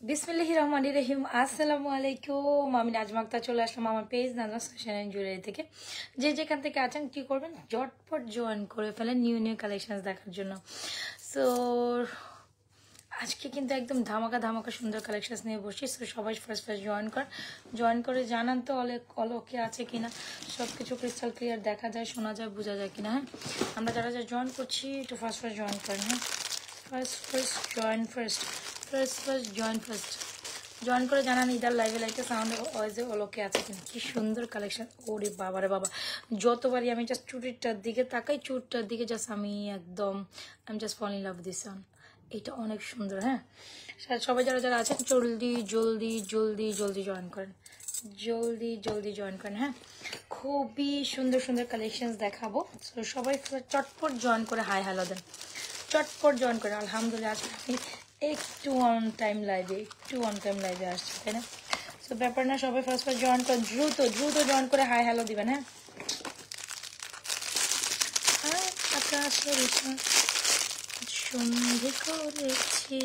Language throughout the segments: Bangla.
বিসমিল্লাহির রহমানির রহিম। আসসালামু আলাইকুম। আমি নাজমা আক্তার চলে আসলাম আমার page Najma fashion and jewellery থেকে। যে যেখান থেকে আছেন কি করবেন, ঝটপট জয়েন করে ফেলেন নিউ কালেকশনস দেখার জন্য। সো আজকে কিন্তু একদম ধামাকা ধামাকা সুন্দর কালেকশনস নিয়ে বসছি। সো সবাই ফার্স্ট জয়েন করে জানান তো অলকে আছে কিনা, সব কিছু ক্রিস্টাল ক্লিয়ার দেখা যায়, শোনা যায়, বোঝা যায় কিনা। হ্যাঁ, আমরা যারা জয়েন করছি একটু ফার্স্ট জয়েন করেন। হ্যাঁ, জয়েন করে জানান ইদার লাইভে লাইটে সাউন্ড ওয়াইজে ওলোকে আছে কিনা। কি সুন্দর কালেকশন, ওরে বাবারে বাবা। যতবারই আমি জাস্ট চুটিটার দিকে তাকাই, চুটটার দিকে জাস্ট আমি just fall in love this on. এটা অনেক সুন্দর। হ্যাঁ, সবাই যারা যারা আছেন জলদি জলদি জলদি জলদি জয়েন করেন, জলদি জয়েন করেন। হ্যাঁ, খুবই সুন্দর সুন্দর কালেকশন দেখাবো। তো সবাই চটপট জয়েন করে হাই হ্যালো দেন, চটপট জয়েন করে। আলহামদুলিল্লাহ আজকে আমি একটু অন টাইম লাইভে আসছি, তাই না? তো ব্যাপার না, সবাই ফার্স্ট জয়েন করে দ্রুত জয়েন করে হাই হ্যালো দিবেন। হ্যাঁ, সন্ধে করেছি,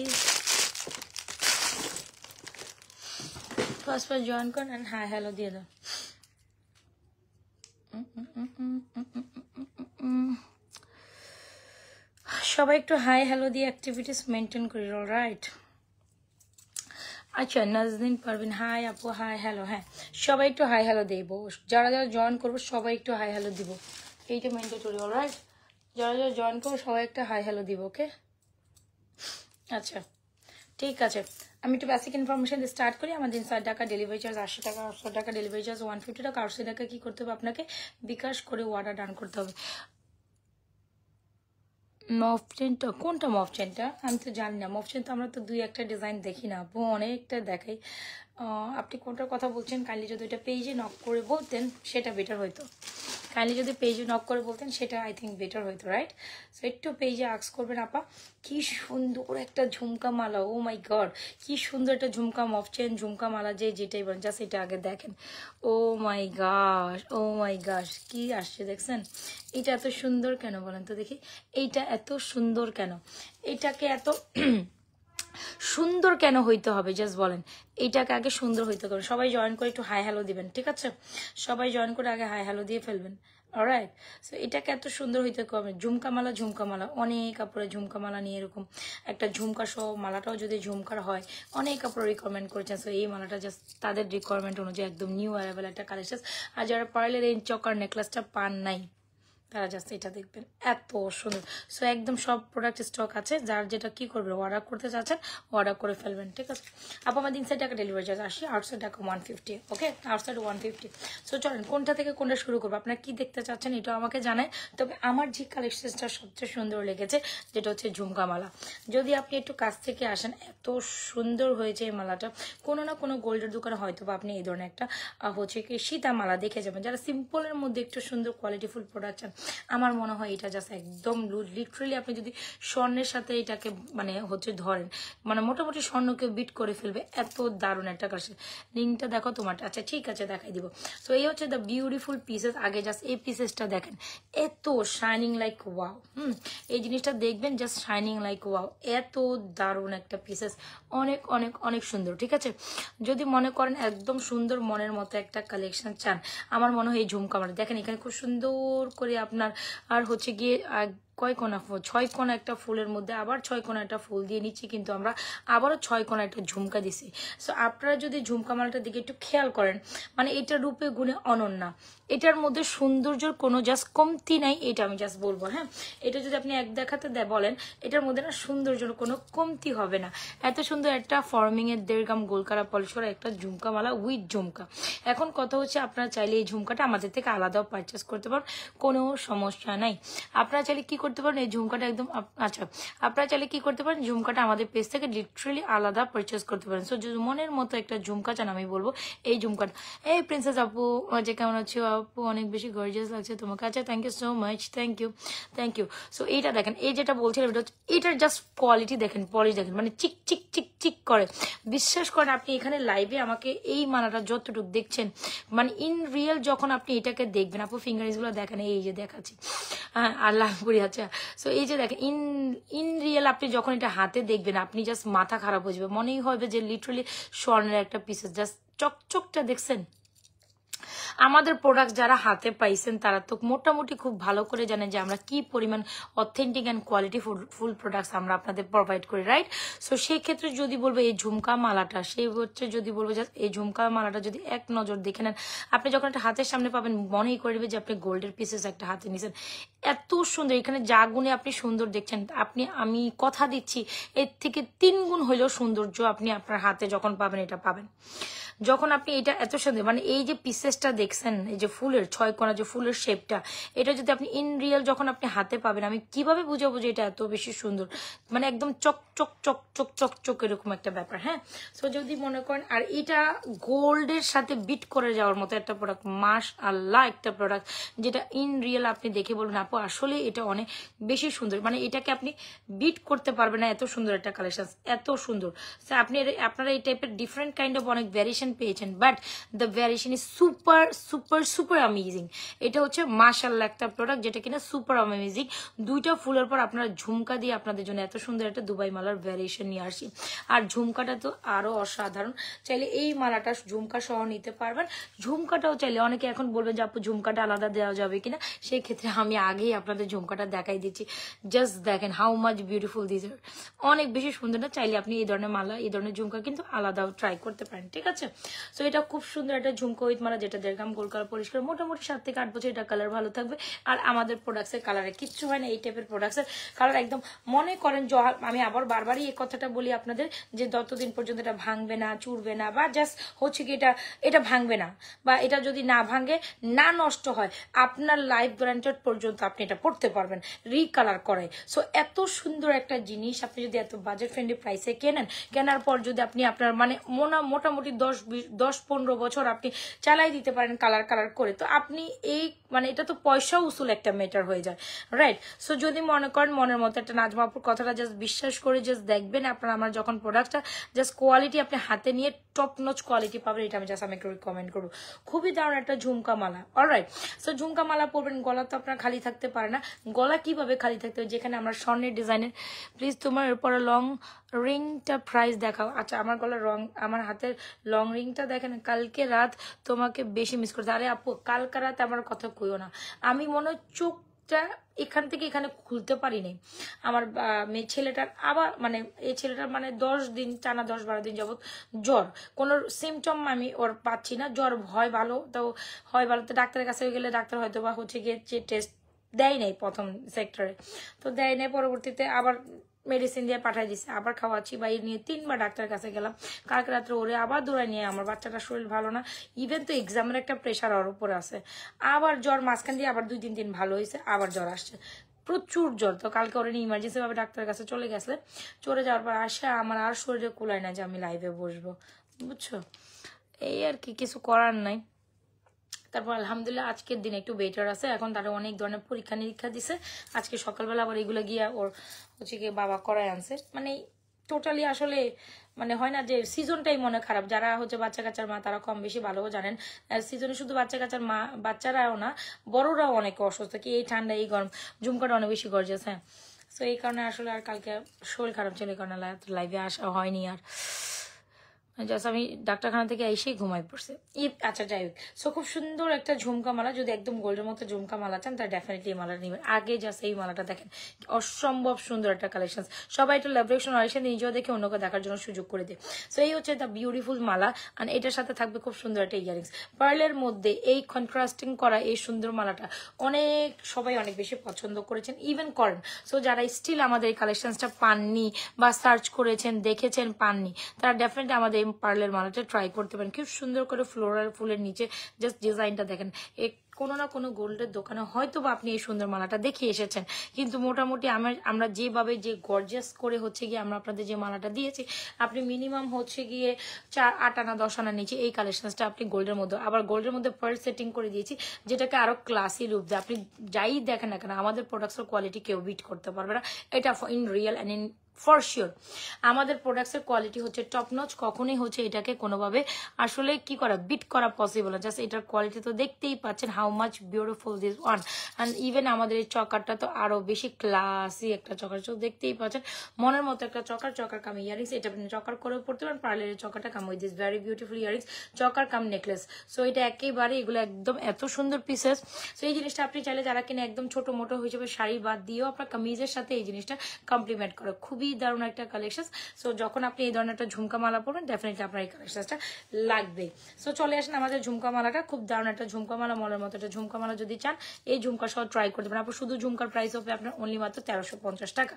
ফার্স্ট জয়েন করেন অ্যান্ড হাই হ্যালো দিয়ে দাও। সবাই একটু হাই হ্যালো দিয়ে অ্যাক্টিভিটিস মেনটেন করি। অলরাইট, আচ্ছা নাজনীন পারভিন, হাই আপু, হাই হ্যালো। হ্যাঁ, সবাই একটু হাই হ্যালো দিব। যারা যারা জয়েন করবো সবাই একটু হাই হ্যালো দিব, এইটা মেনটেন করি। অলরাইট, যারা যারা জয়েন করবো সবাই একটা হাই হ্যালো দিব। ওকে, আচ্ছা ঠিক আছে। আমি একটু বেসিক ইনফরমেশন দিয়ে স্টার্ট করি। আমাদের 7 টাকা ডেলিভারি চার্জ, 80 টাকা, 800 টাকা ডেলিভারি চার্জ, 150 টাকা, 800 টাকা কি করতে হবে আপনাকে বিকাশ করে অর্ডার ডান করতে হবে। মফ চেনটা কোনটা? মফ চেনটা আমি তো জানি না। মফ চেন তো আমরা তো দুই একটা ডিজাইন দেখি না আপু, অনেকটা দেখাই। আপনি কোনটার কথা বলছেন কাইন্ডলি যদি ওইটা পেজে নক করে বলতেন সেটা বেটার হইতো। কাইন্ডলি যদি পেজে নক করে বলতেন সেটা আই থিঙ্ক বেটার হইতো। রাইট, সো একটু পেজে আক্স করবেন। আপা কি সুন্দর একটা ঝুমকা মালা, ও মাই গড কি সুন্দর একটা ঝুমকা মফ চেন, ঝুমকা মালা, যেটাই বলেন জাস্ট এটা আগে দেখেন। ও মাই গাশ কি আসছে দেখছেন? এটা এত সুন্দর কেন বলেন তো দেখি, এইটা এত সুন্দর কেন, এটাকে এত সুন্দর কেন হইতে হবে জাস্ট বলেন। এইটাকে আগে সুন্দর হইতে হবে। সবাই জয়েন করে একটু হাই হ্যালো দিবেন, ঠিক আছে? সবাই জয়েন করে আগে হাই হ্যালো দিয়ে ফেলবেন। অলরাইট, সো এটাকে এত সুন্দর হইতে হবে। ঝুমকা মালা অনেক কাপড়ে ঝুমকা মালা নিয়ে এরকম একটা ঝুমকা সহ মালাটাও যদি ঝুমকার হয়, অনেক কাপড় রিকমেন্ড করেছেন। সো এই মালাটা জাস্ট তাদের রিকোয়ারমেন্ট অনুযায়ী একদম নিউ অ্যারাইভেল একটা কালেকশন। আর যারা পার্লের এই চকার নেকলেসটা পান নাই তারা জাস্ট এটা দেখবেন, এত সুন্দর। সো একদম সব প্রোডাক্ট স্টক আছে, যার যেটা কি করবে অর্ডার করতে চাচ্ছেন অর্ডার করে ফেলবেন, ঠিক আছে? আপু আমাদের 300 টাকা ডেলিভারি চার্জ, 80, 800 টাকা 150। ওকে, 800 150। সো চলেন কোনটা থেকে কোনটা শুরু করবো, আপনারা কি দেখতে চাচ্ছেন এটাও আমাকে জানায়। তবে আমার যে কালেকশনটা সবচেয়ে সুন্দর লেগেছে যেটা হচ্ছে ঝুমকা মালা। যদি আপনি একটু কাছ থেকে আসেন, এত সুন্দর হয়েছে এই মালাটা। কোনো না কোনো গোল্ডের দোকানে হয়তো বা আপনি এই ধরনের একটা হচ্ছে কি সীতা মালা দেখে যাবেন। যারা সিম্পলের মধ্যে একটু সুন্দর কোয়ালিটিফুল প্রোডাক্ট চান, আমার মনে হয় এটা জাস্ট একদম লিটারালি আপনি যদি স্বর্ণের সাথে এটাকে মানে হচ্ছে ধরেন, মানে মোটামুটি স্বর্ণকে বিট করে ফেলবে, এত দারুণ একটা কালেকশন। লিঙ্কটা দেখো তোমারটা, আচ্ছা ঠিক আছে দেখাই দিব। তো এই হচ্ছে দ্য বিউটিফুল পিসেস। আগে জাস্ট এই পিসেসটা দেখেন, এত শাইনিং লাইক ওয়াও। এই জিনিসটা দেখবেন, জাস্ট শাইনিং লাইক ওয়াও, এত দারুণ একটা পিসেস, অনেক অনেক অনেক সুন্দর, ঠিক আছে? যদি মনে করেন একদম সুন্দর মনের মতো একটা কালেকশন চান, আমার মনে হয় এই ঝুমকা মালা দেখেন, এখানে খুব সুন্দর করে আপনার আর হচ্ছে গিয়ে কয় কোনা ফুল, 6 কোনা একটা ফুলের মধ্যে আবার 6 কোনা একটা ফুল দিয়ে নিচ্ছি, কিন্তু আমরা আবারও 6 কোনা একটা ঝুমকা দিছি। সো আপনারা যদি ঝুমকা মালাটার দিকে একটু খেয়াল করেন, মানে এটা রূপে গুণে অনন্যা, এটার মধ্যে সৌন্দর্যের কোনো জাস্ট কমতি নাই, এটা আমি জাস্ট বলবো। হ্যাঁ, এটা যদি আপনি এক দেখাতে বলেন, এটার মধ্যে না সৌন্দর্যের কোনো কমতি হবে না। এত সুন্দর একটা ফর্মিং এর 1.5 গ্রাম গোলকারা পলিশ করা একটা ঝুমকা মালা উইথ ঝুমকা। এখন কথা হচ্ছে আপনারা চাইলে এই ঝুমকাটা আমাদের থেকে আলাদাও পারচেস করতে পারেন, কোনো সমস্যা নাই। আপনারা চাইলে কি করতে পারেন, এই ঝুমকাটা একদম আচ্ছা আপনারা চাইলে কি করতে পারেন, ঝুমকাটা আমাদের পেজ থেকে লিটারালি আলাদা পারচেস করতে পারেন। সো মনের মতো একটা ঝুমকা চান, আমি বলবো এই ঝুমকাটা। এই প্রিন্সেস আপু যে কেমন আছো আপু, অনেক বেশি গর্জিয়াস লাগছে তোমাকে। আচ্ছা thank you so much, thank you. So এইটা দেখেন, এই যেটা বলছিলাম এটার জাস্ট কোয়ালিটি দেখেন, পলিশ দেখেন, মানে চিক চিক চিক চিক করে। বিশ্বাস করেন আপনি এখানে লাইভে আমাকে এই মালাটা যতটুকু দেখছেন, মানে ইন রিয়েল যখন আপনি এটাকে দেখবেন, আপু ফিঙ্গারিংসগুলো দেখেন, এই যে দেখাচ্ছি, হ্যাঁ আল্লাহ করি। আচ্ছা, সো এই যে দেখেন ইন রিয়েল আপনি যখন এটা হাতে দেখবেন, আপনি জাস্ট মাথা খারাপ হয়ে যাবে, মনেই হবে যে লিটারালি স্বর্ণের একটা পিসেস। জাস্ট চকচকটা দেখছেন। আমাদের প্রোডাক্ট যারা হাতে পাইছেন তারা তো মোটামুটি খুব ভালো করে জানেন যে আমরা কি পরিমাণ authentic and quality full products আমরা আপনাদের প্রোভাইড করি, রাইট? সো সেই ক্ষেত্রে যদি বলবো এই ঝুমকা মালাটা, সেই হচ্ছে যদি বলবো যে এই ঝুমকা মালাটা যদি এক নজর দেখে নেন, আপনি যখন একটা হাতের সামনে পাবেন মনেই করে দেবে যে আপনি গোল্ডের পিসেস একটা হাতে নিয়েছেন। এত সুন্দর, এখানে যা গুণে আপনি সুন্দর দেখছেন, আমি কথা দিচ্ছি এর থেকে 3 গুণ হইলেও সৌন্দর্য আপনি আপনার হাতে যখন পাবেন এটা পাবেন। যখন আপনি এটা এত সুন্দর, মানে এই যে পিসেসটা দেখছেন, এই যে ফুলের 6 কোণা যে ফুলের শেপটা, এটা যদি আপনি ইন রিয়েল যখন আপনি হাতে পাবেন, আমি কিভাবে বুঝাবো যে এটা এত বেশি সুন্দর, মানে একদম চক চক চক চক চক চক এরকম একটা ব্যাপার। হ্যাঁ, সো যদি মনে করেন, আর এটা গোল্ডের সাথে বিট করে যাওয়ার মতো একটা প্রোডাক্ট, মাশআল্লাহ একটা প্রোডাক্ট, যেটা ইন রিয়েল আপনি দেখে বলবেন আপু আসলে এটা অনেক বেশি সুন্দর, মানে এটাকে আপনি বিট করতে পারবেন না, এত সুন্দর একটা কালেকশন, এত সুন্দর। আপনারা এই টাইপের ডিফারেন্ট কাইন্ড অফ অনেক ভ্যারিয়েশন পেয়েছেন, but the variation is super super super amazing. এটা হচ্ছে মাশাআল্লাহ একটা প্রোডাক্ট যেটা কিনা সুপার অ্যামেজিং। 2টা ফুলের পর আপনারা ঝুমকা দিয়ে আপনাদের জন্য এত সুন্দর একটা দুবাই মালার ভ্যারিয়েশন নিয়ে আসি। আর ঝুমকাটা তো আরো অসাধারণ, চাইলে এই মালাটা ঝুমকা সহ নিতে পারবেন। ঝুমকাটাও চাইলে, অনেকে এখন বলবেন যে আপু ঝুমকাটা আলাদা দেওয়া যাবে কিনা, সেই ক্ষেত্রে আমি আগেই আপনাদের ঝুমকাটা দেখাই দিচ্ছি। জাস্ট দেখেন হাউ মাচ বিউটিফুল দিস আর, অনেক বেশি সুন্দর না? চাইলে আপনি এই ধরনের মালা, এই ধরনের ঝুমকা কিন্তু আলাদাও ট্রাই করতে পারেন, ঠিক আছে? সো এটা খুব সুন্দর একটা ঝুমকা উইথ মালা, যেটা 1.5 গ্রাম গোল্ড কালার, পরিষ্কার, মোটামুটি 7 থেকে 8 বছর এটা কালার ভালো থাকবে। আর আমাদের প্রোডাক্টসের কালারে কিচ্ছু হয় না, এই টাইপের প্রোডাক্টসের কালার একদম, মনে করেন আমি আবার বারবারই এই কথাটা বলি আপনাদের, যে যতদিন পর্যন্ত এটা ভাঙবে না, চুরবে না, বা জাস্ট হচ্ছে কি এটা ভাঙবে না, বা এটা যদি না ভাঙে, না নষ্ট হয়, আপনার লাইফ গ্যারান্টেড পর্যন্ত আপনি এটা পড়তে পারবেন রিকালার করে। সো এত সুন্দর একটা জিনিস আপনি যদি এত বাজেট ফ্রেন্ডলি প্রাইসে কেনার পর যদি আপনি আপনার মানে মোটামুটি 10-15 বছর আপনি চালাই দিতে পারেন কালার করে, তো আপনি এই মানে এটা তো পয়সা উসুল একটা ম্যাটার হয়ে যায়, রাইট? সো যদি মনে করেন মনের মতো একটা, নাজমাপুর কথাটা জাস্ট বিশ্বাস করে জাস্ট দেখবেন, আপনার আমার যখন প্রোডাক্টটা জাস্ট কোয়ালিটি আপনি হাতে নিয়ে টপ নচ কোয়ালিটি পাবেন, এটা আমি জাস্ট একটু রিকমেন্ড করবো। খুবই দারুণ একটা ঝুমকা মালা, অলরাইট? সো ঝুমকা মালা পরবেন, গলা তো আপনার খালি থাকতে পারে না। গলা কিভাবে খালি থাকতে হবে, যেখানে আমরা স্বর্ণের ডিজাইনের, প্লিজ তোমার এরপরে লং রিংটা প্রাইস দেখাও। আচ্ছা, আমার গলার আমার হাতের লং রিংটা দেখেন, কালকে রাত তোমাকে বেশি মিস করছে। আরে আপু কালকে রাত আমার কথা কইও না, আমি মনে হয় চোখটা এখান থেকে এখানে খুলতে পারি নাই। আমার মেয়ে ছেলেটার আবার মানে এই ছেলেটার মানে 10 দিন টানা 10-12 দিন যাবত জ্বর, কোনো সিমটম আমি ওর পাচ্ছি না, জ্বর হয় ভালো তো ডাক্তারের কাছে গেলে ডাক্তার হয়তো বা হচ্ছে গিয়ে টেস্ট দেয় নাই প্রথম সেক্টরে, তো দেয় নাই, পরবর্তীতে আবার মেডিসিন দিয়ে পাঠাই দিছে, আবার খাওয়াচ্ছি, বা এই নিয়ে 3বার ডাক্তারের কাছে গেলাম। কালকে রাত্রে ওরে আবার দৌড়ায় নিয়ে, আমার বাচ্চাটার শরীর ভালো না, ইভেন তো এক্সামের একটা প্রেশার ওর উপরে আছে, আবার জ্বর, মাঝখান দিয়ে আবার 2-3 দিন ভালো হয়েছে, আবার জ্বর আসছে, প্রচুর জ্বর। তো কালকে ওরা নিয়ে ইমার্জেন্সি ভাবে ডাক্তারের কাছে চলে গেছে, চলে যাওয়ার পর আসে আমার আর শরীরে কুলায় না যে আমি লাইভে বসবো, বুঝছো? এই আর কি, কিছু করার নাই। তারপর আলহামদুলিল্লাহ আজকের দিন একটু বেটার আছে, এখন তারা অনেক ধরনের পরীক্ষা নিরীক্ষা দিছে। আজকে সকালবেলা আবার এগুলো গিয়ে ওর হচ্ছে গিয়ে বাবা করায় আনছে। মানে টোটালি আসলে মানে হয় না যে সিজনটাই মনে খারাপ, যারা হচ্ছে বাচ্চা কাচ্চার মা তারা কম বেশি ভালো জানেন, সিজনে শুধু বাচ্চা কাচ্চার মা, বাচ্চারাও না বড়রাও অনেকে অসুস্থ, কি এই ঠান্ডা এই গরম, ঝুমকাটা অনেক বেশি গর্জেস। হ্যাঁ, সো এই কারণে আসলে আর কালকে শরীর খারাপ ছিল, এই কারণে লাইভে আসা হয়নি। আর জাস্ট আমি ডাক্তারখানা থেকে এসেই ঘুমাই পড়ছে। আচ্ছা যাই হোক, সো খুব সুন্দর একটা ঝুমকা মালা, যদি একদম গোল্ডের মতো ঝুমকা মালা চান তাহলে ডেফিনেটলি এই মালাটা নেবেন। আগে জাস্ট এই মালাটা দেখেন, অসম্ভব সুন্দর একটা কালেকশন, সবাই একটু লাভরেকশন অরিশন নিজেও দেখে অন্যকে দেখার জন্য সুযোগ করে দেয়। সো এই হচ্ছে দ্য বিউটিফুল মালা, আর এটার সাথে থাকবে খুব সুন্দর একটা ইয়ারিংস পার্লের মধ্যে। এই কন্ট্রাস্টিং করা এই সুন্দর মালাটা সবাই অনেক বেশি পছন্দ করেছেন, ইভেন করেন। সো যারা স্টিল আমাদের এই কালেকশনসটা পাননি বা সার্চ করেছেন দেখেছেন পাননি, তারা ডেফিনেটলি আমাদের পার্লের মালাটা ট্রাই করতে পারেন। খুব সুন্দর করে ফ্লোরাল ফুলের নিচে জাস্ট ডিজাইনটা দেখেন, কোনো না কোনো গোল্ডের দোকানে হয়তো বা আপনি এই সুন্দর মালাটা দেখে এসেছেন, কিন্তু মোটামুটি আমরা যেভাবে যে গর্জিয়াস করে হচ্ছে গিয়ে আমরা আপনাদের যে মালাটা দিয়েছি, আপনি মিনিমাম হচ্ছে গিয়ে 8 আনা 10 আনা নিচে এই কালেকশনসটা আপনি গোল্ডের মধ্যে, আবার গোল্ডের মধ্যে পার্ল সেটিং করে দিয়েছি, যেটাকে আরো ক্লাসি রূপ দেয়। আপনি যাই দেখেন না কেন, আমাদের প্রোডাক্টসের কোয়ালিটি কেউ বিট করতে পারবে না, এটা in real and in for sure আমাদের প্রোডাক্টসের কোয়ালিটি হচ্ছে টপ নচ, কখনোই হচ্ছে এটাকে কোনোভাবে আসলে কি করা বিট করা পসিবল না। জাস্ট এটার কোয়ালিটি তো দেখতেই পাচ্ছেন how much beautiful this one. And even আমাদের এই চকারটা তো আরো বেশি ক্লাসি একটা চকার, দেখতেই পাচ্ছেন মনের মতো একটা চকার কাম ইয়ারিংস। এটা আপনি চকার করেও পড়তে পারেন, পার্লের চকারটা come with this very beautiful earrings, choker cum necklace. So এটা একেবারে এগুলো একদম এত সুন্দর পিসেস। সো এই জিনিসটা আপনি চাইলে যারা কিনা একদম ছোট মোটো হিসেবে শাড়ি বাদ দিয়েও আপনার কামিজের সাথে এই জিনিসটা কমপ্লিমেন্ট করে, খুবই দারুণ একটা কালেকশন। সো যখন আপনি এই ধরনের একটা ঝুমকা মালা পরবেন ডেফিনেটলি আপনার এই কালেকশনটা লাগবে। সো চলে আসেন আমাদের ঝুমকা মালাটা, খুব দারুণ একটা ঝুমকা মালা, মলের মতো একটা ঝুমকা মালা যদি চান এই ঝুমকা সহ ট্রাই করতে পারেন। আপনার শুধু ঝুমকার প্রাইস হবে আপনার অনলি মাত্র 1350 টাকা।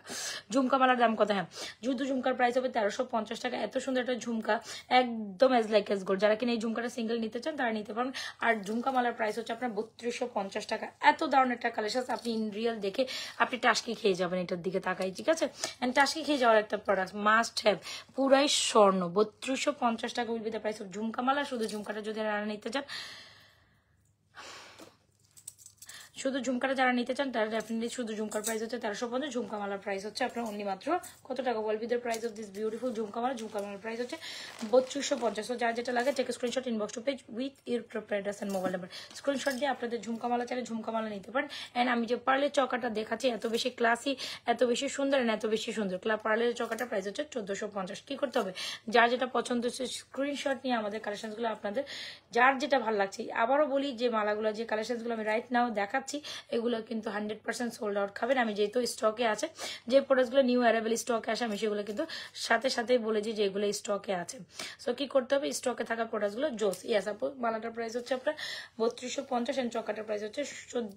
ঝুমকা মালার দাম কত? হ্যাঁ, শুধু ঝুমকার প্রাইস হবে 1350 টাকা। এত সুন্দর একটা ঝুমকা, একদম এজ লাইক এজ গোল্ড। যারা কিনা এই ঝুমকাটা সিঙ্গেল নিতে চান তারা নিতে পারেন। আর ঝুমকা মালার প্রাইস হচ্ছে আপনার 3250 টাকা। এত দারুণ একটা কালেকশন, আপনি ইন রিয়েল দেখে আপনি টাসকি খেয়ে যাবেন এটার দিকে তাকাই, ঠিক আছে? এন্ড টাসকি খেয়ে যাওয়ার একটা প্রোডাক্ট মাস্ট হ্যাভ, পুরাই স্বর্ণ। 3250 টাকা will be the price of jhumka mala. শুধু ঝুমকাটা যদি রানা নিতে চান, শুধু ঝুমকাটা যারা নিতে চান তারা ডেফিনেটলি শুধু ঝুমকার প্রাইস হচ্ছে 1350। ঝুমকা মালার প্রাইস হচ্ছে আপনার অনলি মাত্র কত টাকা? ওয়াল বিদের price of this beautiful jhumka mala. ঝুমকা মালার প্রাইস হচ্ছে 3250। তো যার যেটা লাগে take screenshot inbox to page with your proper address and mobile number. Screenshot দিয়ে আপনাদের ঝুমকা মালা চাইলে ঝুমকা মালা নিতে পারেন। এন্ড আমি যে পার্লের চকাটা দেখাচ্ছি এত বেশি ক্লাসি, এত বেশি সুন্দর এন্ড এত বেশি সুন্দর। পার্লের চকাটা প্রাইস হচ্ছে 1450। কি করতে হবে? যার যেটা পছন্দ হচ্ছে স্ক্রিনশট নিয়ে আমাদের কালেকশনগুলো আপনাদের যার যেটা ভালো লাগছে। আবারও বলি যে মালাগুলো যে কালেকশনগুলো আমি রাইট নাও দেখাচ্ছি এগুলো কিন্তু 100% সোল্ড আউট খাবেন। আমি যেহেতু স্টকে আছে, যে প্রোডাক্টগুলো নিউ অ্যারাইভেল স্টকে আসে আমি সেগুলো কিন্তু সাথে সাথে বলেছি যে এগুলো স্টকে আছে। সো কি করতে হবে? স্টকে থাকা প্রোডাক্টগুলো জোস। ইয়াস আপু, মালাটার প্রাইস হচ্ছে আপনার 3250 এন্ড চকাটার প্রাইস হচ্ছে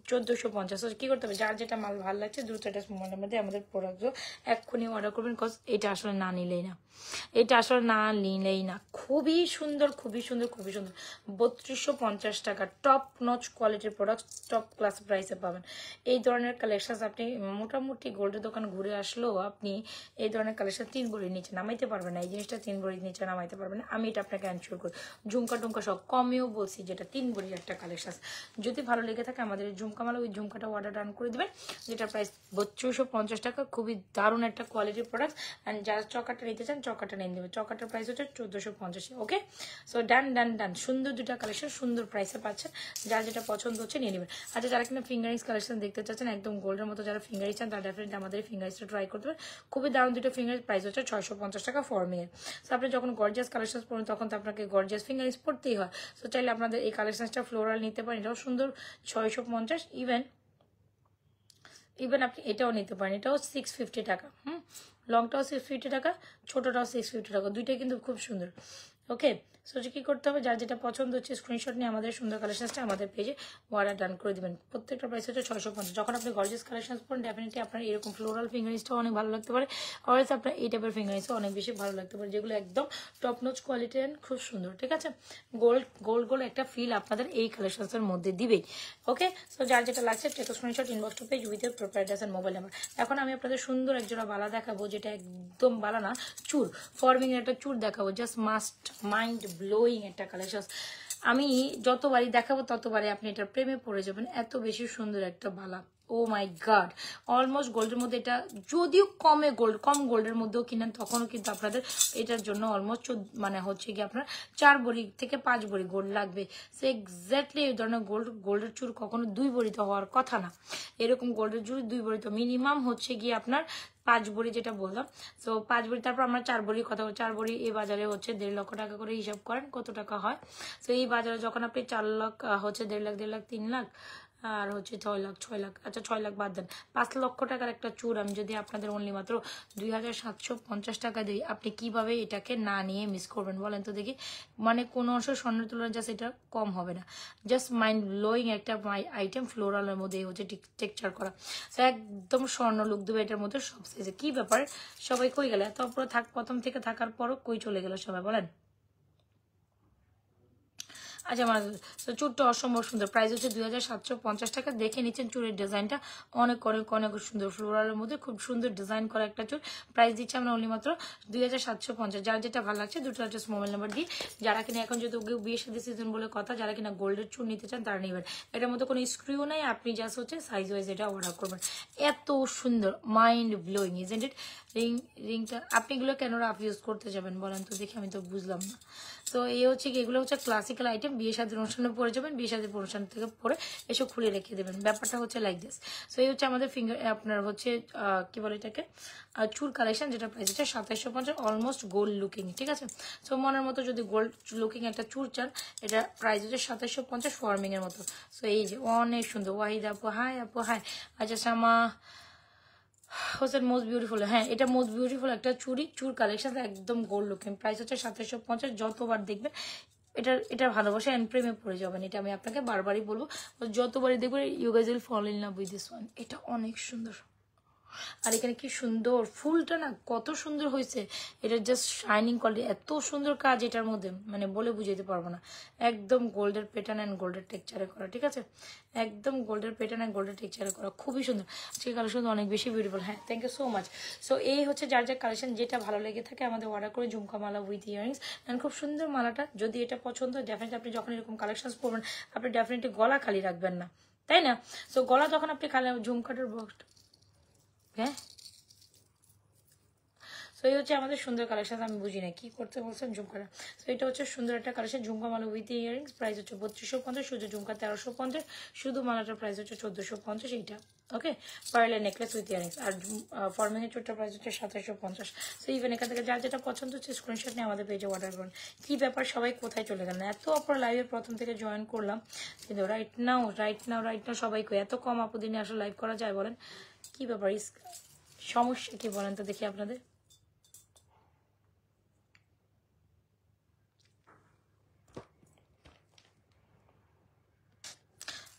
1450। সো কি করতে হবে? যার যেটা মাল ভালো লাগছে দ্রুত এটা মনের মধ্যে আমাদের প্রোডাক্টগুলো এক্ষুনি অর্ডার করবেন। কজ এটা আসলে না নিলেই না, এটা আসলে না নিলেই না। খুবই সুন্দর, খুবই সুন্দর, খুবই সুন্দর। 3250 টাকা টপ নচ কোয়ালিটির প্রোডাক্ট টপ ক্লাস প্রাইসে পাবেন। এই ধরনের কালেকশন আপনি মোটামুটি গোল্ডের দোকান ঘুরে আসলেও আপনি এই ধরনের কালেকশন 3 ভরির নিচে নামাইতে পারবেন না। এই জিনিসটা 3 ভরির নিচে নামাইতে পারবেন না, আমি এটা আপনাকে এনশিওর করি। ঝুমকা টুমকা সব কমেও বলছি, যেটা 3 ভরির একটা কালেকশন। যদি ভালো লেগে থাকে আমাদের ঝুমকা মালা, ওই ঝুমকাটা অর্ডার ডান করে দেবেন, যেটা প্রাইস 3250 টাকা। খুবই দারুণ একটা কোয়ালিটির প্রোডাক্ট। অ্যান্ড যারা চকাটা নিতে চান চকাটা নিয়ে দেবে। চকাটার প্রাইস হচ্ছে 1450। ওকে, সো ডান ডান ডান। সুন্দর দুটা কালেকশন সুন্দর প্রাইসে পাচ্ছেন, যার যেটা পছন্দ হচ্ছে নিয়ে নেবেন। আচ্ছা, যারা কিনা ফিঙ্গারিংস কালেকশন দেখতে চাচ্ছেন একদম গোল্ডের মতো, যারা ফিঙ্গারিং চান তারা ডেফিনেটলি আমাদের ফিঙ্গারিংসটা ট্রাই করতে পারেন। খুবই দারুণ দুটো ফিঙ্গারিংস, প্রাইস হচ্ছে 650 টাকা ফর্মিংয়ের। সো আপনি যখন গর্জিয়াস কালেকশন পড়েন তখন তো আপনাকে গর্জিয়াস ফিঙ্গারিংস পড়তেই হয়। সো চাইলে আপনাদের এই কালেকশনটা ফ্লোরাল নিতে পারেন, এটাও সুন্দর 650। ইভেন আপনি এটাও নিতে পারেন, এটাও 650 টাকা। লংটাও 650 টাকা, ছোটটাও 650 টাকা, দুইটাই কিন্তু খুব সুন্দর। ওকে, সো কি করতে হবে? যার যেটা পছন্দ হচ্ছে স্ক্রিনশট নিয়ে আমাদের সুন্দর কালেকশনটা আমাদের পেজে অর্ডার ডান করে দিবেন। প্রত্যেকটা প্রাইস হচ্ছে 650। যখন আপনি গর্জিয়াস কালেকশন পড়েন ডেফিনেটলি আপনার এরকম ফ্লোরাল ফিঙ্গারিংসটাও অনেক ভালো লাগতে পারে, অর্থাৎ আপনার এই টাইপের ফিঙ্গারিংসও অনেক বেশি ভালো লাগতে পারে, যেগুলো একদম টপ নোচ কোয়ালিটি অ্যান্ড খুব সুন্দর। ঠিক আছে, গোল্ড গোল্ড গোল্ড একটা ফিল আপনাদের এই কালেকশনসের মধ্যে দিবেই। ওকে, সো যার যেটা লাগছে take screenshot inbox to page with your proper address and mobile number. এখন আমি আপনাদের সুন্দর একজোড়া বালা দেখাবো, যেটা একদম বালা না, চুর ফর্মিং একটা চুর দেখাবো। জাস্ট মাস্ট মাইন্ড ব্লোয়িং একটা কালেকশন। আমি যতবারই দেখাবো ততবারই আপনি এটার প্রেমে পড়ে যাবেন, এত বেশি সুন্দর একটা বালা। ও মাই গড, অলমোস্ট গোল্ডের মধ্যে এটা, যদিও কম গোল্ডের মধ্যেও কিনেন তখনও কিন্তু আপনাদের এটার জন্য অলমোস্ট মানে হচ্ছে কি আপনার 4 ভরি থেকে 5 ভরি গোল্ড লাগবে। সে এক্স্যাক্টলি এই ধরনের গোল্ডের চুর কখনো 2 ভরিতে হওয়ার কথা না। এরকম গোল্ডের চুর 2 ভরিতে মিনিমাম হচ্ছে গিয়ে আপনার 5 ভরি, যেটা বললাম। তো 5 ভরি, তারপর আমরা 4 ভরির কথা বলি। 4 ভরি এই বাজারে হচ্ছে 1.5 লক্ষ টাকা করে, হিসাব করেন কত টাকা হয়। তো এই বাজারে যখন আপনি 4 লাখ হচ্ছে 1.5 লাখ 3 লাখ আর হচ্ছে 6 লাখ, আচ্ছা 6 লাখ বাদ দেন, 5 লক্ষ টাকার একটা চুর আমি যদি আপনাদের অনলি মাত্র 2750 টাকা দিই, আপনি কিভাবে এটাকে না নিয়ে মিস করবেন বলেন তো দেখি? মানে কোন অংশ স্বর্ণের তুলনায় জাস্ট এটা কম হবে না। জাস্ট মাইন্ড ব্লোয়িং একটা আইটেম, ফ্লোরালের মধ্যে হচ্ছে টেক্সচার করা, একদম স্বর্ণ লুক দেবে এটার মধ্যে সব সাইজে। কি ব্যাপার, সবাই কই গেলে? তারপর প্রথম থেকে থাকার পরও কই চলে গেল সবাই বলেন? আচ্ছা আমার তো চুরটা অসম্ভব সুন্দর, প্রাইস হচ্ছে 2750 টাকা। দেখে নিচ্ছেন চুরের ডিজাইনটা অনেক অনেক অনেক সুন্দর, ফ্লোরালের মধ্যে খুব সুন্দর ডিজাইন করা একটা চুর। প্রাইস দিচ্ছি আমরা অনলি মাত্র 2750। যার যেটা ভালো লাগছে দুটো অ্যাড্রেস মোবাইল নাম্বার দিয়ে, যারা কিনা এখন যদি বিয়ে সাথে সিজন বলে কথা, যারা কিনা গোল্ডের চুর নিতে চান তারা নেবেন। এটার মধ্যে কোনো স্ক্রিউ নাই, আপনি জাস্ট হচ্ছে সাইজ ওয়াইজ এটা অর্ডার করবেন। এত সুন্দর, মাইন্ড ব্লোয়িং ইজন্ট ইট। রিংটা আপনি এগুলো কেন রাফ ইউজ করতে যাবেন বলেন তো দেখি, আমি তো বুঝলাম না। তো এই হচ্ছে কি, এগুলো হচ্ছে ক্লাসিক্যাল আইটেম, বিয়ে শাদীর অনুষ্ঠানে পরে যাবেন, বিয়ে শাদীর অনুষ্ঠান থেকে পরে এসব খুলে রেখে দেবেন, ব্যাপারটা হচ্ছে লাইক দিস। সো এই হচ্ছে আমাদের ফিঙ্গার আপনার হচ্ছে কি বলে এটাকে চুর কালেকশন, যেটা প্রাইস হচ্ছে 2750, অলমোস্ট গোল্ড লুকিং, ঠিক আছে। সো মনের মতো যদি গোল্ড লুকিং একটা চুর চান, এটা প্রাইস হচ্ছে 2750 ফর্মিং এর মতো। সো এই যে অনেক সুন্দর। ওয়াহিদ আপু হাই, আপু হাই। আচ্ছা শামা হোসেন মোস্ট বিউটিফুল, হ্যাঁ এটা মোস্ট বিউটিফুল একটা চুর কালেকশন, একদম গোল্ড লুকিং। প্রাইস হচ্ছে 2750। যতবার দেখবেন এটার ভালোবাসা এন্ড প্রেমে পড়ে যাবেন, এটা আমি আপনাকে বারবারই বলবো। যতবারই দেখবেন you guys will fall in love with this one. এটা অনেক সুন্দর, আর এখানে কি সুন্দর ফুলটা না, কত সুন্দর হয়েছে। এটা জাস্ট শাইনিং কোয়ালিটি, এত সুন্দর কাজ এটার মধ্যে, মানে বলে বুঝাইতে পারবো না। একদম গোল্ডের প্যাটার্ন অ্যান্ড গোল্ডের টেক্সচারে করা, ঠিক আছে, একদম গোল্ডের প্যাটার্ন অ্যান্ড গোল্ডের টেক্সচারে করা, খুবই সুন্দর। আজকে কালেকশন অনেক বেশি বিউটিফুল। হ্যাঁ thank you so much. So এই হচ্ছে যার যার কালেকশন যেটা ভালো লেগে থাকে আমাদের অর্ডার করে, ঝুমকা মালা উইথ ইয়ারিংস অ্যান্ড খুব সুন্দর মালাটা। যদি এটা পছন্দ হয় ডেফিনেটলি আপনি যখন এরকম কালেকশন পরবেন, আপনি ডেফিনেটলি গলা খালি রাখবেন না, তাই না। সো গলা যখন আপনি খালি, ঝুমকাটার বক্স, হ্যাঁ। সো এই হচ্ছে আমাদের সুন্দর কালেকশন। আমি বুঝি না কি করতে বলছেন ঝুমকাটা। সো এটা হচ্ছে সুন্দর একটা collection, jhumka mala with earrings, price হচ্ছে 3250, শুধু ঝুমকা 1350, শুধু মালাটার প্রাইস হচ্ছে 1450। এইটা ওকে, পার্লের নেকলেস উইথ ইয়ারিংস, আর ফর্মিং এর চোটটা প্রাইস হচ্ছে 2750। সো ইভেন এখান থেকে যার যেটা পছন্দ হচ্ছে স্ক্রিনশট নিয়ে আমাদের পেজে অর্ডার করুন। কি ব্যাপার সবাই কোথায় চলে গেলেন? এত অপর লাইভে প্রথম থেকে জয়েন করলাম, কিন্তু রাইট নাও সবাই কই এত কম আপু দিনে আসলে লাইভ করা যায় বলেন? কি ব্যাপার, সমস্যা কি বলেন তো দেখি আপনাদের?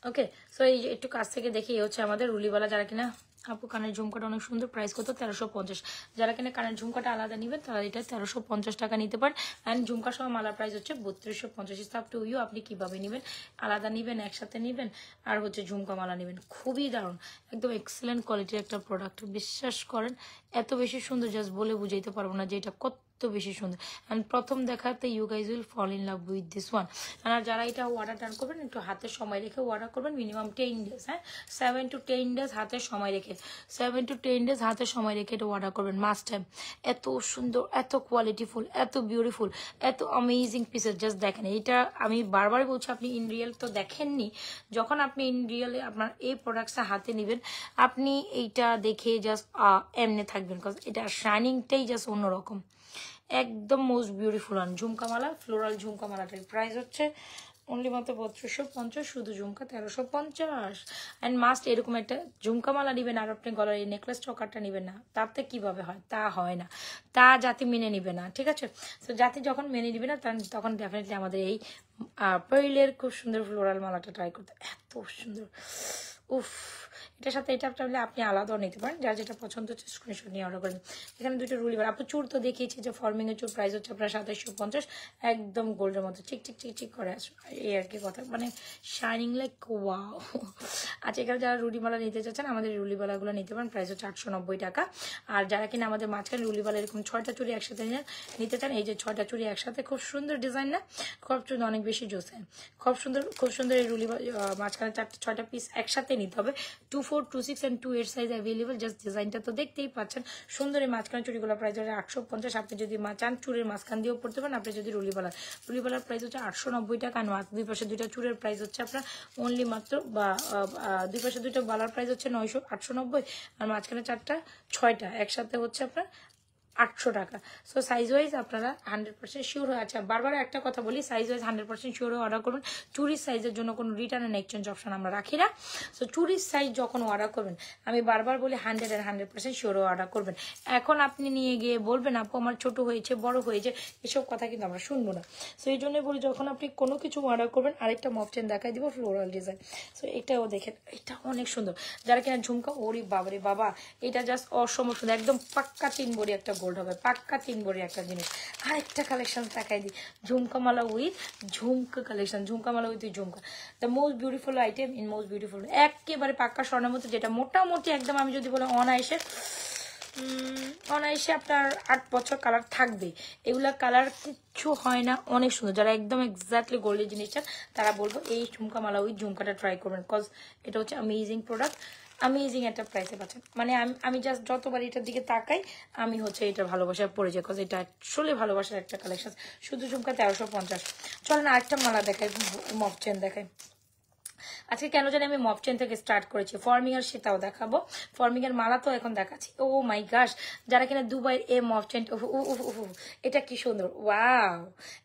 ওকে, সো এই যে একটু কাছ থেকে দেখি, হচ্ছে আমাদের রুলিওয়ালা। যারা কিনা আপু কানের ঝুমকাটা অনেক সুন্দর, প্রাইস কত? 1350। যারা কিনা কানের ঝুমকাটা আলাদা নেবেন তারা এটা 1350 টাকা নিতে পারেন। অ্যান্ড ঝুমকা সহ মালার প্রাইস হচ্ছে 3250। ইটস আপ টু ইউ, আপনি কিভাবে নেবেন, আলাদা নেবেন, একসাথে নেবেন, আর হচ্ছে ঝুমকা মালা নেবেন। খুবই দারুণ, একদম এক্সেলেন্ট কোয়ালিটির একটা প্রোডাক্ট, বিশ্বাস করেন এত বেশি সুন্দর জাস্ট বলে বুঝাইতে পারবো না যে এটা কত বেশি সুন্দর। অ্যান্ড প্রথম দেখাতে you guys will fall in love with this one. আর যারা এটা অর্ডার টান করবেন একটু হাতে সময় রেখে অর্ডার করবেন, মিনিমাম 10 ডেজ, হ্যাঁ 7 to 10 ডেজ হাতে সময় রেখে, 7 to 10 ডেজ হাতে সময় রেখে এটা অর্ডার করবেন মাস্ট টাইম। এত সুন্দর, এত কোয়ালিটিফুল, এত বিউটিফুল, এত অ্যামেজিং পিসেস। জাস্ট দেখেন, এটা আমি বারবার বলছি, আপনি ইন রিয়েল তো দেখেননি, যখন আপনি ইন রিয়েলে আপনার এই প্রোডাক্টসটা হাতে নেবেন, আপনি এইটা দেখে জাস্ট এমনি থাকবেন, বিকজ এটা শাইনিংটাই জাস্ট অন্যরকম, একদম মোস্ট বিউটিফুল। অন ঝুমকামালা, ফ্লোরাল ঝুমকামালাটার প্রাইস হচ্ছে অনলি মাত্র 3250, শুধু ঝুমকা 1350। অ্যান্ড মাস্ট এরকম একটা ঝুমকামালা নেবেন, আর আপনি গলার এই নেকলেস চকারটা নেবেন না, তাতে কিভাবে হয়? তা হয় না, তা জাতি মেনে নিবে না, ঠিক আছে। তো জাতি যখন মেনে নিবে না, তখন ডেফিনেটলি আমাদের এই পার্লের খুব সুন্দর ফ্লোরাল মালাটা ট্রাই করতে, এত সুন্দর। উফ, এটার সাথে এটা আপনি আলাদাও নিতে পারেন, যার যেটা পছন্দ হচ্ছে স্ক্রিনশট নিয়ে অর্ডার করেন। এখানে দুটো রুলিবার আপু চুর তো দেখিয়েছি, যে ফর্মিং এর চুর প্রাইস হচ্ছে আপনার 2750, একদম গোল্ডের মতো চিক চিক চিক চিক করে আসে, এই আর কি কথা, মানে শাইনিং লাইক ওয়াও। আচ্ছা, এখানে যারা রুলিমালা নিতে চাচ্ছেন আমাদের রুলিবালাগুলো নিতে পারেন, প্রাইস হচ্ছে 890 টাকা। আর যারা কিনা আমাদের মাঝখানে রুলিবালা এরকম 6টা চুড়ি একসাথে নিতে চান, এই যে 6টা চুড়ি একসাথে, খুব সুন্দর ডিজাইন না, খুব সুন্দর, অনেক বেশি জোসে, খুব সুন্দর এই রুলিবালা মাঝখানে 6টা পিস একসাথে নিতে হবে। 2, 4, 2, 6 and 2, 8 সাইজ অ্যাভেলেবল। জাস্ট ডিজাইনটা তো দেখতেই পাচ্ছেন, সুন্দর এই মাঝখানে চুড়িগুলো প্রাইস হচ্ছে 850। আপনি যদি চান চুড়ের মাঝখান দিয়েও পড়তে পারেন, আপনি যদি রুলিবালার প্রাইস হচ্ছে 890 টাকা। আর দুই পাশে দুইটা চুড়ের প্রাইস হচ্ছে আপনার অনলি মাত্র, বা দুই পাশে দুইটা বালার প্রাইস হচ্ছে 890, আর মাঝখানে 6টা একসাথে হচ্ছে আপনার 800 টাকা। সো সাইজ ওয়াইজ আপনারা 100% শিওর হয়ে, আচ্ছা বারবার একটা কথা বলি, সাইজ ওয়াইজ 100% শিওর হয়ে অর্ডার করবেন। চুরির সাইজের জন্য কোনো রিটার্ন অ্যান্ড এক্সচেঞ্জ অপশন আমরা রাখি না। সো চুরির সাইজ যখন অর্ডার করবেন, আমি বারবার বলি 100% শিওর হয়ে অর্ডার করবেন। এখন আপনি নিয়ে গিয়ে বলবেন আপু আমার ছোট হয়েছে, বড় হয়েছে, এসব কথা কিন্তু আমরা শুনবো না। সো এই জন্যই বলি, যখন আপনি কোনো কিছু অর্ডার করবেন, আরেকটা মফ চেন দেখাই দিব ফ্লোরাল ডিজাইন। সো এটাও দেখেন, এটা অনেক সুন্দর। যারা কিনা ঝুমকা, ওরি বাবারে বাবা, এটা জাস্ট অসম্ভব সুন্দর, একদম পাক্কা 3 বড়ি একটা গোল্ড হবে, পাক্কা 3 ভরি একটা জিনিস। আরেকটা কালেকশন দেখাই দিই, jhumka mala with jhumka collection, jhumka mala with jhumka, the most beautiful item in most beautiful, একেবারে পাক্কা স্বর্ণের মতো, যেটা মোটামুটি একদম আমি যদি বলি অনায়াসে আপনার 8 বছর কালার থাকবে। এগুলা কালার কিচ্ছু হয় না, অনেক সুন্দর। যারা একদম এক্স্যাক্টলি গোল্ডের জিনিস চান তারা বলবো এই ঝুমকা মালা ওই ঝুমকাটা ট্রাই করবেন, বিকজ এটা হচ্ছে অ্যামেজিং প্রোডাক্ট, অ্যামেজিং একটা প্রাইসে পাচ্ছেন। মানে আমি জাস্ট যতবার এটার দিকে তাকাই আমি হচ্ছে এটা ভালোবাসায় পড়ে যাই, বিকজ এটা অ্যাকচুয়ালি ভালোবাসার একটা কালেকশন। শুধু ঝুমকা 1350। চলেন আরেকটা মালা দেখাই, মফ চেন দেখাই। আজকে কেন জানি আমি মফ চেন থেকে স্টার্ট করেছি, ফর্মিং এর সেটাও দেখাবো, ফর্মিং এর মালা তো এখন দেখাচ্ছি। ও মাই গাশ, যারা কিনা দুবাইয়ের এই মফ চেন, এটা কি সুন্দর, ওয়াও,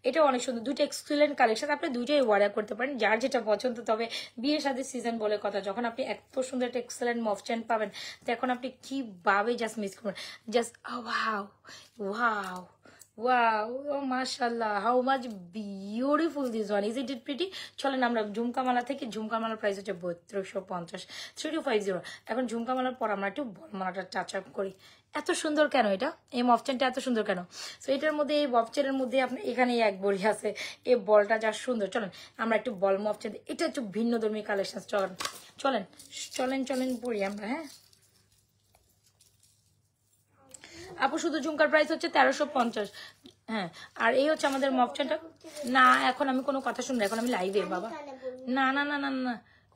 এটা অনেক সুন্দর, দুটো এক্সক্লুসিভ কালেকশন, আপনি দুইটাই অর্ডার করতে পারেন যার যেটা পছন্দ। তবে বিয়ে শাদীর সিজন বলে কথা, যখন আপনি এত সুন্দর একটা এক্সেলেন্ট মফ চেন পাবেন তখন আপনি কিভাবে জাস্ট মিস করবেন, just wow wow wow, oh mashallah, how much beautiful this one, isn't it pretty? চলেন আমরা ঝুমকা মালা থেকে, ঝুমকা মালার প্রাইস হচ্ছে 3250, 3250। এখন ঝুমকা মালার পর আমরা একটু বল মালাটা টাচ আপ করি। এত সুন্দর কেন এটা, এই মফচেনটা এত সুন্দর কেন? সো এটার মধ্যে, এই মফচেনের মধ্যে আপনি এখানে এক বড়ি আছে, এই বলটা যা সুন্দর। চলেন আমরা একটু বল মফচেন, এটা একটু ভিন্ন ধর্মী কালেকশন। চলেন চলেন চলেন চলেন পড়ি আমরা। হ্যাঁ আপু, শুধু ঝুমকার প্রাইস হচ্ছে 1350। হ্যাঁ, আর এই হচ্ছে আমাদের মফচেনটা। না এখন আমি কোনো কথা শুনবো, এখন আমি লাইভে বাবা। না না না না না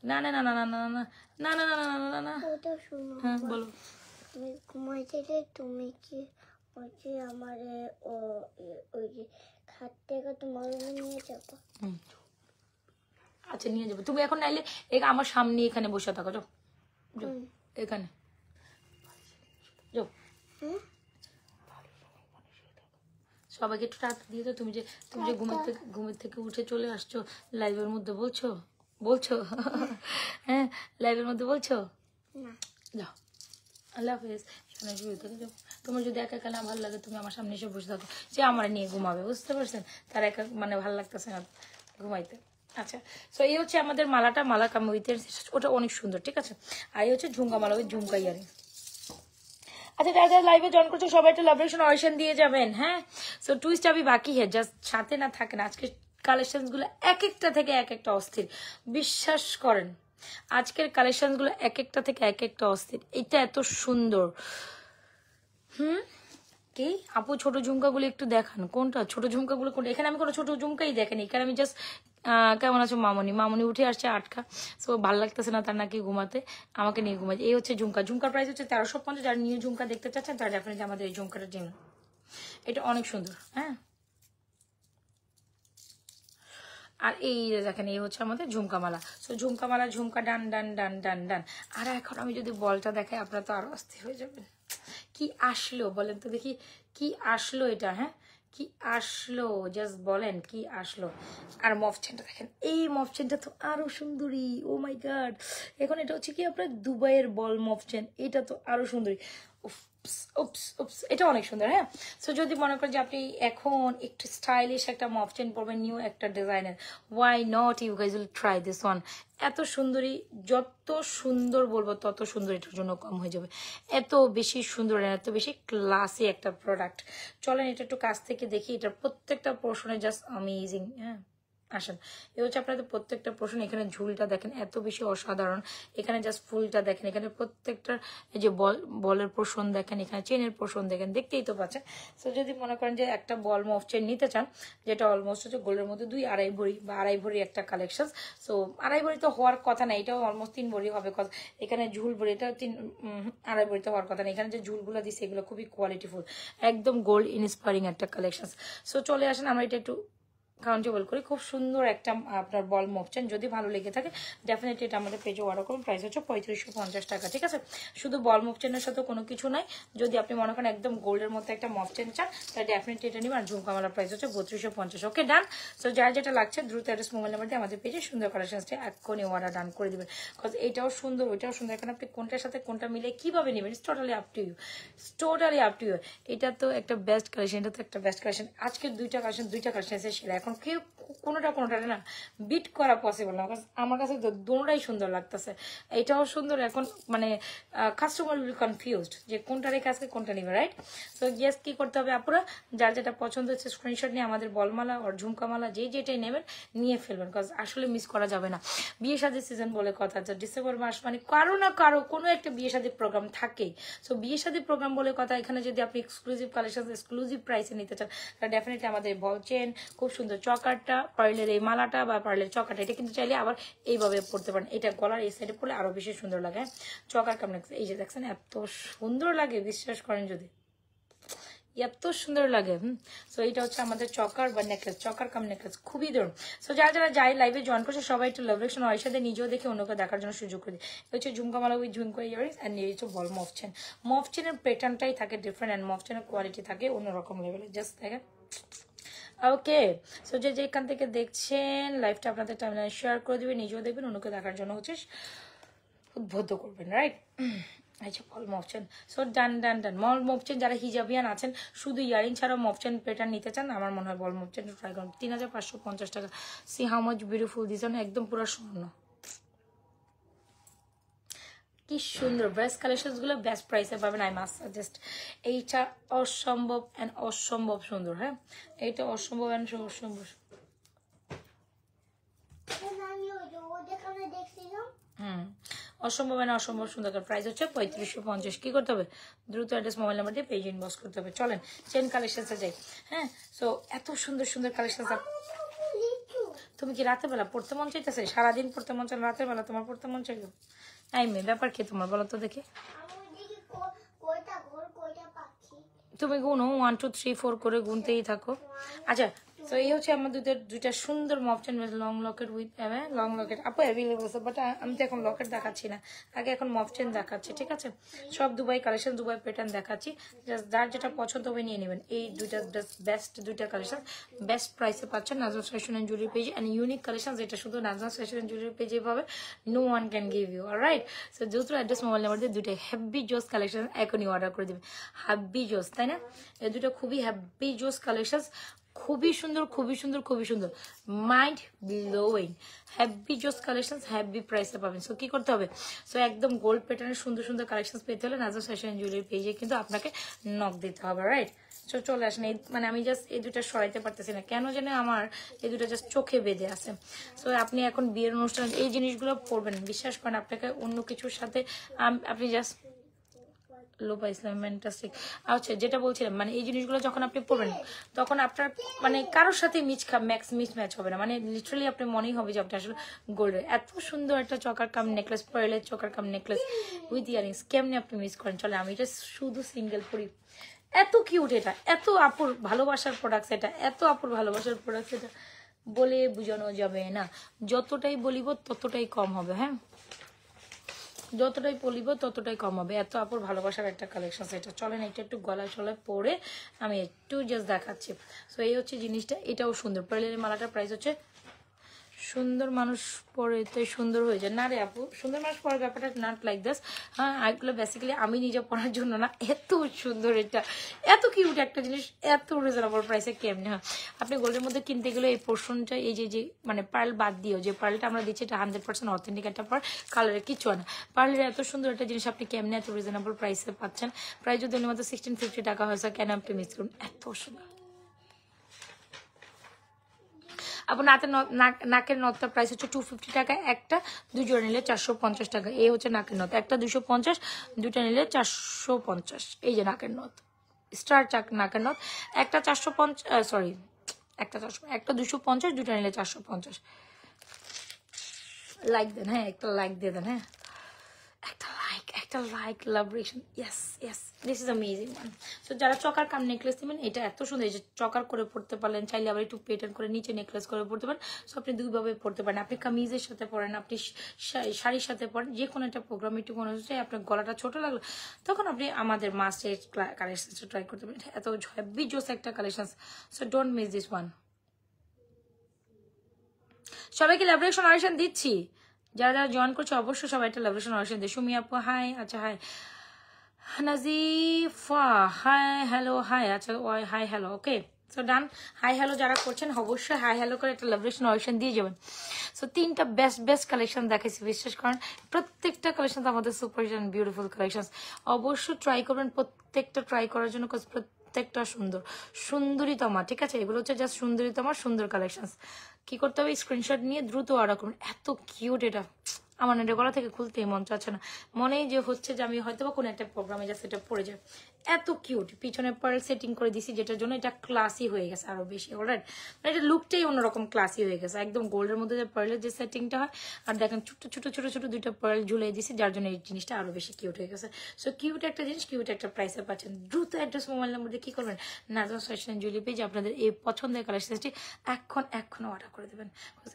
না না না না না না না না না না না না না। হ্যাঁ বলো। তুমি ঘুমাইতে, তুমি কি হচ্ছে আমার ওই যে খাট থেকে তোমার নিয়ে যাবো? আচ্ছা নিয়ে যাবো, তুমি এখন নাইলে আমার সামনে এখানে বসে থাকো, যাও এখানে যাও। সবাইকে একটু টাকা দিয়ে দাও। তুমি যে ঘুমের থেকে উঠে চলে আসছো লাইভের মধ্যে বলছো হ্যাঁ লাইভের মধ্যে বলছো, যাও আল্লাহ হাফেজ। এখানে শুয়ে থেকে যাও। তোমার যদি একা একা না ভালো লাগে তুমি আমার সামনে এসে বসে থাকো, সে আমার নিয়ে ঘুমাবে, বুঝতে পারছেন? তার একা মানে ভালো লাগতেছে না ঘুমাইতে। আচ্ছা, সো এই হচ্ছে আমাদের মালাটা, মালা কামুইতে, ওটা অনেক সুন্দর, ঠিক আছে। আর এই হচ্ছে ঝুমকা মালা, ওই ঝুমকা ইয়ারিং। আচ্ছা যারা যারা লাইভে জয়েন করছো সবাই একটা লাভ রিঅ্যাকশন অরিশন দিয়ে যাবেন। হ্যাঁ, সো টুইস্ট আবি বাকি হ্যাঁ, জাস্ট সাথে না থাকেন। আজকে কালেকশন গুলো এক একটা থেকে এক একটা অস্থির, বিশ্বাস করেন আজকের কালেকশন গুলো এক একটা থেকে এক একটা অস্থির। এটা এত সুন্দর। কি আপু ছোট ঝুমকাগুলো একটু দেখান, কোনটা ছোট ঝুমকাগুলো কোনটা? এখানে আমি কোনো ছোট ঝুমকাই দেখানি, এখানে আমি জাস্ট কেমন আছো মামনি উঠে আসছে আটকা, সো ভালো লাগতেছে না তার নাকি ঘুমাতে, আমাকে নিয়ে ঘুমাচ্ছে। এই হচ্ছে ঝুমকা, ঝুমকার প্রাইস হচ্ছে 1350। যারা নিয়ে ঝুমকা দেখতে চাচ্ছেন তারা ডেফিনেটলি আমাদের এই ঝুমকাটা জেনে, এটা অনেক সুন্দর। হ্যাঁ, আর এই দেখেন এই হচ্ছে আমাদের ঝুমকা মালা। সো ঝুমকা মালা, ঝুমকা ডান ডান ডান ডান ডান। আর এখন আমি যদি বলটা দেখাই আপনারা তো আরো অস্থির হয়ে যাবেন। কি আসলো বলেন তো দেখি, কি আসলো এটা? হ্যাঁ কি আসলো জাস্ট বলেন কি আসলো? আর মফচেনটা দেখেন, এই মফচেনটা তো আরো সুন্দরী। ও মাই গড, এখন এটা হচ্ছে কি আপনার দুবাইয়ের বল মফচেন, এটা তো আরো সুন্দরী। এটা অনেক সুন্দর। হ্যাঁ, সো যদি মনে করেন যে আপনি এখন একটু স্টাইলিশ একটা মফচেন পরবেন, নিউ একটা ডিজাইনের, why not, you guys will try this one. এত সুন্দরী, যত সুন্দর বলবো তত সুন্দর এটার জন্য কম হয়ে যাবে। এত বেশি সুন্দর, এত বেশি ক্লাসি একটা প্রোডাক্ট। চলেন এটা একটু কাছ থেকে দেখি, এটার প্রত্যেকটা পোর্শনে জাস্ট অ্যামেজিং। হ্যাঁ আসেন, এ হচ্ছে আপনাদের প্রত্যেকটা পোর্শন। এখানে ঝুলটা দেখেন এত বেশি অসাধারণ, এখানে জাস্ট ফুলটা দেখেন, এখানে প্রত্যেকটা এই যে বলের পোর্শন দেখেন, এখানে চেনের পোর্শন দেখেন, দেখতেই তো পাচ্ছেন। সো যদি মনে করেন যে একটা বল মফ চেন নিতে চান, যেটা অলমোস্ট হচ্ছে গোল্ডের মধ্যে 2-2.5 ভরি বা 2.5 ভরি একটা কালেকশন। সো 2.5 ভরি তো হওয়ার কথা না, এটাও অলমোস্ট 3 ভরি হবে, এখানে ঝুল ভরি, এটা 2.5 ভরি তো হওয়ার কথা না। এখানে যে ঝুলগুলো দিচ্ছে এগুলো খুবই কোয়ালিটিফুল, একদম গোল্ড ইন্সপায়ারিং একটা কালেকশন। সো চলে আসেন আমরা এটা একটু কাউন্টেবল করি। খুব সুন্দর একটা আপনার বল মফচেন, যদি ভালো লেগে থাকে ডেফিনেটলি এটা আমাদের পেজে অর্ডার করুন। প্রাইস হচ্ছে 3550 টাকা, ঠিক আছে। শুধু বল মফচেনের সাথে কোনো কিছু নাই, যদি আপনি মনে করেন একদম গোল্ডের মধ্যে একটা মফচেন চান তাহলে ডেফিনেটলি এটা নিবেন। আর ঝুমকামালার প্রাইস হচ্ছে 3250। ওকে ডান। সো যার যেটা লাগছে দ্রুত অ্যাড্রেস মোবাইল নাম্বার দিয়ে আমাদের পেজে সুন্দর কালেকশনসটি এক্ষুনি অর্ডার ডান করে দিবেন, বিকজ এটাও সুন্দর ওইটাও সুন্দর। এখানে আপনি কোনটার সাথে কোনটা মিলে কিভাবে নেবেন, it's totally up to you, totally up to you. এটা তো একটা বেস্ট কালেকশন, এটা তো একটা বেস্ট কালেকশন। আজকের দুইটা কালেকশন এসে সেরা। এখন এখন কেউ কোনোটা না বিট করা পসিবল না, আমার কাছে তো দুটোটাই সুন্দর লাগতেছে, এটাও সুন্দর। এখন মানে কাস্টমার উইল কনফিউজড যে কোনটা রেখে আজকে কোনটা নিবে, রাইট? সো ইয়েস, কি করতে হবে আপুরা, যার যেটা পছন্দ হচ্ছে স্ক্রিনশট নিয়ে আমাদের বলমালা আর ঝুমকামালা যেটাই নেবেন নিয়ে ফেলবেন, বিকজ আসলে মিস করা যাবে না। বিয়ে শাদীর সিজন বলে কথা, ডিসেম্বর মাস মানে কারো না কারো কোনো একটা বিয়ে শাদীর প্রোগ্রাম থাকেই। সো বিয়ে শাদীর প্রোগ্রাম বলে কথা, এখানে যদি আপনি এক্সক্লুসিভ কালেকশন এক্সক্লুসিভ প্রাইসে নিতে চান তাহলে ডেফিনেটলি আমাদের বল চেন, খুব সুন্দর চকারটা, পার্লের এই মালাটা বা পার্লের চকাটা, এটা কিন্তু চাইলে আবার এইভাবে পড়তে পারেন, এটা গলার এই সাইডে পড়লে আরো বেশি সুন্দর লাগে। চকার কাম নেকলেস, এই যে দেখছেন এত সুন্দর লাগে, বিশ্বাস করেন যদি, এত সুন্দর লাগে। সো এটা হচ্ছে আমাদের চকার বা নেকলেস, চকার কাম নেকলেস, খুবই দারুণ। সো যারা যাই লাইভে জয়েন করছে সবাই একটু লাভলেকশন হয় সাথে নিজেও দেখে অন্যকে দেখার জন্য সুযোগ করে দিই। হচ্ছে ঝুমকামালা উইথ ঝুমকা ইয়ারিংস অ্যান্ড এই হচ্ছে বল মফচেন। মফচেনের প্যাটার্নটাই থাকে ডিফারেন্ট অ্যান্ড মফচেনের কোয়ালিটি থাকে অন্যরকম লেভেলে, জাস্ট দেখেন। ওকে, সো যেখান থেকে দেখছেন লাইভটা আপনাদের টাইমলাইনে শেয়ার করে দিবেন, নিজেও দেখবেন, অন্যকে দেখার জন্য হচ্ছে উদ্বুদ্ধ করবেন, রাইট? আচ্ছা, মল মফচেন, সো ডান মল মফচেন যারা হিজাবিয়ান আছেন শুধু ইয়ারিং ছাড়াও মফচেন প্যাটার্ন নিতে চান, আমার মনে হয় বল মফচেন ট্রাই করুন। 3550 টাকা। C how much beautiful this one, একদম পুরো স্বর্ণ, কি সুন্দর। বেস্ট কালেকশন গুলো বেস্ট প্রাইসে পাবেন, আই মাস্ট সাজেস্ট। এইটা অসম্ভব সুন্দর। হ্যাঁ, এইটা অসম্ভব অসম্ভব। অসম্ভব সুন্দর। প্রাইস হচ্ছে 3550। কি করতে হবে, দ্রুত অ্যাড্রেস মোবাইল নাম্বার দিয়ে পেজ ইনবক্স করতে হবে। চলেন চেন কালেকশনসে যাই। হ্যাঁ, সো এত সুন্দর কালেকশন। তুমি কি রাতের বেলা পড়তে মন চাইতেছে? সারাদিন পড়তে মন চাই, রাতের বেলা তোমার পড়তে মন চাইলো? আই মেয়ে, ব্যাপার কি তোমার বলো তো দেখি। তুমি গুনো 1 2 3 4 করে গুনতেই থাকো। আচ্ছা, তো এই হচ্ছে আমার দুইটা সুন্দর মফচেন long locket with long locket আপু অ্যাভেলেবল আছে, বাট আমি তো এখন লকেট দেখাচ্ছি না, আগে এখন মফচেন দেখাচ্ছি, ঠিক আছে? সব দুবাই কালেকশন, দুবাই প্যাটার্ন দেখাচ্ছি, জাস্ট যার যেটা পছন্দ হবে নিয়ে নেবেন। এই দুইটা বেস্ট দুইটা কালেকশন বেস্ট প্রাইসে পাচ্ছেন Najma fashion and jewellery page, and unique collection যেটা শুধু নাজমা ফ্যাশন এন্ড জুয়েলারি পেজে পাবে, no one can give you. Alright, so দ্রুত অ্যাড্রেস মোবাইল নাম্বার দিয়ে দুইটা হ্যাপি জোস কালেকশন এখনই অর্ডার করে দেবেন। হ্যাপি জোস, তাই না? এই দুটো খুবই হ্যাপি জোস কালেকশন, খুবই সুন্দর, মাইন্ড ব্লোয়িং হ্যাপি জোস কালেকশন, হ্যাপি প্রাইসে পাবেন। সো কি করতে হবে, সো একদম গোল্ড প্যাটার্নের সুন্দর কালেকশন পেতে হলে নাজমা ফ্যাশন এন্ড জুয়েলারি পেজে কিন্তু আপনাকে নক দিতে হবে, রাইট? সো চলে আসেন। মানে আমি জাস্ট এই দুটা সরাইতে পারতেছি না, কেন জানে আমার এই দুটো জাস্ট চোখে বেঁধে আছে। সো আপনি এখন বিয়ের অনুষ্ঠান এই জিনিসগুলো পড়বেন, বিশ্বাস করেন আপনাকে অন্য কিছুর সাথে আপনি জাস্ট লোপা ইসলাম ফ্যান্টাস্টিক। আচ্ছা, যেটা বলছিলাম, মানে এই জিনিসগুলো যখন আপনি পড়বেন তখন আপনার মানে কারোর সাথে মিস ম্যাচ হবে না, মানে লিটারালি আপনার মনেই হবে যে আপনি আসলে গোল্ডের। এত সুন্দর একটা চকার কাম নেকলেস, পার্লের choker cum necklace with earrings, কেমনি আপনি মিস করেন? চলে আমি এটা শুধু সিঙ্গেল পরি, এত কিউট এটা, এত আপুর ভালোবাসার প্রোডাক্টস এটা, এত আপুর ভালোবাসার প্রোডাক্টস এটা বলে বোঝানো যাবে না। যতটাই বলিব ততটাই কম হবে। হ্যাঁ, যতটাই বলিব ততটাই কম হবে, এত আপুর ভালোবাসার একটা কালেকশন। এটা চলেন এটা একটু গলা চলে পরে আমি একটু জাস্ট দেখাচ্ছি। সো এই হচ্ছে জিনিসটা, এটাও সুন্দর। পার্লের মালাটার প্রাইস হচ্ছে, সুন্দর মানুষ পরে তাই সুন্দর হয়ে যায় না রে আপু, সুন্দর মানুষ পরার ব্যাপারটা নট লাইক দিস। হ্যাঁ, এগুলো বেসিক্যালি আমি নিজে পরার জন্য না, এত সুন্দর এটা, এত কিউট একটা জিনিস, এত রিজনেবল প্রাইসে কেমনে হয়। আপনি গোল্ডের মধ্যে কিনতে গেলে এই পোর্শনটা, এই যে মানে পার্ল বাদ দিও, যে পার্লটা আমরা দিচ্ছি এটা 100% অথেন্টিক একটা পার্ল, কালারের কিছু না। পার্লের এত সুন্দর একটা জিনিস আপনি কেমনে এত রিজনেবল প্রাইসে পাচ্ছেন? প্রাইস যদি মাত্র 1650 টাকা হয়েছে, কেন আপনি মিস করুন? এত সুন্দর। আপনার নাকের নথটার প্রাইস হচ্ছে 250 টাকা একটা, 2 জোড়া নিলে 450 টাকা। এই হচ্ছে নাকের নথ, একটা 250, দুটা নিলে 450। এই যে নাকের নথ, স্টার নাকের নথ, একটা 450, সরি একটা 250, দুটা নিলে 450। লাইক দেন, হ্যাঁ একটা লাইক দিয়ে দেন, হ্যাঁ একটা like love reaction. Yes this is amazing one. So যারা চকার কাম নেকলেস নেবেন, এটা এত সুন্দর, এই যে চকার করে পড়তে পারলেন, চাইলে আবার একটু প্যাটার্ন করে নিচে নেকলেস করে পড়তে পারেন। সো আপনি দুইভাবে পড়তে পারেন, আপনি কামিজের সাথে পরেন, আপনি শাড়ির সাথে পরেন, যে কোনো একটা প্রোগ্রাম একটু মনে হচ্ছে আপনার গলাটা ছোট লাগলো, তখন আপনি আমাদের মাস্টের কালেকশন ট্রাই করতে পারেন। এত হেভি জোস একটা collection, so don't miss this one. সবাইকে ল্যাবরেশন অডিশন দিচ্ছি, যারা জয়েন করছে অবশ্যই সবাই একটা ল্যাবরেশন অডিশন দিয়ে। সুমি আপু হাই, আচ্ছা hi. Nazifa hi, hello hi, আচ্ছা hi hello, okay. So done. Hi hello যারা করছেন অবশ্যই হাই হ্যালো করে একটা লাভ নয়েশন দিয়ে যাবেন। সো 3টা বেস্ট কালেকশন দেখাইছি, বিশ্বাস করেন প্রত্যেকটা কালেকশন তো আমাদের সুপার বিউটিফুল কালেকশন। অবশ্যই ট্রাই করবেন, প্রত্যেকটা ট্রাই করার জন্য, প্রত্যেকটা সুন্দরীতমা, ঠিক আছে? এগুলো হচ্ছে জাস্ট সুন্দরীতমা, সুন্দর কালেকশন। কি করতে হবে, স্ক্রিনশট নিয়ে দ্রুত অর্ডার করুন। এত কিউট এটা, আমার এটা গলা থেকে খুলতেই মন চাচ্ছে না, মনেই যে হচ্ছে যে আমি হয়তো বা কোনো একটা প্রোগ্রামে যা সেটা পড়ে যায়। এত কিউট, পিছনে পার্ল সেটিং করে দিছি যেটার জন্য এটা ক্লাসি হয়ে গেছে আরো বেশি। অলরাইট, মানে এটা লুকটাই অন্যরকম ক্লাসি হয়ে গেছে, একদম গোল্ডের মধ্যে যে পার্লের যে সেটিংটা হয়, আর দেখেন ছোট ছোট ছোট ছোট 2টা পার্ল ঝুলিয়ে দিছি, যার জন্য এই জিনিসটা আরো বেশি কিউট হয়ে গেছে। সো কিউট একটা জিনিস, কিউট একটা প্রাইসে পাচ্ছেন। দ্রুত অ্যাড্রেস, মোবাইল নাম্বার দিয়ে কি করবেন, নাজমা ফ্যাশন জুয়েলারি পেজে আপনাদের এই পছন্দের কালেকশনটি এখন অর্ডার করে দেবেন।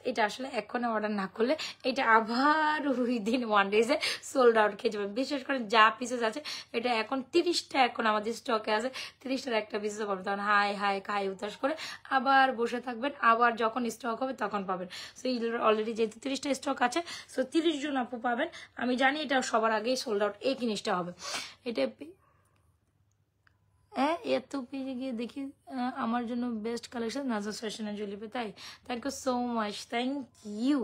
এটা আসলে এখন অর্ডার না করলে এটা আবার উইদিন 1 days সোল্ড আউট খেয়ে যাবে। বিশেষ করে যা পিসেস আছে, এটা এখন 30টা এখন আমাদের স্টকে আছে, 30টার একটা পিসেস পাবেন। তখন খাই উতাস করে আবার বসে থাকবেন, আবার যখন স্টক হবে তখন পাবেন। সো অলরেডি যেহেতু 30টা স্টক আছে, সো 30 জন আপু পাবেন। আমি জানি এটা সবার আগেই সোল্ড আউট এই জিনিসটা হবে। এটা এত পেজে গিয়ে দেখি আমার জন্য বেস্ট কালেকশন নাজমা ফ্যাশনের জুয়েলারি, তাই thank you so much, thank you.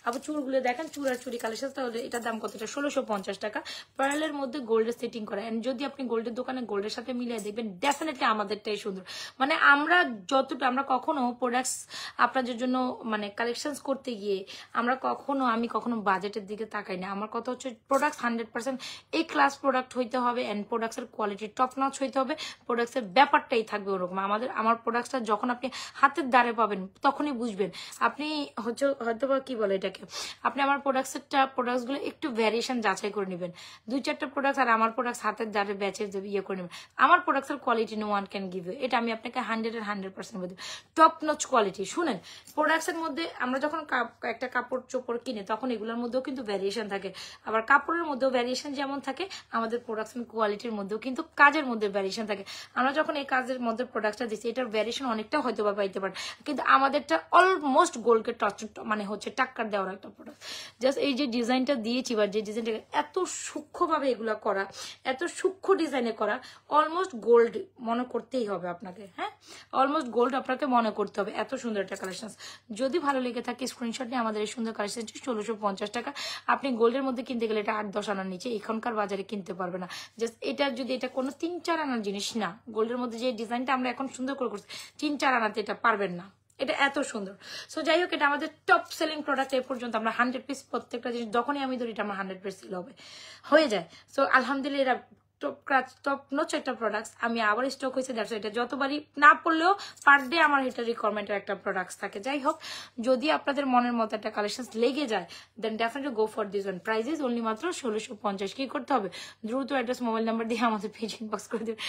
আবার চুড়গুলো দেখেন, চুড়ি কালেকশন, তাহলে এটার দাম কতটা, 1650 টাকা। পার্লের মধ্যে গোল্ডের সেটিং করা, এন্ড যদি আপনি গোল্ডের দোকানে গোল্ডের সাথে মিলিয়ে দেখবেন, ডেফিনেটলি আমাদেরটাই সুন্দর। মানে আমরা আমরা কখনো প্রোডাক্টস আপনাদের জন্য মানে কালেকশন করতে গিয়ে আমি কখনো বাজেটের দিকে তাকাই না। আমার কথা হচ্ছে প্রোডাক্টস 100% এই ক্লাস প্রোডাক্ট হইতে হবে, এন্ড প্রোডাক্টসের কোয়ালিটি টপ নচ হইতে হবে, প্রোডাক্টসের ব্যাপারটাই থাকবে ওরকম। আমার প্রোডাক্টসটা যখন আপনি হাতের দ্বারে পাবেন তখনই বুঝবেন। আপনি হয়তো বা কি বলে এটাকে, আপনি আমার প্রোডাক্টসগুলো একটু ভ্যারিয়েশন যাচাই করে নেবেন। 2-4টা প্রোডাক্টস আর আমার প্রোডাক্টস হাতের দ্বারে ব্যাচে ইয়ে করে নেবেন। আমার প্রোডাক্টসের quality no one can give you, এটা আমি আপনাকে 100% বলতে, টপ নচ কোয়ালিটি। শুনেন, প্রোডাক্টসের মধ্যে আমরা যখন একটা কাপড় চোপড় কিনে, তখন এগুলোর মধ্যেও কিন্তু ভ্যারিয়েশন থাকে। আবার কাপড়ের মধ্যেও ভ্যারিয়েশন যেমন থাকে, আমাদের প্রোডাকশন কোয়ালিটির মধ্যেও কিন্তু কাজের মধ্যে ভ্যারিয়েশন থাকে। আমরা যখন এই কাজের মধ্যে প্রোডাক্টটা দিচ্ছি, এটার ভ্যারিয়েশন অনেকটা হয়তো বা পাইতে পারে, কিন্তু আমাদেরটা অলমোস্ট গোল্ডকে টাচ, মানে হচ্ছে টাক্কার দেওয়ার একটা প্রোডাক্ট। জাস্ট এই যে ডিজাইনটা দিয়েছি বা যে ডিজাইনটা এত সূক্ষ্মভাবে এগুলো করা, এত সূক্ষ্ম ডিজাইনে করা, অলমোস্ট গোল্ড মনে করতেই হবে আপনাকে। হ্যাঁ, অলমোস্ট গোল্ড আপনাকে মনে করতে হবে, এত সুন্দর একটা কালেকশন। যদি ভালো লেগে থাকে স্ক্রিনশট নিয়ে আমাদের এই সুন্দর কালেকশনটি 1650 টাকা। আপনি গোল্ডের মধ্যে কিনতে গেলে এটা 8-10 আনার নিচে এখনকার বাজারে কিনতে পারবে না। জাস্ট এটা যদি এটা কোনো 3-4 আনার জিনিস না, গোল্ডের মধ্যে যে ডিজাইনটা আমরা এখন সুন্দর করে করছি, 3-4 আনাতে এটা পারবেন না, এটা এত সুন্দর। সো যাই হোক, এটা আমাদের টপ সেলিং প্রোডাক্ট। এ পর্যন্ত আমরা 100 পিস প্রত্যেকটা জিনিস যখনই আমি ধরি, এটা আমার 100 পিস সেল হয়ে যায়। সো আলহামদুলিল্লাহ, এটা টপ নচ একটা প্রোডাক্টস। আমি আবার স্টক হয়েছে, দ্যাটস এটা যতবারই না পড়লেও পার ডে আমার এটা রিকোয়ারমেন্টের একটা প্রোডাক্টস থাকে। যাই হোক, যদি আপনাদের মনের মতো একটা কালেকশন লেগে যায়, then definitely go for this one. Price is only মাত্র 1650। কি করতে হবে, দ্রুত অ্যাড্রেস, মোবাইল নাম্বার দিয়ে আমাদের পেজ ইনবক্স করে দেবে।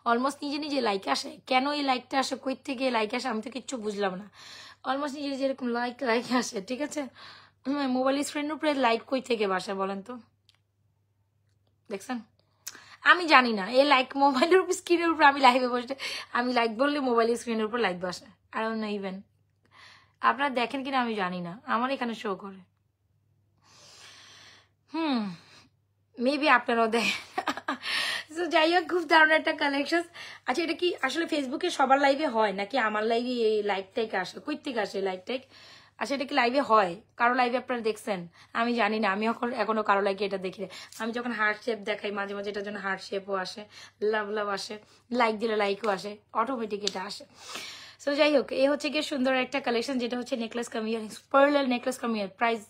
অলমোস্ট নিজে লাইক আসে। কেন এই লাইকটা আসে, কই থেকে লাইক আসে, আমি তো কিচ্ছু বুঝলাম না। অলমোস্ট নিজে এরকম লাইক আসে, ঠিক আছে? মোবাইল স্ক্রিনের উপরে লাইক কই থেকে বাসে বলেন তো, দেখছেন? আমি জানি না, এই লাইক মোবাইলের উপর স্ক্রিনের উপর আমি লাইভে বসে আমি লাইক বললে মোবাইল স্ক্রিনের উপর লাইক বাসে। আর না ইভেন আপনারা দেখেন কিনা আমি জানি না, আমার এখানে শো করে। মেবি আপনারাও দেখেন। যাই হোক, খুব দারুণ একটা কালেকশন। আচ্ছা, এটা কি আসলে ফেসবুকে সবার লাইভে হয় নাকি আমার লাইভে এই লাইভ থেকে আসে, কই থেকে আসে লাইভ টেক? আচ্ছা, এটা কি লাইভে হয়? কারো লাইভে আপনারা দেখছেন? আমি জানি না, আমি এখনো কারো লাইভে এটা দেখি। আমি যখন হার্ট শেপ দেখাই মাঝে মাঝে, এটার জন্য হার্ট শেপও আসে, লাভ আসে, লাইক দিলে লাইকও আসে, অটোমেটিক এটা আসে। সো যাই হোক, এই হচ্ছে গিয়ে সুন্দর একটা কালেকশন, যেটা হচ্ছে নেকলেস কাম ইয়ারিংস, পার্লের নেকলেস কাম ইয়ার। প্রাইস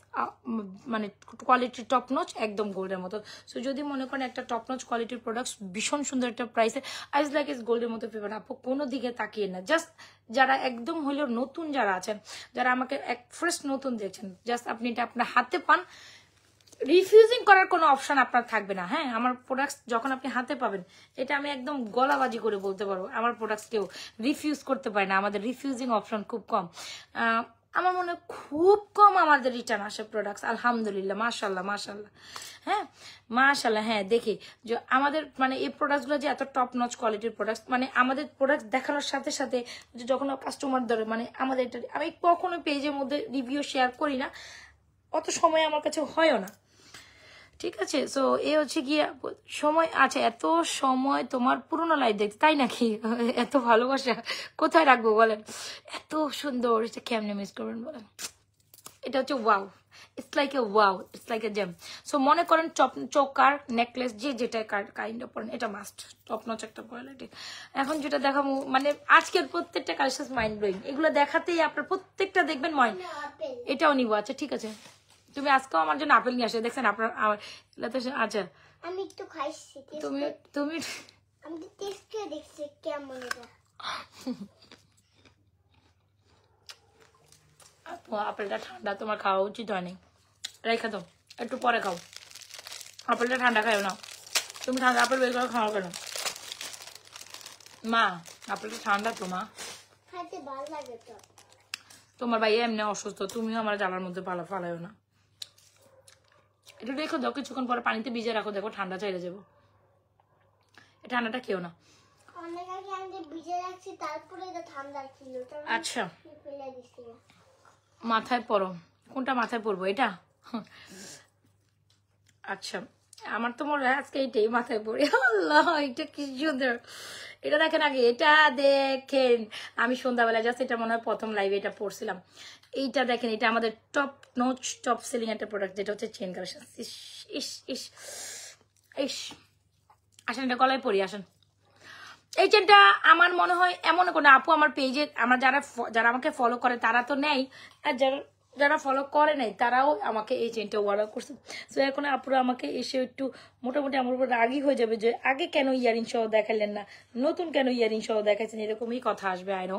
মানে কোয়ালিটি টপ নচ, একদম গোল্ডের মতো। সো যদি মনে করেন একটা টপ নচ কোয়ালিটির প্রোডাক্ট ভীষণ সুন্দর একটা প্রাইসে, আইজ লাইক ইস গোল্ডের মতো পেপার, আপু কোনো দিকে তাকিয়ে না। জাস্ট যারা একদম হইলেও নতুন যারা আছেন, যারা আমাকে এক ফ্রেশ নতুন দেখছেন, জাস্ট আপনি এটা আপনার হাতে পান, রিফিউজিং করার কোনো অপশন আপনার থাকবে না। হ্যাঁ, আমার প্রোডাক্টস যখন আপনি হাতে পাবেন, এটা আমি একদম গলাবাজি করে বলতে পারবো, আমার প্রোডাক্টস কেউ রিফিউজ করতে পারে না। আমাদের রিফিউজিং অপশন খুব কম, আমার মনে হয় খুব কম আমাদের রিটার্ন আসে প্রোডাক্টস। আলহামদুলিল্লাহ, মাশাল্লাহ। হ্যাঁ, মাশাল্লাহ। হ্যাঁ, দেখি যে আমাদের মানে এই প্রোডাক্টসগুলো যে এত টপ নচ কোয়ালিটির প্রোডাক্টস, মানে আমাদের প্রোডাক্ট দেখানোর সাথে সাথে যখন কাস্টমার ধরে, মানে আমাদের এটা আমি কখনো পেজের মধ্যে রিভিউ শেয়ার করি না, অত সময় আমার কাছে হয়ও না, ঠিক আছে। সো এ হচ্ছে কি সময়, আচ্ছা এত সময় তোমার পুরোনো লাইফ দেখতে, তাই নাকি? এত ভালোবাসা কোথায় রাখবো বলেন? এত সুন্দর, এটা কেমনে মিস করবেন বলেন? এটা হচ্ছে wow, it's like a wow, it's like a gem. So মনে করেন চোকার নেকলেস যে যেটা কাইন্ড অফ পরেন, এটা মাস্ট টপ নচ একটা পরে লাগে। এখন যেটা দেখাবো মানে আজকের প্রত্যেকটা কালেকশন মাইন্ড ব্লোয়িং, এগুলো দেখাতেই আপনার প্রত্যেকটা দেখবেন মাইন্ড। এটাও নিবো, আচ্ছা ঠিক আছে। তুমি আজকেও আমার জন্য আপেল নিয়ে আসে, দেখছেন আপনার আমার। আচ্ছা আমি একটু খাইছি, তুমি তুমি আমি তো টেস্ট করে দেখছি কেমন এটা। আপেলটা ঠান্ডা, তোমার খাওয়া উচিত হয়নি, রেখে দাও, একটু পরে খাও। আপেলটা ঠান্ডা খাও না, তুমি ঠান্ডা আপেল বের করে খাও কেন মা? আপেলটা ঠান্ডা তো মা, খাইতে ভালো লাগে তো। তোমার ভাই এমনি অসুস্থ, তুমিও আমার জ্বালার মধ্যে ফালাইও না। একটু রেখো দাও, কিছুক্ষণ পরে পানিতে ভিজে রাখো, দেখো ঠান্ডা চাইলে যাবো। এই ঠান্ডাটা খেও না। অনেক আগে আমি ভিজে রাখছি, তারপরে এটা ঠান্ডা ছিল, আচ্ছা ফেলে দিছি। মাথায় পরো, কোনটা মাথায় পরবো? এটা? আচ্ছা আমার তো মনে হয় আজকে এইটাই মাথায় পড়ে। আল্লাহ এটা কি সুন্দর, এটা দেখেন আগে, এটা দেখেন। আমি সন্ধ্যাবেলা জাস্ট এটা মনে হয় প্রথম লাইভে এটা পড়ছিলাম। এইটা দেখেন, এটা আমাদের টপ নোচ টপ সেলিং একটা প্রোডাক্ট, যেটা হচ্ছে চেন কালেকশন। ইস ইস ইস ইস, আসেন এটা গলায় পরি, আসেন। এই চেনটা আমার মনে হয় এমন কোনো আপু আমার পেজে, আমার যারা আমাকে ফলো করে তারা তো নেয়, আর যারা ফলো করে নাই তারাও আমাকে এই চেনটা অর্ডার করছে। সো এখন আপুরা আমাকে এসে একটু মোটামুটি আমার উপর রাগই হয়ে যাবে যে আগে কেন ইয়ারিং সহ দেখালেন না, নতুন কেন ইয়ারিং সহ দেখাচ্ছেন, এরকমই কথা আসবে আই নো।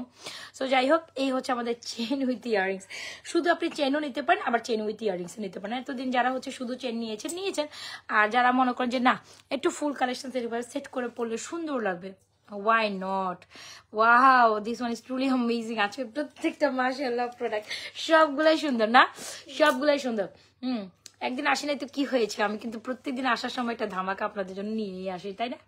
সো যাই হোক, এই হচ্ছে আমাদের চেন উইথ ইয়ারিংস। শুধু আপনি চেনও নিতে পারেন, আবার চেন উইথ ইয়ারিংস নিতে পারেন। এতদিন যারা হচ্ছে শুধু চেন নিয়েছেন, আর যারা মনে করেন যে না একটু ফুল কালেকশন সেট করে পড়লে সুন্দর লাগবে, why not? Wow, this one is truly amazing. আজকে প্রত্যেকটা মাশাআল্লাহ প্রোডাক্ট সবগুলাই সুন্দর না, সবগুলাই সুন্দর। একদিন আসি নাই তো কি হয়েছে, আমি কিন্তু প্রত্যেকদিন আসার সময় একটা ধামাকা আপনাদের জন্য নিয়েই আসি, তাই না?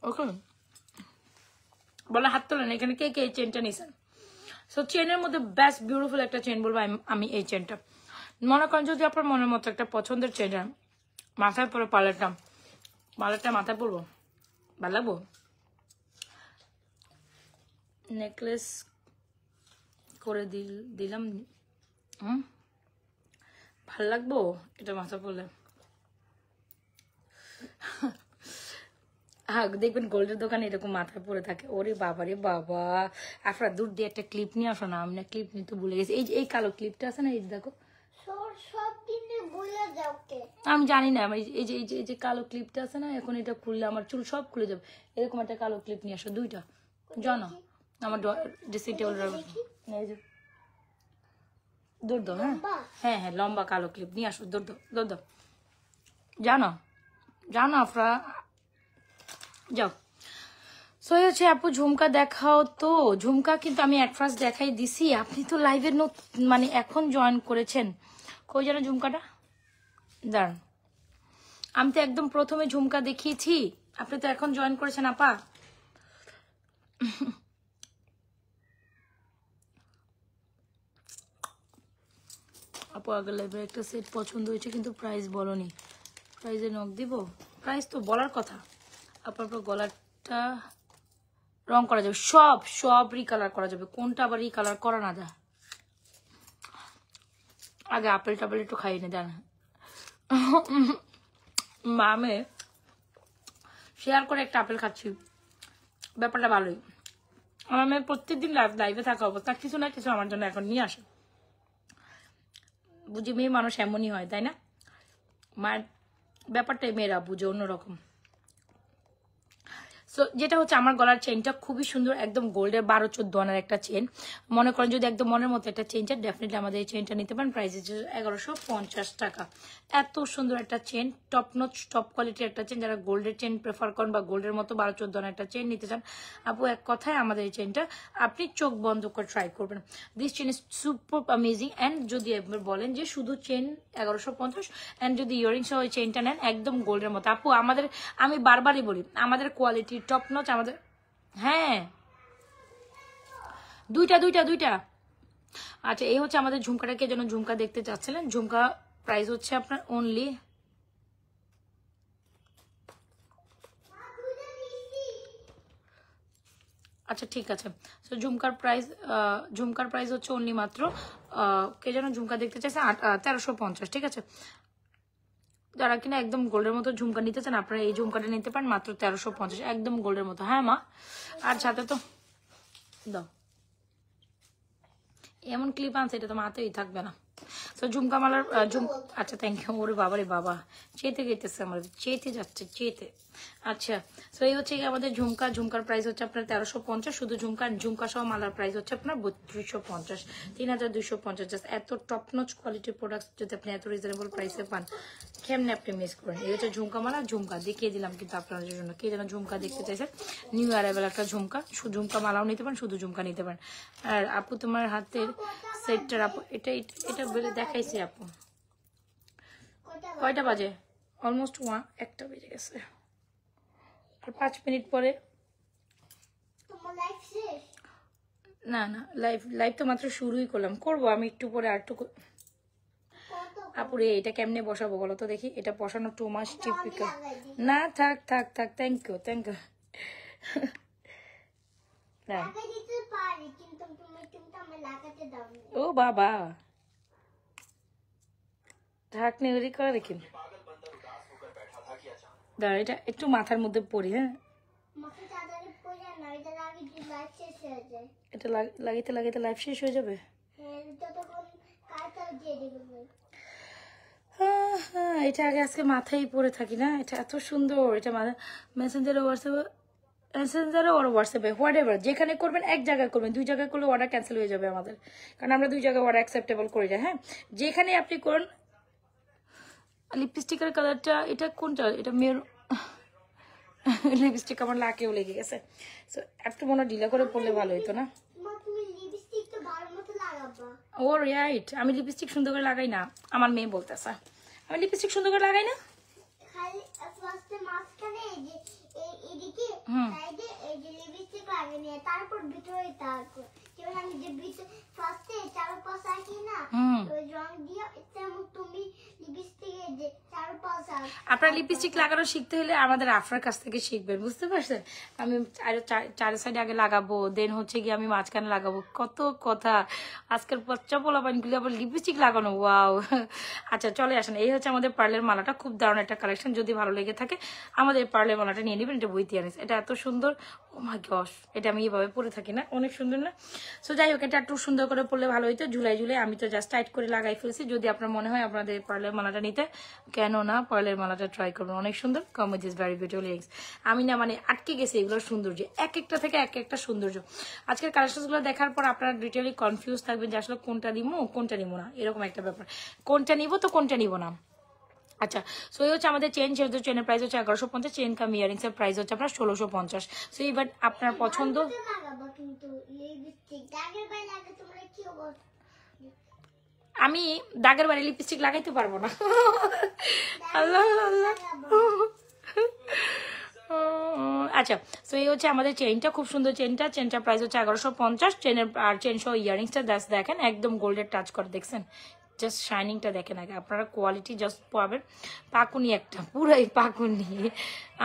ওকে বলে হাত তোলেন, এখানে কে কে এই চেনটা নিছেন? সো চেনের মধ্যে বেস্ট বিউটিফুল একটা চেন বলবো আমি এই চেনটা। মনে করেন যদি আপনার মনের মতো একটা পছন্দের চেন মাথায় পরে পার্লারটা মাথায় পরবো, ভালো লাগবো। নেকলেস করে দিলাম, ভাল লাগবো এটা মাথা পরলে। হ্যাঁ দেখবেন গোল্ডের দোকানে এরকম মাথায় পরে থাকে। ওরে বাবা রে বাবা, আপনার দূর দিয়ে একটা ক্লিপ নিয়ে আসো না, আমি না ক্লিপ নিতে ভুলে গেছি। এই কালো ক্লিপটা আছে না, এই দেখো। আমি জানি না, এই যে কালো ক্লিপটা আছে না, এখন এটা খুললে আমার চুল সব খুলে যাবে। এরকম একটা কালো ক্লিপ নিয়ে আসো, দুইটা জানো আমার ড্রেসিং টেবিলের দৌড় দাও। হ্যাঁ হ্যাঁ লম্বা কালো ক্লিপ নিয়ে আসো, দৌড় দাও। জানো আপনারা যাও। সো হচ্ছে আপু ঝুমকা দেখাও তো। ঝুমকা কিন্তু আমি এক ফার্স্ট দেখাই দিছি, আপনি তো লাইভের মানে এখন জয়েন করেছেন। কই যেন ঝুমকাটা, দাঁড়ান, আমি তো একদম প্রথমে ঝুমকা দেখিয়েছি, আপনি তো এখন জয়েন করেছেন আপা। আপু আগের লাইভের একটা সেট পছন্দ হয়েছে কিন্তু প্রাইস বলনি, প্রাইসে নক দিব? প্রাইস তো বলার কথা। আপনার গলাটা রং করা যাবে, সব রিকালার করা যাবে, কোনটা আবার রিকালার করা না যায়। আগে আপেল টাপেল একটু খাইয়ে নে, জানা আমি শেয়ার করে একটা আপেল খাচ্ছি, ব্যাপারটা ভালোই। আমার মেয়ে প্রত্যেকদিন লাইভে থাকা অবস্থা কিছু না কিছু আমার জন্য এখন নিয়ে আসে। বুঝি মেয়ে মানুষ এমনই হয়, তাই না? মায়ের ব্যাপারটাই মেয়েরা বুঝে অন্যরকম। সো যেটা হচ্ছে আমার গলার চেনটা খুবই সুন্দর, একদম গোল্ডের 12-14 আনার একটা চেন। মনে করেন যদি একদম মনের মতো একটা চেন চান, ডেফিনেটলি আমাদের এই চেনটা নিতে পারেন। প্রাইস হচ্ছে 1150 টাকা। এত সুন্দর একটা চেন, টপ নচ টপ কোয়ালিটির একটা চেন। যারা গোল্ডের চেন প্রেফার করেন বা গোল্ডের মতো 12-14 আনার একটা চেন নিতে চান, আপু এক কথায় আমাদের এই চেনটা আপনি চোখ বন্ধ করে ট্রাই করবেন। This chain is super amazing. And যদি একবার বলেন যে শুধু চেন 1150, অ্যান্ড যদি ইয়ারিংস ওই চেনটা নেন একদম গোল্ডের মতো। আপু আমাদের, আমি বারবারই বলি, আমাদের কোয়ালিটি টপ নচ আমাদের। হ্যাঁ, দুইটা। আচ্ছা, এই হচ্ছে আমাদের ঝুমকাটা। কে যেন ঝুমকা দেখতে চাচ্ছিলেন? ঝুমকা প্রাইস হচ্ছে আপনার অনলি, আচ্ছা ঠিক আছে। তো ঝুমকার প্রাইস হচ্ছে অনলি মাত্র, কে যেন ঝুমকা দেখতে চাইছে, 1350। ঠিক আছে, যারা কিনা একদম গোল্ডের মতো ঝুমকা নিতে চান আপনারা এই ঝুমকাটা নিতে পারেন মাত্র 1350, একদম গোল্ডের মতো। হ্যাঁ মা, আর সাথে তো দাও এমন ক্লিপ আনছে, এটা তো মাথায় থাকবে না। তো ঝুমকা মালার আচ্ছা থ্যাংক ইউ। ওরে বাবা রে বাবা, চেতে গেতেছে আমাদের, চেতে যাচ্ছে চেতে। আচ্ছা, তো এই হচ্ছে আমাদের ঝুমকার প্রাইস হচ্ছে আপনার 1350, শুধু ঝুমকা সহ মালার প্রাইস হচ্ছে আপনার 3250, 3250। জাস্ট এত টপ নচ কোয়ালিটির প্রোডাক্ট যদি আপনি এত রিজনেবল প্রাইসে পান, কেমনে আপনি মিস করেন? এই হচ্ছে ঝুমকা মালা। ঝুমকা দেখিয়ে দিলাম কিন্তু আপনাদের জন্য। কে যেন ঝুমকা দেখতে চাইছেন, নিউ অ্যারাইভেল একটা ঝুমকা, ঝুমকা মালাও নিতে পারেন, শুধু ঝুমকা নিতে পারেন। আর আপু তোমার হাতের সেটটার, আপু এটা বলে দেখাইছি আপু। কয়টা বাজে? অলমোস্ট 1টা বেজে গেছে। আর 5 মিনিট পরে না লাইভ তো মাত্র শুরুই করবো আমি একটু পরে। আর একটু আপুরে এটা কেমনে বসাবো বলো তো দেখি? এটা বসানো টু মাস টিপিক্যাল। না থাক থ্যাংক ইউ ও বাবা, ঢাকনি ওরি করে দেখি। দাঁড়া, এটা একটু মাথার মধ্যে পড়ি। হ্যাঁ, এটা লাগাইতে লাইফ শেষ হয়ে যাবে। হ্যাঁ, এটা আগে আজকে মাথায় পরে থাকি না। এটা এত সুন্দর। এটা মেসেঞ্জারে হোয়াটসঅ্যাপে হোয়াট এভার যেখানে করবেন, এক জায়গায় করবেন, 2 জায়গায় করলে অর্ডার ক্যান্সেল হয়ে যাবে আমাদের, কারণ আমরা 2 জায়গায় অর্ডার অ্যাকসেপ্টেবল করি না। হ্যাঁ, যেখানে আপনি করুন। লিপস্টিকের কালারটা এটা কোনটা? এটা মেরুন। লিপস্টিক আমার লাকেও লেগে গেছে। সো একটু মনে ঢিলা করে পড়লে ভালো হতো না? ও রাইট, আমি লিপস্টিক সুন্দর করে লাগাই না। আমার মেয়ে বলতেছে আমি লিপস্টিক সুন্দর করে লাগাই না। আপনার লিপস্টিক লাগানো শিখতে হলে আমাদের আফরার কাছ থেকে শিখবেন, বুঝতে পারছেন? আমি চার সাইডে আগে লাগাবো, দেন হচ্ছে গিয়ে আমি মাঝখানে লাগাবো, কত কথা। আজকের বাচ্চা পোলাপানগুলি আবার লিপস্টিক লাগানো, ওয়াও। আচ্ছা চলে আসেন, এই হচ্ছে আমাদের পার্লের মালাটা। খুব দারুণ একটা কালেকশন। যদি ভালো লেগে থাকে আমাদের পার্লের মালাটা নিয়ে নেবেন। এটা বইতে আনিস, এটা এত সুন্দর। ও মাই গশ, এটা আমি এইভাবে পরে থাকি না, অনেক সুন্দর না? সো যাই হোক, এটা একটু সুন্দর করে পরলে ভালো হইতো। ঝুলাই আমি তো জাস্ট টাইট করে লাগাই ফেলছি। যদি আপনার মনে হয় আপনাদের পার্লের মালাটা নিতে, কেন না পার্লের মালাটা ট্রাই করবেন, অনেক সুন্দর। Come with this very beautiful earrings. আমি না আটকে গেছি এগুলোর সৌন্দর্য, এক একটা থেকে এক একটা সৌন্দর্য। আজকের কালেকশনগুলো দেখার পর আপনারা ডিটেইলি কনফিউজ থাকবেন যে আসলে কোনটা নিবো না, এরকম একটা ব্যাপার। কোনটা নিবো তো কোনটা নিবো না। আচ্ছা, সো এই হচ্ছে আমাদের চেন। যেহেতু চেনের প্রাইস হচ্ছে 1150, চেন কাম ইয়ারিংস এর প্রাইস হচ্ছে আপনার 1650। সো এবার আপনার পছন্দ। আমি দাগের বাড়ি লিপস্টিক লাগাইতে পারবো না। আল্লাহ আল্লাহ। আচ্ছা, তো এই হচ্ছে আমাদের চেনটা, খুব সুন্দর চেনটা প্রাইস হচ্ছে 1150। চেন সহ ইয়ারিংসটা দেখেন একদম গোল্ডের টাচ করে, দেখছেন? জাস্ট শাইনিংটা দেখেন আগে, আপনারা কোয়ালিটি জাস্ট পাবেন। পাকুনি একটা, পুরাই পাকুনি।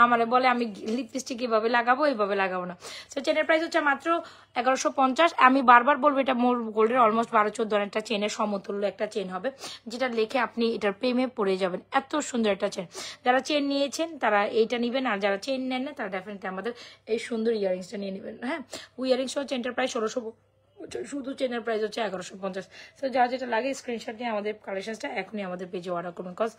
আমার বলে আমি লিপস্টিক এভাবে লাগাবো না। তো চেনের প্রাইস হচ্ছে মাত্র 1150। আমি বারবার বলবো, এটা মোর গোল্ডের অলমোস্ট 12-14 একটা চেনের সমতুল্য একটা চেন হবে, যেটা লেখে আপনি এটার প্রেমে পড়ে যাবেন। এত সুন্দর একটা চেন। যারা চেন নিয়েছেন তারা এইটা নেবেন, আর যারা চেন নেন না তারা ডেফিনেটলি আমাদের এই সুন্দর ইয়ারিংসটা নিয়ে নেবেন। হ্যাঁ, ইয়ারিংস সহ চেনটার প্রাইস 1600, শুধু চেনের প্রাইস হচ্ছে 1150। তো যা যেটা লাগে স্ক্রিনশট নিয়ে আমাদের কালেকশনটা এখনই আমাদের পেজে অর্ডার করবেন। কজ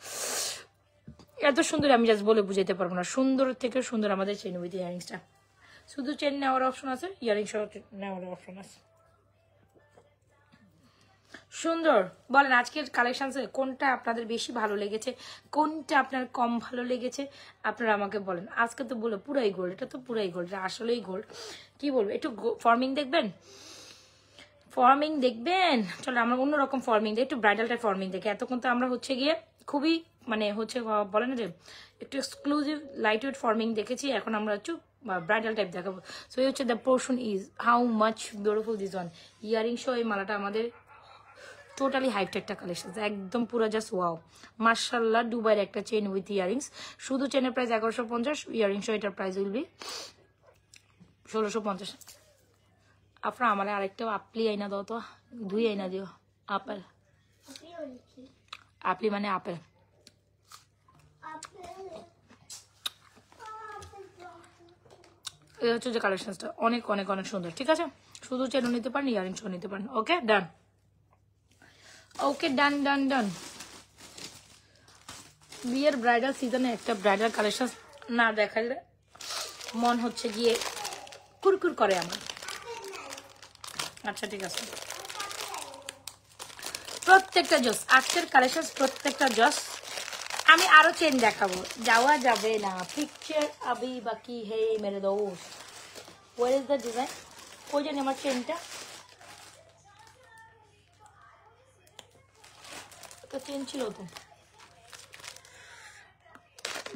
এত সুন্দর আমি জাস্ট বলে বুঝাইতে পারবো না, সুন্দর থেকে সুন্দর আমাদের চেন উইথ ইয়ারিংসটা। শুধু চেন নেওয়ার অপশন আছে, ইয়ারিং সহ নেওয়ার অপশন আছে। সুন্দর। বলেন আজকের কালেকশনসে কোনটা আপনাদের বেশি ভালো লেগেছে, কোনটা আপনার কম ভালো লেগেছে, আপনারা আমাকে বলেন। আজকে তো বলে পুরাই গোল্ড, এটা তো পুরাই গোল্ড, এটা আসলেই গোল্ড। কি বলবো, একটু ফর্মিং দেখবেন, ফর্মিং দেখবেন। চলো আমরা অন্যরকম ফর্মিং দেখি, একটু ব্রাইডালটা ফর্মিং দেখি। এতক্ষণ তো আমরা হচ্ছে গিয়ে খুবই মানে হচ্ছে বলে না যে একটু এক্সক্লুসিভ লাইট ওয়েট ফর্মিং দেখেছি, এখন আমরা একটু ব্রাইডাল টাইপ দেখাবো। সো এই হচ্ছে the portion is how much beautiful this one. Earring সহ এই মালাটা আমাদের টোটালি হাইট একটা কালেকশন, একদম পুরো জাস্ট ওয়াও মার্শাল্লাহ। দুবাইয়ের একটা চেন উইথ ইয়ারিংস, শুধু চেনের প্রাইস 1150, ইয়ারিংস এটার প্রাইস উইল বি 1650। আপনার আমার আরেকটা আপলি আইনা দাও তো, 2 আইনা দিও। আপেল, আপলি মানে আপেল। এই হচ্ছে যে কালেকশনটা অনেক অনেক অনেক সুন্দর। ঠিক আছে, শুধু চেনও নিতে পারেন, ইয়ারিংসও নিতে পারেন। ওকে ডান, ওকে ডান ডান ডান। বিয়ের ব্রাইডাল সিজনে একটা ব্রাইডাল কালেকশন না দেখালে মন হচ্ছে গিয়ে কুরকুর করে আমার। আচ্ছা ঠিক আছে, প্রত্যেকটা জস আজকের কালেকশন, প্রত্যেকটা জস। আমি আরো চেন দেখাবো, যাওয়া যাবে না। পিকচার আবি বাকি হে মেরে দোস্ত। Where is the design? ওই জানি আমার চেনটা, তো চেন ছিল তো।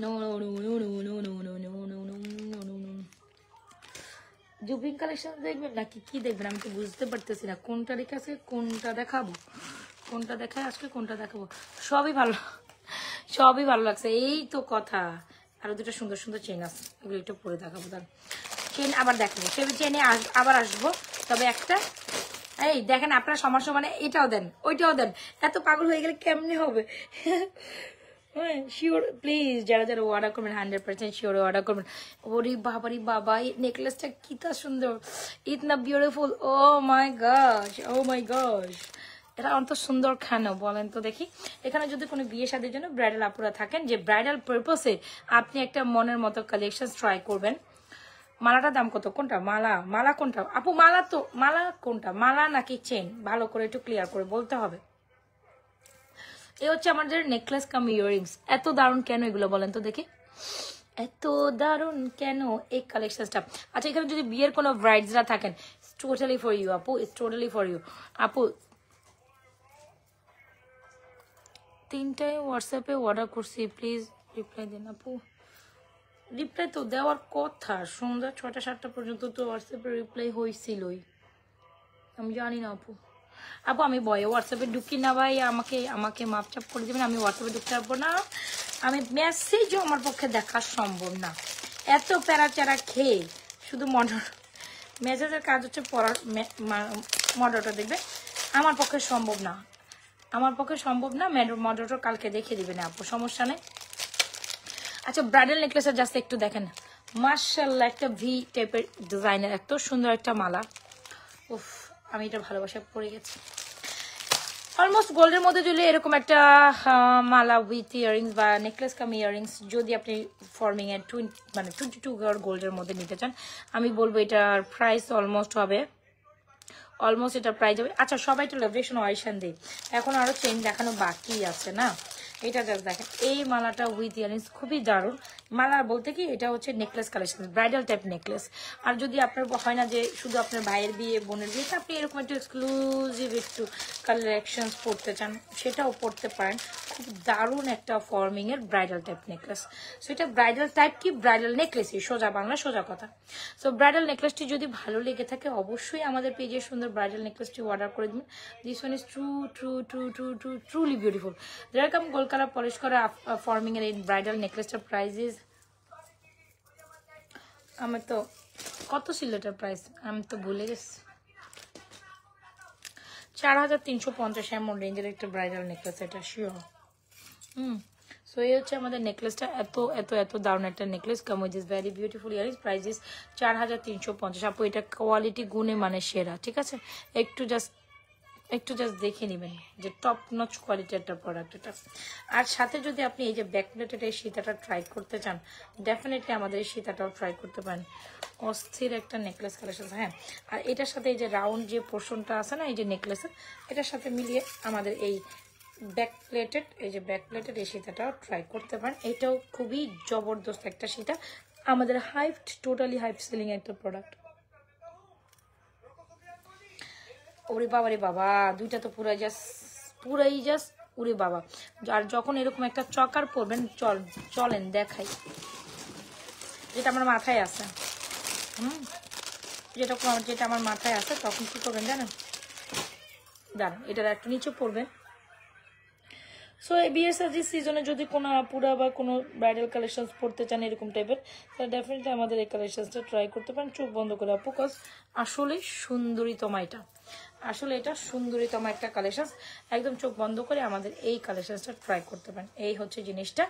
No no no no no no no no no no no no no. Zubin collection দেখবেন নাকি কি দেখবেন, আমি তো বুঝতে পারতেছি না কোনটা রেখে আছে, কোনটা দেখাবো, কোনটা দেখায় আজকে, কোনটা দেখাবো। সবই ভালো, সবই ভালো লাগছে, এই তো কথা। আরো দুটো সুন্দর সুন্দর চেন আছে, এগুলো একটু পরে দেখাবো। তার চেন আবার দেখাবো, সে চেনে আবার আসবো। তবে একটা এই দেখেন আপনারা সমস্যা মানে এটাও দেন ওইটাও দেন, এত পাগল হয়ে গেলে কেমনে হবে? হ্যাঁ শিওর প্লিজ, যারা যারা অর্ডার করবেন 100% শিওর অর্ডার করবেন। ওরে বাবারি বাবা, এই নেকলেসটা কিতা সুন্দর, ইতনা বিউটিফুল। ও মাই গশ, ও মাই গশ, এটা অন্ত সুন্দর কেন বলেন তো দেখি। এখানে যদি কোনো বিয়ে শাদীর জন্য ব্রাইডাল আপুরা থাকেন, যে ব্রাইডাল পারপাসে আপনি একটা মনের মতো কালেকশন ট্রাই করবেন। মালাটার দাম কত? কোনটা মালা? মালা কোনটা আপু? মালা তো মালা কোনটা, মালা নাকি চেন? ভালো করে একটু ক্লিয়ার করে বলতে হবে। এই হচ্ছে আমাদের নেকলেস কাম ইয়ারিংস। এত দারুণ কেন এগুলো বলেন তো দেখি, এত দারুণ কেন এই কালেকশনটা? আচ্ছা এখানে যদি বিয়ের কোনো ব্রাইডসরা থাকেন, ইটস টোটালি ফর ইউ আপু, ইটস টোটালি ফর ইউ আপু। 3টায় হোয়াটসঅ্যাপে অর্ডার করছি, প্লিজ রিপ্লাই দেন আপু। রিপ্লাই তো দেওয়ার কথা, সন্ধ্যা 6টা 7টা পর্যন্ত তো হোয়াটসঅ্যাপে রিপ্লাই হয়েছিলই, আমি জানি না আপু। আপু আমি বয়ে হোয়াটসঅ্যাপে ঢুকি না ভাই, আমাকে আমাকে মাপচাপ করে দেবেন, আমি হোয়াটসঅ্যাপে ঢুকতে পারবো না। আমি মেসেজও আমার পক্ষে দেখা সম্ভব না, এত প্যারাচারা খেয়ে শুধু মডার মেসেজের কাজ হচ্ছে পড়ার, মডারটা দেখবে, আমার পক্ষে সম্ভব না, আমার পক্ষে সম্ভব না। মডারটা কালকে দেখিয়ে দিবেন আপু, সমস্যা নেই। আচ্ছা ব্রাইডাল নেকলেসের জাস্ট একটু দেখেন, মাশাআল্লাহ একটা ভি টাইপের ডিজাইনের এত সুন্দর একটা মালা। উফ আমি এটা ভালোবাসা পড়ে গেছি। অলমোস্ট গোল্ডের মধ্যে যদি এরকম একটা মালা উইথ ইয়ারিংস বা নেকলেস কাম ইয়ারিংস যদি আপনি ফর্মিং এর 22 গোল্ডের মধ্যে নিতে চান, আমি বলবো এটার প্রাইস অলমোস্ট হবে, অলমোস্ট এটার প্রাইস হবে। আচ্ছা সবাই তো লেভেশন অয়েশন দিই, এখন আরো চেন দেখানো বাকি আছে না। এটা জাস্ট দেখেন, এই মালাটা উইথ ইয়ারিংস খুবই দারুণ। মালা বলতে কি এটা হচ্ছে necklace collection, bridal type necklace. আর যদি আপনার হয় না যে শুধু আপনার ভাইয়ের বিয়ে বোনের বিয়ে, আপনি এরকম একটু এক্সক্লুসিভ একটু কালেকশনস পড়তে চান, সেটাও পড়তে পারেন। খুব দারুণ একটা ফর্মিং এর ব্রাইডাল টাইপ নেকলেস। সো এটা ব্রাইডাল টাইপ কি ব্রাইডাল নেকলেসই, সোজা বাংলা সোজা কথা। সো ব্রাইডাল নেকলেসটি যদি ভালো লেগে থাকে অবশ্যই আমাদের পেজে সুন্দর ব্রাইডাল নেকলেসটি অর্ডার করে দিন। This one is truly beautiful. যেরকম গোল্ড কালার পলিশ করা ফর্মিং এর এই ব্রাইডাল নেকলেসটার প্রাইস ইজ, আমার তো কত ছিল এটার প্রাইস আমি তো ভুলে গেছি, 4350 এমন রেঞ্জের একটা ব্রাইডাল নেকলেস এটা শিওর। সো এই হচ্ছে আমাদের নেকলেসটা, এত এত এত দারুণ একটা necklace, come with this very beautiful earrings. Price is 4350 আপু। এটা কোয়ালিটি গুণে মানে সেরা, ঠিক আছে। একটু জাস্ট একটু জাস্ট দেখে নেবেন যে টপ নচ কোয়ালিটির একটা প্রোডাক্ট এটা। আর সাথে যদি আপনি এই যে ব্যাক প্লেটের এই সীতাটা ট্রাই করতে চান, ডেফিনেটলি আমাদের এই সীতাটাও ট্রাই করতে পারেন। অস্থির একটা নেকলেস কালেকশন। হ্যাঁ, আর এটার সাথে এই যে রাউন্ড যে পোর্শনটা আছে না এই যে নেকলেসের, এটার সাথে মিলিয়ে আমাদের এই ব্যাক প্লেটেড এই সীতাটাও ট্রাই করতে পারেন। এটাও খুবই জবরদস্ত একটা সীতা, আমাদের টোটালি হাইপ সেলিং একটা প্রোডাক্ট। ওরে বাবা রে বাবা, দুইটা তো পুরাই জাস্ট ওরে বাবা। আর যখন এরকম একটা চকার পরবেন, চলেন দেখাই যেটা আমার মাথায় আছে। যেটা আমার মাথায় আছে, তখন কি করবেন জানেন? দাঁড়ান, এটার একটু নিচে পড়বেন। সো এই বিয়ের সাজি সিজনে যদি কোনো আপুরা বা কোনো ব্রাইডাল কালেকশনস পড়তে চান এরকম টাইপের, তাহলে ডেফিনেটলি আমাদের এই কালেকশনসটা ট্রাই করতে পারেন চোখ বন্ধ করে আপু। কজ আসলে সুন্দরীতমা এটা, আসলে এটা সুন্দরীতমা একটা কালেকশন। একদম চোখ বন্ধ করে আমাদের এই কালেকশনসটা ট্রাই করতে পারেন। এই হচ্ছে জিনিসটা।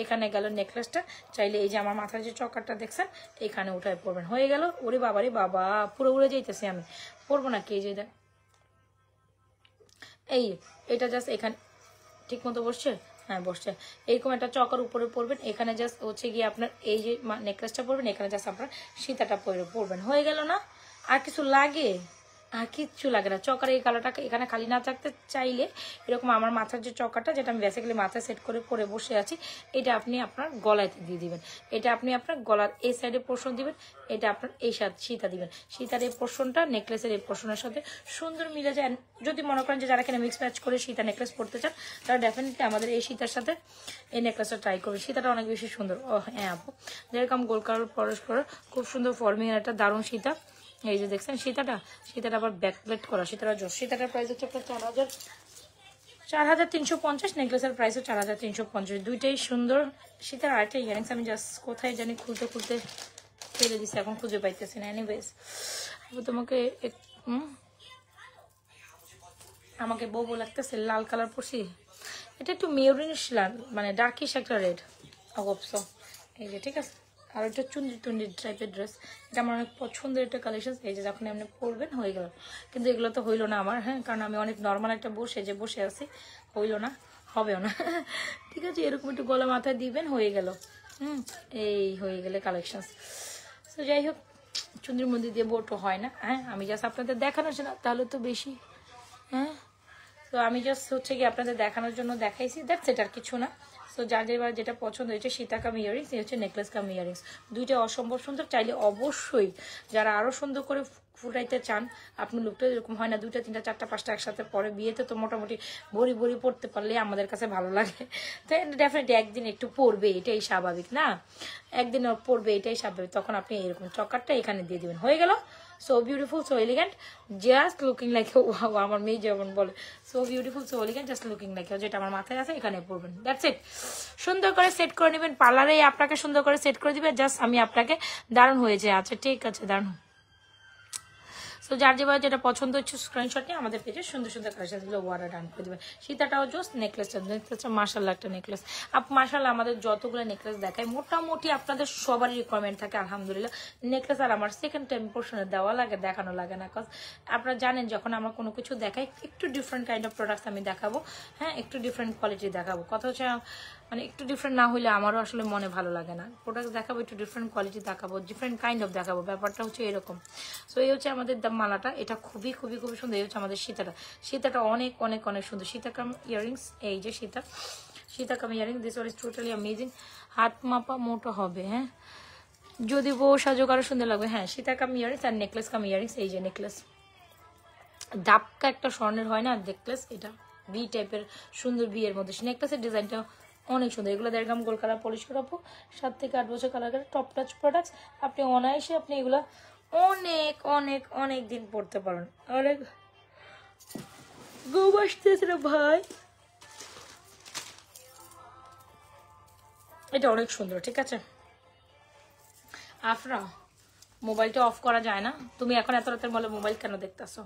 এখানে গেল নেকলেসটা, চাইলে এই যে আমার মাথায় যে চকারটা দেখছেন এখানে উঠায় পড়বেন, হয়ে গেল। ওরে বাবা রে বাবা, পুরো উড়ে যাইতেছি আমি, পড়বো না কে যে দেখ। এই এটা জাস্ট এখানে ঠিক মতো বসছে, হ্যাঁ বসছে। এইরকম একটা চকার উপরে পড়বেন, এখানে জাস্ট হচ্ছে গিয়ে আপনার এই যে নেকলেসটা পরবেন, এখানে জাস্ট আপনার সীতাটা পরবেন, হয়ে গেল না? আর কিছু লাগে? আর কিচ্ছু লাগে না। চকার এই কালারটাকে এখানে খালি না থাকতে চাইলে এরকম আমার মাথার যে চকারটা, যেটা আমি বেসিক্যালি মাথায় সেট করে পরে বসে আছি, এটা আপনি আপনার গলাতে দিয়ে দিবেন। এটা আপনি আপনার গলার এই সাইডে পোর্শন দিবেন, এটা আপনার এই সাথে সীতা দিবেন। সীতার এই পোর্শনটা নেকলেসের এই পোর্শনের সাথে সুন্দর মিলে যায়। যদি মনে করেন যে যারা এখানে মিক্স ম্যাচ করে সীতা নেকলেস পরতে চান, তারা ডেফিনেটলি আমাদের এই সীতার সাথে এই নেকলেসটা ট্রাই করবে। সীতাটা অনেক বেশি সুন্দর। ও হ্যাঁ আপু, যেরকম গোল কালার পরশ করে খুব সুন্দর ফর্মিং একটা দারুণ সীতা। এই যে দেখছেন সীতাটা আবার ব্যাকপ্লেট করা। সীতাটার প্রাইস হচ্ছে আপনার 4,350। নেকলেসের প্রাইস 4,350। দুইটাই সুন্দর। সীতার আরেকটা ইয়ারিংস আমি জাস্ট কোথায় জানি খুলতে ফেলে দিচ্ছি, এখন খুঁজে পাইতেছি না। এনিওয়েজ তোমাকে আমাকে বউ লাগতেছে, লাল কালার পরছি, এটা একটু মেরুনিশ লাল, মানে ডার্কিশ একটা রেড অগপস। এই যে ঠিক আছে। আর একটা চুন্ডি টাইপের ড্রেস, এটা আমার অনেক পছন্দের একটা কালেকশন। এই যে যখন আপনি পরবেন হয়ে গেল, কিন্তু এগুলো তো হইলো না আমার। হ্যাঁ, কারণ আমি অনেক নর্মাল একটা বসে আছি, হইলো না, হবেও না। ঠিক আছে, এরকম একটু গলা মাথায় দিবেন, হয়ে গেল। এই হয়ে গেলে কালেকশন। তো যাই হোক, চুন্দির মন্দির দিয়ে বোটও হয় না। হ্যাঁ, আমি জাস্ট আপনাদের দেখানো না, তাহলে তো বেশি। হ্যাঁ, তো আমি জাস্ট হচ্ছে কি আপনাদের দেখানোর জন্য দেখাইছি, দ্যাটস ইট, আর কিছু না। সো যার যেটা পছন্দ হয়েছে, সীতা কাম ইয়ারিংস, এই হচ্ছে নেকলেস কাম ইয়ারিংস, দুইটা অসম্ভব সুন্দর। চাইলে অবশ্যই যারা আরও সুন্দর করে ফুটাইতে চান, আপনি লুকটা এরকম হয় না 2টা 3টা 4টা 5টা একসাথে পরে, বিয়েতে তো মোটামুটি ভরি পড়তে পারলে আমাদের কাছে ভালো লাগে। তো ডেফিনেটলি একদিন একটু পড়বে, এটাই স্বাভাবিক না? একদিন পড়বে, এটাই স্বাভাবিক। তখন আপনি এরকম চকারটা এখানে দিয়ে দিবেন, হয়ে গেল। So beautiful, so elegant, just looking like wow. আমার মেয়ে যেমন বলে, so beautiful, so elegant, just looking like, যেটা আমার মাথায় আছে এখানে পড়বেন, দ্যাটস ইট। সুন্দর করে সেট করে নেবেন, পার্লারেই আপনাকে সুন্দর করে সেট করে দিবে। জাস্ট আমি আপনাকে দারুণ হয়েছে, আচ্ছা ঠিক আছে, দারুণ। সো যার যেটা পছন্দ হচ্ছে স্ক্রিনশট নিয়ে আমাদের পেজে সুন্দর সুন্দর কালেকশনগুলো ওয়ার্ডার ডান করে দেবেন। সীতাটাও জোস, নেকলেসটা মাশাআল্লাহ একটা নেকলেস। মাশাআল্লাহ আমাদের যতগুলো নেকলেস দেখায় মোটামুটি আপনাদের সবারই রিকোয়ারমেন্ট থাকে আলহামদুলিল্লাহ। নেকলেস আর আমার সেকেন্ড টাইম পোর্শনে দেওয়া লাগে, দেখানো লাগে না। কজ আপনারা জানেন যখন আমরা কোনো কিছু দেখাই, একটু ডিফারেন্ট কাইন্ড অফ প্রোডাক্টস আমি দেখাবো। হ্যাঁ, একটু ডিফারেন্ট কোয়ালিটি দেখাবো। কথা হচ্ছে মানে একটু ডিফারেন্ট না হলে আমারও আসলে মনে ভালো লাগে না। প্রোডাক্ট দেখাবো, একটু ডিফারেন্ট কোয়ালিটি দেখাবো, ডিফারেন্ট কাইন্ড অফ দেখাবো, ব্যাপারটা হচ্ছে এরকম। সো এই হচ্ছে আমাদের মালাটা, এটা খুবই খুবই খুবই সুন্দর। এই হচ্ছে আমাদের সীতাটা অনেক অনেক অনেক সুন্দর। সীতাকাম ইয়ারিংস, এই যে সীতাকাম earrings, this one is totally amazing. হাত মাপা মোটো হবে। হ্যাঁ, যদি বউ সাজো আরো সুন্দর লাগবে। হ্যাঁ, সীতাকাম ইয়ারিংস আর নেকলেস কাম ইয়ারিংস। এই যে নেকলেস দাপকা একটা স্বর্ণের হয় না নেকলেস, এটা বি টাইপের সুন্দর, বিয়ের মধ্যে নেকলেসের ডিজাইনটা অনেক সুন্দর। এগুলো 1.5 গ্রাম গোল কালার পলিশ করাবো, 7 থেকে 8 বছর কালার করে টপ টাচ প্রোডাক্টস। আপনি অনায়াসে আপনি এগুলো অনেক অনেক অনেক দিন পড়তে পারেন। অনেক ঘুম আসতেছে না ভাই, এটা অনেক সুন্দর। ঠিক আছে, আফরা মোবাইলটা অফ করা যায় না, তুমি এখন এত রাতের বলে মোবাইল কেন দেখতেছো?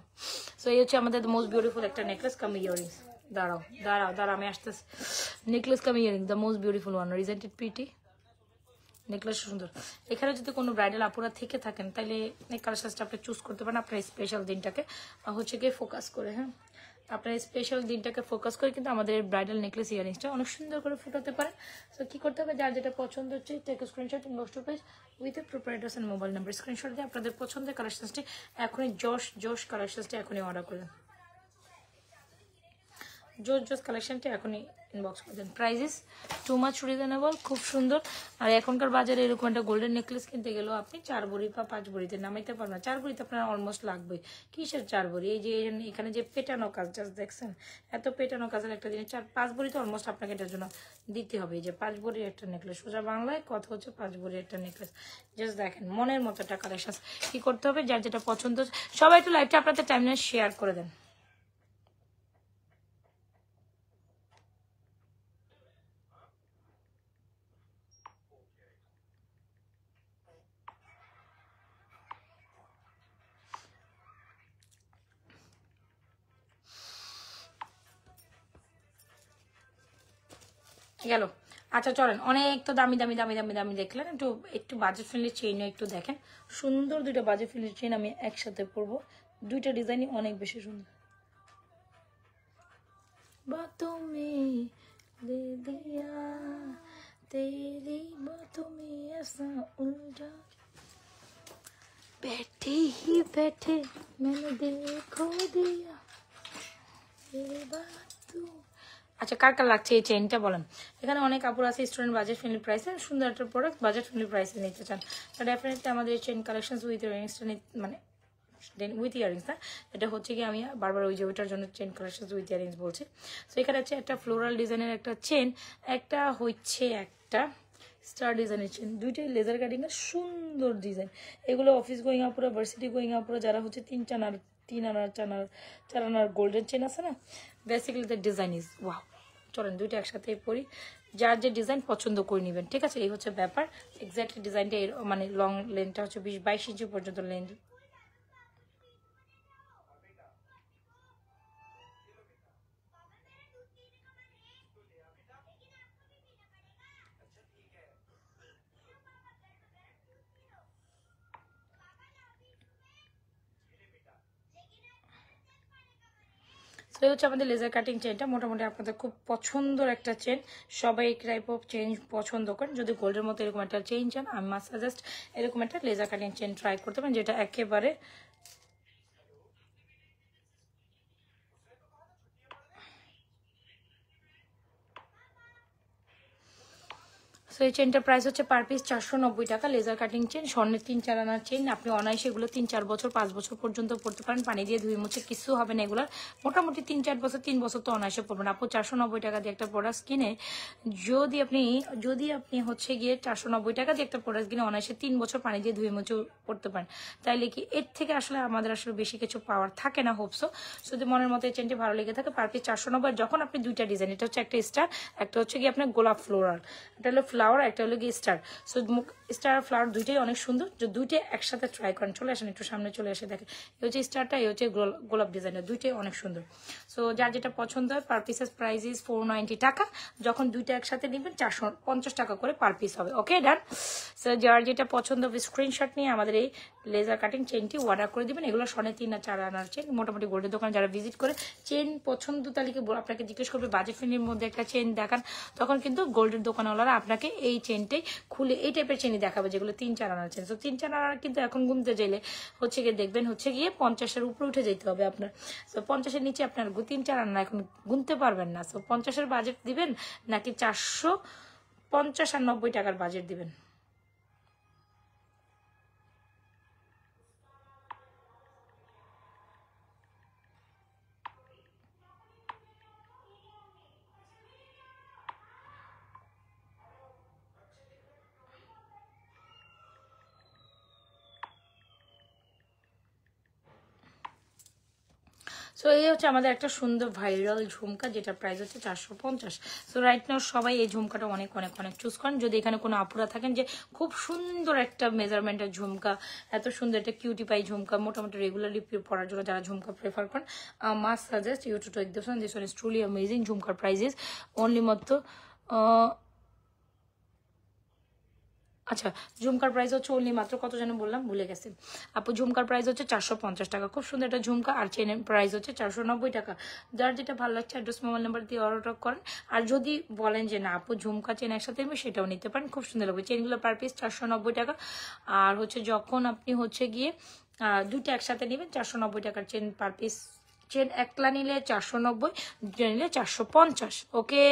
সো এই হচ্ছে আমাদের মোস্ট বিউটিফুল একটা নেকলেস কাম ইয়ারিংস। দাঁড়াও আমি আসতেছি। Necklace cum earring, the most beautiful one, isn't it pretty? Necklace সুন্দর। এখানে যদি কোনো ব্রাইডাল আপুরা থেকে থাকেন তাহলে এই কালার সাজটা আপনি চুজ করতে পারেন আপনার স্পেশাল দিনটাকে হচ্ছে গিয়ে ফোকাস করে। হ্যাঁ, আপনার স্পেশাল দিনটাকে ফোকাস করে কিন্তু আমাদের ব্রাইডাল নেকলেস ইয়ারিংসটা অনেক সুন্দর করে ফুটাতে পারেন। সো কী করতে হবে, যার যেটা পছন্দ হচ্ছে take screenshot inbox to page with a proper address and mobile number. Screenshot দিয়ে আপনাদের পছন্দের কালেকশনসটি এখনই জোশ কালেকশনসটি এখনই অর্ডার করে দেন। জোস কালেকশনটা এখনই ইনবক্স করে দেন। প্রাইসেস টু মাচ রিজনেবল, খুব সুন্দর। আর এখনকার বাজারে এরকম একটা গোল্ডেন নেকলেস কিনতে গেলেও আপনি 4 ভরি বা 5 ভরিতে নামাইতে পারবেন না। 4 ভরিতে আপনার অলমোস্ট লাগবে। কিসের 4 ভরি? এই যে এখানে যে পেটানো কাজ জাস্ট দেখছেন, এত পেটানো কাজের একটা জিনিস 4-5 ভরিতে অলমোস্ট আপনাকে এটার জন্য দিতে হবে। এই যে 5 ভরির একটা নেকলেস, সোজা বাংলায় কথা হচ্ছে 5 ভরির একটা নেকলেস। জাস্ট দেখেন মনের মতো একটা কালেকশন। কি করতে হবে, যার যেটা পছন্দ সবাই একটু লাইভটা আপনাদের টাইমলাইনে শেয়ার করে দেন। গেল। আচ্ছা চলেন, অনেক তো দামি দামি দামি দামি দামি দেখলেন, একটু একটু বাজেট ফ্রেন্ডলি চেইনও একটু দেখেন। সুন্দর দুইটা বাজেট ফ্রেন্ডলি চেইন আমি একসাথে পরবো, দুইটা ডিজাইনই অনেক বেশি সুন্দর। बातों में दे दिया तेरी बातों में ऐसा उलझा बैठे ही बैठे मैंने दिल खो दिया तेरी बातों। আচ্ছা কার কার লাগছে এই চেইনটা বলেন। এখানে অনেক কাপড় আছে স্টুডেন্ট বাজেট ফ্রেন্ডলি প্রাইসে, সুন্দর একটা প্রোডাক্ট বাজেট ফ্রেন্ডলি প্রাইসে নিতে চান, তো ডেফিনেটলি আমাদের চেইন কালেকশন উইথ ইয়ারিংসটা মানে উইথ ইয়ারিংস না, এটা হচ্ছে কি আমি বারবার ওই যে ওইটার জন্য চেন কালেকশন উইথ ইয়ারিংস বলছি। তো এখানে হচ্ছে একটা ফ্লোরাল ডিজাইনের একটা চেন, একটা হচ্ছে একটা স্টার ডিজাইনের চেন, দুইটাই লেজার কাটিং এর সুন্দর ডিজাইন। এগুলো অফিস গোয়িং আপুরা, ভার্সিটি গোয়িং আপুরা যারা হচ্ছে 3 আনার 4 আনার গোল্ডেন চেন আছে না, basically the design is wow. চলেন দুইটা একসাথে পরি, যার যে ডিজাইন পছন্দ করে নেবেন, ঠিক আছে? এই হচ্ছে ব্যাপার। এক্স্যাক্টলি ডিজাইনটা মানে লং লেন্থটা হচ্ছে 22 ইঞ্চি পর্যন্ত লেন্থ। তো এই হচ্ছে আমাদের লেজার কাটিং চেনটা, মোটামুটি আপনাদের খুব পছন্দের একটা চেন। সবাই এই টাইপ অফ চেন পছন্দ করেন। যদি গোল্ডের মতো এরকম একটা চেন চান, আমি মাস্ট সাজেস্ট এরকম একটা লেজার কাটিং চেন ট্রাই করতে পারেন, যেটা একেবারে সো এই চেনটার প্রাইস হচ্ছে পার পিস 490 টাকা। লেজার কাটিং চেন, স্বর্ণের 3-4 আনার চেন। আপনি অনায়াসে এগুলো 3-4 বছর 5 বছর পর্যন্ত পড়তে পারেন, পানি দিয়ে ধুয়ে মুছে কিছু হবে না এগুলার। মোটামুটি 3-4 বছর 3 বছর তো অনায়াসে পড়বেন। আপু 490 টাকা দিয়ে একটা প্রোডাক্ট কিনে যদি আপনি হচ্ছে গিয়ে 490 টাকা দিয়ে একটা প্রোডাক্ট কিনে অনায়াসে 3 বছর পানি দিয়ে ধুয়ে মুছে পড়তে পারেন, তাইলে কি এর থেকে আসলে আমাদের আসলে বেশি কিছু পাওয়ার থাকে না। হোপসো যদি মনের মতো এই চেনটি ভালো লেগে থাকে, পার পিস 490। যখন আপনি দুইটা ডিজাইন, এটা হচ্ছে একটা স্টার, একটা হচ্ছে গিয়ে আপনার গোলাপ ফ্লোরাল, এটা হলো ফ্লাওয়ার, একটা হলো গিয়ে স্টার। সো স্টার আর ফ্লাওয়ার দুইটাই অনেক সুন্দর, যে দুইটাই একসাথে ট্রাই করেন। চলে আসেন একটু সামনে, চলে এসে দেখেন। এই হচ্ছে স্টারটা, এই হচ্ছে গোলাপ ডিজাইনের, দুইটাই অনেক সুন্দর। সো যার যেটা পছন্দ হয়, পার পিসের প্রাইস ইজ 490 টাকা। যখন দুইটা একসাথে নেবেন 450 টাকা করে পার পিস হবে। ওকে ডান। সো যার যেটা পছন্দ হবে স্ক্রিনশট নিয়ে আমাদের এই লেজার কাটিং চেনটি অর্ডার করে দিবেন। এগুলো 3.5 আর 4 আনার চেন। মোটামুটি গোল্ডের দোকানে যারা ভিজিট করে চেন পছন্দ তালিকা আপনাকে জিজ্ঞেস করবে বাজেট ফ্রেন্ডলির মধ্যে একটা চেন দেখান, তখন কিন্তু গোল্ডের দোকানওয়ালারা আপনাকে এই চেনটাই খুলে এই টাইপের চেনই দেখাবে, যেগুলো 3-4 আনার চেন। তো 3-4 আনার কিন্তু এখন গুনতে চাইলে হচ্ছে গিয়ে দেখবেন হচ্ছে গিয়ে 50-এর উপরে উঠে যেতে হবে আপনার। তো 50-এর নিচে আপনার 3-4 আনা এখন গুনতে পারবেন না। তো 50-এর বাজেট দিবেন নাকি 450 আর 90 টাকার বাজেট দিবেন? সো এই হচ্ছে আমাদের একটা সুন্দর ভাইরাল ঝুমকা, যেটা প্রাইস হচ্ছে 450। সো রাইট নাও সবাই এই ঝুমকাটা অনেক অনেক অনেক চুজ করেন। যদি এখানে কোনো আপুরা থাকেন যে খুব সুন্দর একটা মেজারমেন্টের ঝুমকা, এত সুন্দর একটা কিউটি পাই ঝুমকা, মোটামুটি রেগুলারলি পরার জন্য যারা ঝুমকা প্রেফার করেন, must suggest you to take this one. This one is truly amazing. ঝুমকার প্রাইস ইজ অনলি মাত্র আচ্ছা ঝুমকার প্রাইস হচ্ছে অনলি মাত্র কত যেন বললাম ভুলে গেছি আপু। ঝুমকার প্রাইস হচ্ছে 450 টাকা, খুব সুন্দর একটা ঝুমকা। আর চেনের প্রাইস হচ্ছে 490 টাকা। যার যেটা ভালো লাগছে অ্যাড্রেস মোবাইল নাম্বার দিয়ে অর্ডার করেন। আর যদি বলেন যে না আপু ঝুমকা চেন একসাথে নেবে সেটাও নিতে পারেন, খুব সুন্দর লাগবে। চেনগুলো পার পিস 490 টাকা। আর হচ্ছে যখন আপনি হচ্ছে গিয়ে দুটো একসাথে নেবেন 490 টাকার চেন পার পিস। চেন একলা নিলে 490, দুটো নিলে 450। ওকে,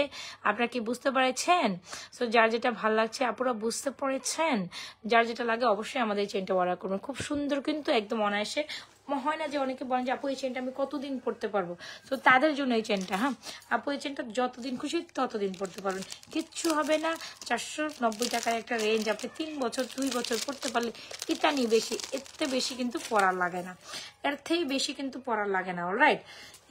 আপনারা কি বুঝতে পেরেছেন? সো যার যেটা ভালো লাগছে আপুরা বুঝতে পেরেছেন, যার যেটা লাগে অবশ্যই আমাদের এই চেনটা অর্ডার করবেন। খুব সুন্দর কিন্তু একদম অনায়াসে। হয় না যে অনেকে বলেন যে আপু এই চেনটা আমি কতদিন পড়তে পারবো, তো তাদের জন্য এই চেনটা। হ্যাঁ আপু এই চেনটা যতদিন খুশি ততদিন পড়তে পারবেন, কিচ্ছু হবে না। 490 টাকার একটা রেঞ্জ, আপনি 3 বছর 2 বছর পড়তে পারলে এটা নিয়ে বেশি, এতে বেশি কিন্তু পড়ার লাগে না, এর থেকে বেশি কিন্তু পড়ার লাগে না। অলরাইট,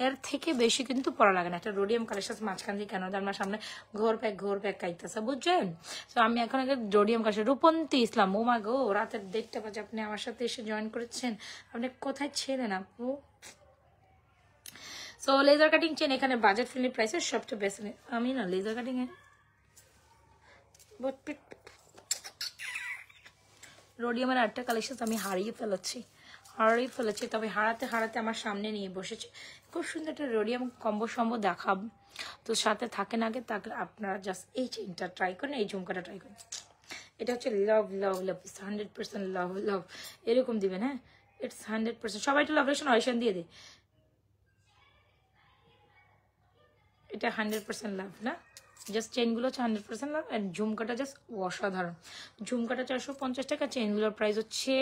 এর থেকে বেশি কিন্তু পড়া লাগে না। একটা রোডিয়াম কালেকশন মাঝখান দিয়ে কেন আমার সামনে ঘোর প্যাক খাইতেছে, বুঝছেন? তো আমি এখন একটা রোডিয়াম কালেকশন। রূপন্তী ইসলাম, ও মা গো, রাতের 1:30 বাজে আপনি আমার সাথে এসে জয়েন করেছেন, আপনি কোথায় ছিলেন আপু? সো লেজার কাটিং চেন এখানে বাজেট ফ্রেন্ডলি প্রাইসের সবচেয়ে বেস্ট। আমি না লেজার কাটিং এ রোডিয়ামের আরেকটা কালেকশন আমি হারিয়ে ফেলেছি, তবে হারাতে হারাতে আমার সামনে নিয়ে বসেছি। খুব সুন্দর একটা রোডিয়াম কম্বো সম্বো দেখাব, তো সাথে থাকেন আগে, তাকে আপনারা জাস্ট এই চেনটা ট্রাই করেন, এই ঝুমকাটা ট্রাই করেন। এটা হচ্ছে লাভ লাভ লাভ, 100% লাভ লাভ, এরকম দিবেন। হ্যাঁ ইটস 100%। সবাই একটু লাভ অয়েশন দিয়ে দেয়, এটা 100% লাভ না, জাস্ট চেনগুলো হচ্ছে 100% লাভ। অ্যান্ড ঝুমকাটা জাস্ট অসাধারণ। ঝুমকাটা 450 টাকা, চেনগুলোর প্রাইস হচ্ছে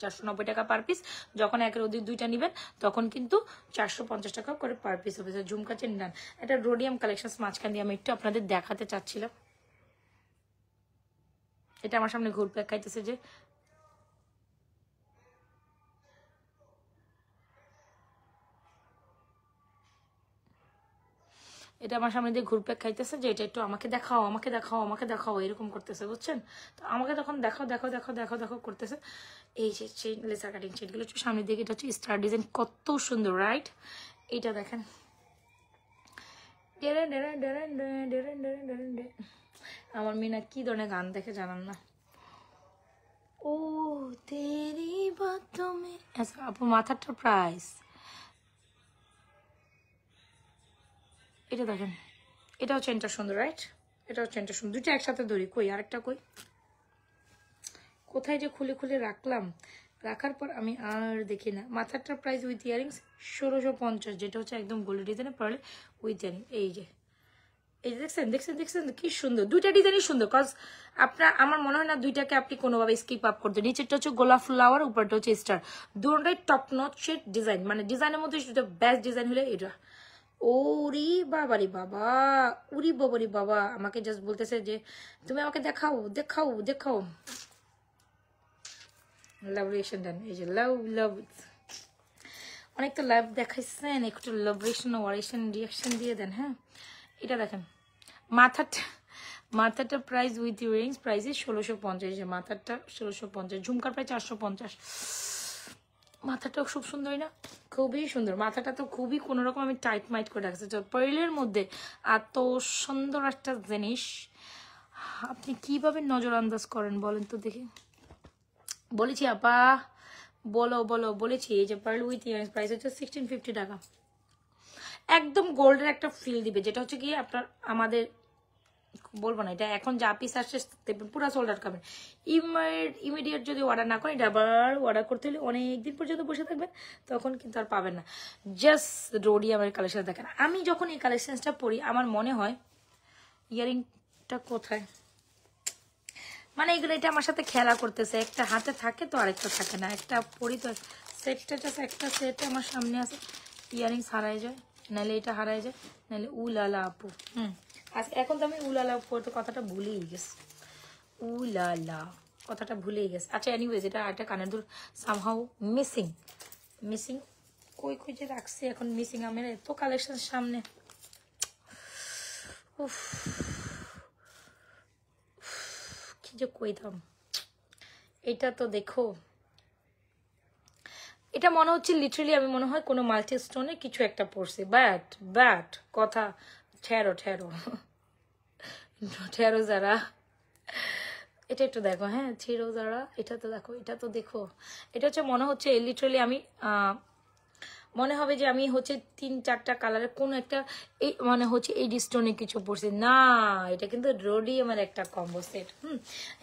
490 টাকা পার পিস। যখন একের অধিক দুইটা নেবেন তখন কিন্তু 450 টাকা করে পার পিস হবে। ঝুমকা চেন ডান। এটা রোডিয়াম কালেকশন মাঝখান দিয়ে আমি একটু আপনাদের দেখাতে চাচ্ছিলাম। এটা আমার সামনে ঘুরপ্যাক খাইতেছে যে, এটা আমার সামনে দিয়ে ঘুরপ্যাক খাইতেছে যে এটা একটু আমাকে দেখাও, আমাকে দেখাও, আমাকে দেখাও, এরকম করতেছে, বুঝছেন? তো আমাকে তখন দেখাও দেখাও দেখাও দেখাও দেখাও করতেছে। এই যে চেইন, লেজার কাটিং চেইনগুলো একটু সামনের দিকে, এটা হচ্ছে স্টার ডিজাইন, কত সুন্দর, রাইট? এটা দেখেন, আমার মিনা কি ধরনের গান দেখে জানান না। ও তেরি বাতোं में, আচ্ছা আপু মাথাটার প্রাইস এটা দেখেন, এটাও চেনটা সুন্দর, রাইট? এটাও চেনটা সুন্দর, দুটো একসাথে ধরি। কই আরেকটা, কই কোথায় যে খুলে খুলে রাখলাম, রাখার পর আমি আর দেখি না। মাথাটার প্রাইস উইথ ইয়ারিংস 1650, যেটা হচ্ছে একদম গোল্ড ডিজাইনে পড়লে উইথ ইয়ারিং। এই যে এই দেখছেন দেখছেন দেখছেন কি সুন্দর, দুইটা ডিজাইনই সুন্দর। কজ আপনার আমার মনে হয় না দুইটাকে আপনি কোনোভাবে স্কিপ আপ করতে। নিচেরটা হচ্ছে গোলাপ ফ্লাওয়ার, উপরটা হচ্ছে স্টার, দুটোটাই টপ নচের ডিজাইন, মানে ডিজাইনের মধ্যে বেস্ট ডিজাইন হলে এটা। ওরি বাবা রে বাবা, উরি বাবা রে বাবা, আমাকে জাস্ট বলতেছে যে তুমি আমাকে দেখাও দেখাও দেখাও। লাভ রিয়েকশন দেন, এই যে লাভ লাভ, অনেক তো লাভ দেখাইছেন, একটু লাভ রিয়েকশন দিয়ে দেন। হ্যাঁ এটা দেখেন, মাথাটা প্রাইস উইথ ইয়ারিংস প্রাইস 1650, মাথাটা 1650, ঝুমকার প্রায় 450। মাথাটাও খুব সুন্দরই না, খুবই সুন্দর। মাথাটা তো খুবই কোনোরকম আমি টাইট মাইট করে রাখছি। পার্লের মধ্যে এত সুন্দর একটা জিনিস আপনি কিভাবে নজর আন্দাজ করেন বলেন তো দেখি। বলেছি আপা, বলো বলো, বলেছি। এই যে পার্ল উইথ ইয়ারিংস প্রাইস হচ্ছে 1650 টাকা। একদম গোল্ডের একটা ফিল দিবে, যেটা হচ্ছে কি আপনার আমাদের বলবো না, এটা এখন যা পিস আসছে দেখবেন পুরো সোল্ড আউট খাবেন। ইমিডিয়েট যদি অর্ডার না করেন, এটা আবার অর্ডার করতে হলে অনেকদিন পর্যন্ত বসে থাকবেন, তখন কিন্তু আর পাবেন না। জাস্ট রোডিয়ামের কালেকশন দেখেন। আমি যখন এই কালেকশনসটা পরি আমার মনে হয় ইয়ারিংটা কোথায়, মানে এগুলো এটা আমার সাথে খেলা করতেছে, একটা হাতে থাকে তো আরেকটা থাকে না, একটা পরি তো সেটটা জাস্ট একটা সেট আমার সামনে আছে, ইয়ারিংস হারাই যায়, নাহলে এটা হারাই যায়, নাহলে উলালা আপু। আচ্ছা এখন তো আমি উলালা পড়তে কথাটা ভুলেই গেছি, উলালা কথাটা ভুলেই গেছে। আচ্ছা এনিওয়েজ, এটা একটা কানের দুল সামহাউ মিসিং কই কই যে রাখছি এখন মিসিং। আমার এত কালেকশন সামনে, উফ কি যে কইতাম। এটা তো দেখো, এটা মনে হচ্ছে লিটারালি আমি মনে হয় কোনো মাল্টি স্টোনে কিছু একটা পড়ছি। ব্যাট কথা ঠেরো ঠেরো ঠেরো যারা এটা একটু দেখো, হ্যাঁ ছিড়ো যারা, এটা তো দেখো, এটা তো দেখো, এটা হচ্ছে মনে হচ্ছে লিটারালি আমি মনে হবে যে আমি হচ্ছে 3-4টা কালারের কোন একটা এই মানে হচ্ছে এই স্টোনে কিছু পড়ছে না, এটা কিন্তু রোডিয়ামের একটা কম্বো সেট।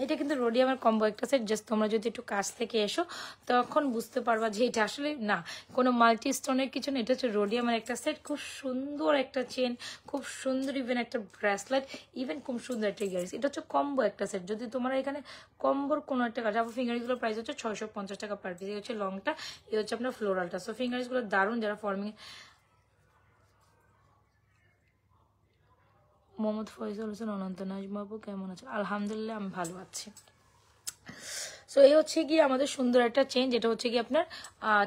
এটা কিন্তু রোডিয়ামের কম্বো একটা সেট। জাস্ট তোমরা যদি একটু কাছ থেকে এসো তখন বুঝতে পারবা যে এটা আসলে না কোনো মাল্টি স্টোনের কিছু না, এটা হচ্ছে রোডিয়ামের একটা সেট। খুব সুন্দর একটা চেন, খুব সুন্দর ইভেন একটা ব্রেসলেট, ইভেন খুব সুন্দর একটা ইয়ারিংস। এটা হচ্ছে কম্বো একটা সেট। যদি তোমরা এখানে কম্বোর কোনো একটা কাজ, আপনার ফিঙ্গারিংসগুলোর প্রাইস হচ্ছে 650 টাকা পার পিস। এই হচ্ছে লংটা, এই হচ্ছে আপনার ফ্লোরালটা। সো ফিঙ্গারিংসগুলো দারুণ। যারা ফর্মিং, মোহাম্মদ ফয়সাল হোসেন অনন্ত, নাজমা আপু কেমন আছে? আলহামদুলিল্লাহ আমি ভালো আছি। সো এই হচ্ছে কি আমাদের সুন্দর একটা চেন, যেটা হচ্ছে কি আপনার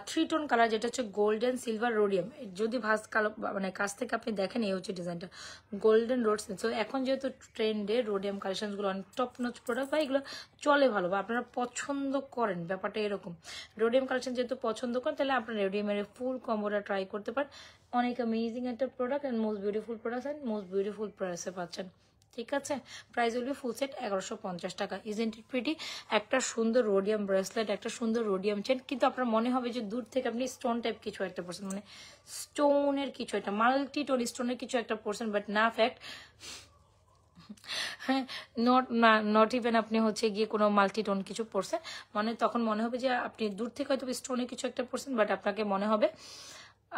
3 টোন কালার, যেটা হচ্ছে গোল্ডেন সিলভার রোডিয়াম। যদি ভাস কালো মানে কাছ থেকে আপনি দেখেন, এই হচ্ছে ডিজাইনটা গোল্ডেন রোড। সো এখন যেহেতু ট্রেন্ডে রোডিয়াম কালেকশনগুলো অনেক টপ নচ প্রোডাক্ট, বা এগুলো চলে ভালো, বা আপনারা পছন্দ করেন, ব্যাপারটা এরকম। রোডিয়াম কালেকশন যেহেতু পছন্দ করেন, তাহলে আপনার রোডিয়ামের ফুল কম্বোটা ট্রাই করতে পারেন। অনেক অ্যামেজিং একটা product and most beautiful product and most beautiful প্রাইসে পাচ্ছেন। ঠিক আছে, প্রাইস উইল ফুল সেট 1150 টাকা। Isn't it pretty? একটা সুন্দর রোডিয়াম ব্রেসলেট, একটা সুন্দর রোডিয়াম চেন, কিন্তু আপনার মনে হবে যে দূর থেকে আপনি স্টোন টাইপ কিছু একটা পড়ছেন, মানে স্টোনের কিছু একটা মাল্টি টোন স্টোনের কিছু একটা পড়ছেন, বাট না ফ্যাক্ট হ্যাঁ নট ইভেন আপনি হচ্ছে গিয়ে কোনো মাল্টিটোন কিছু পড়ছেন, মানে তখন মনে হবে যে আপনি দূর থেকে হয়তো স্টোনে কিছু একটা পড়ছেন, বাট আপনাকে মনে হবে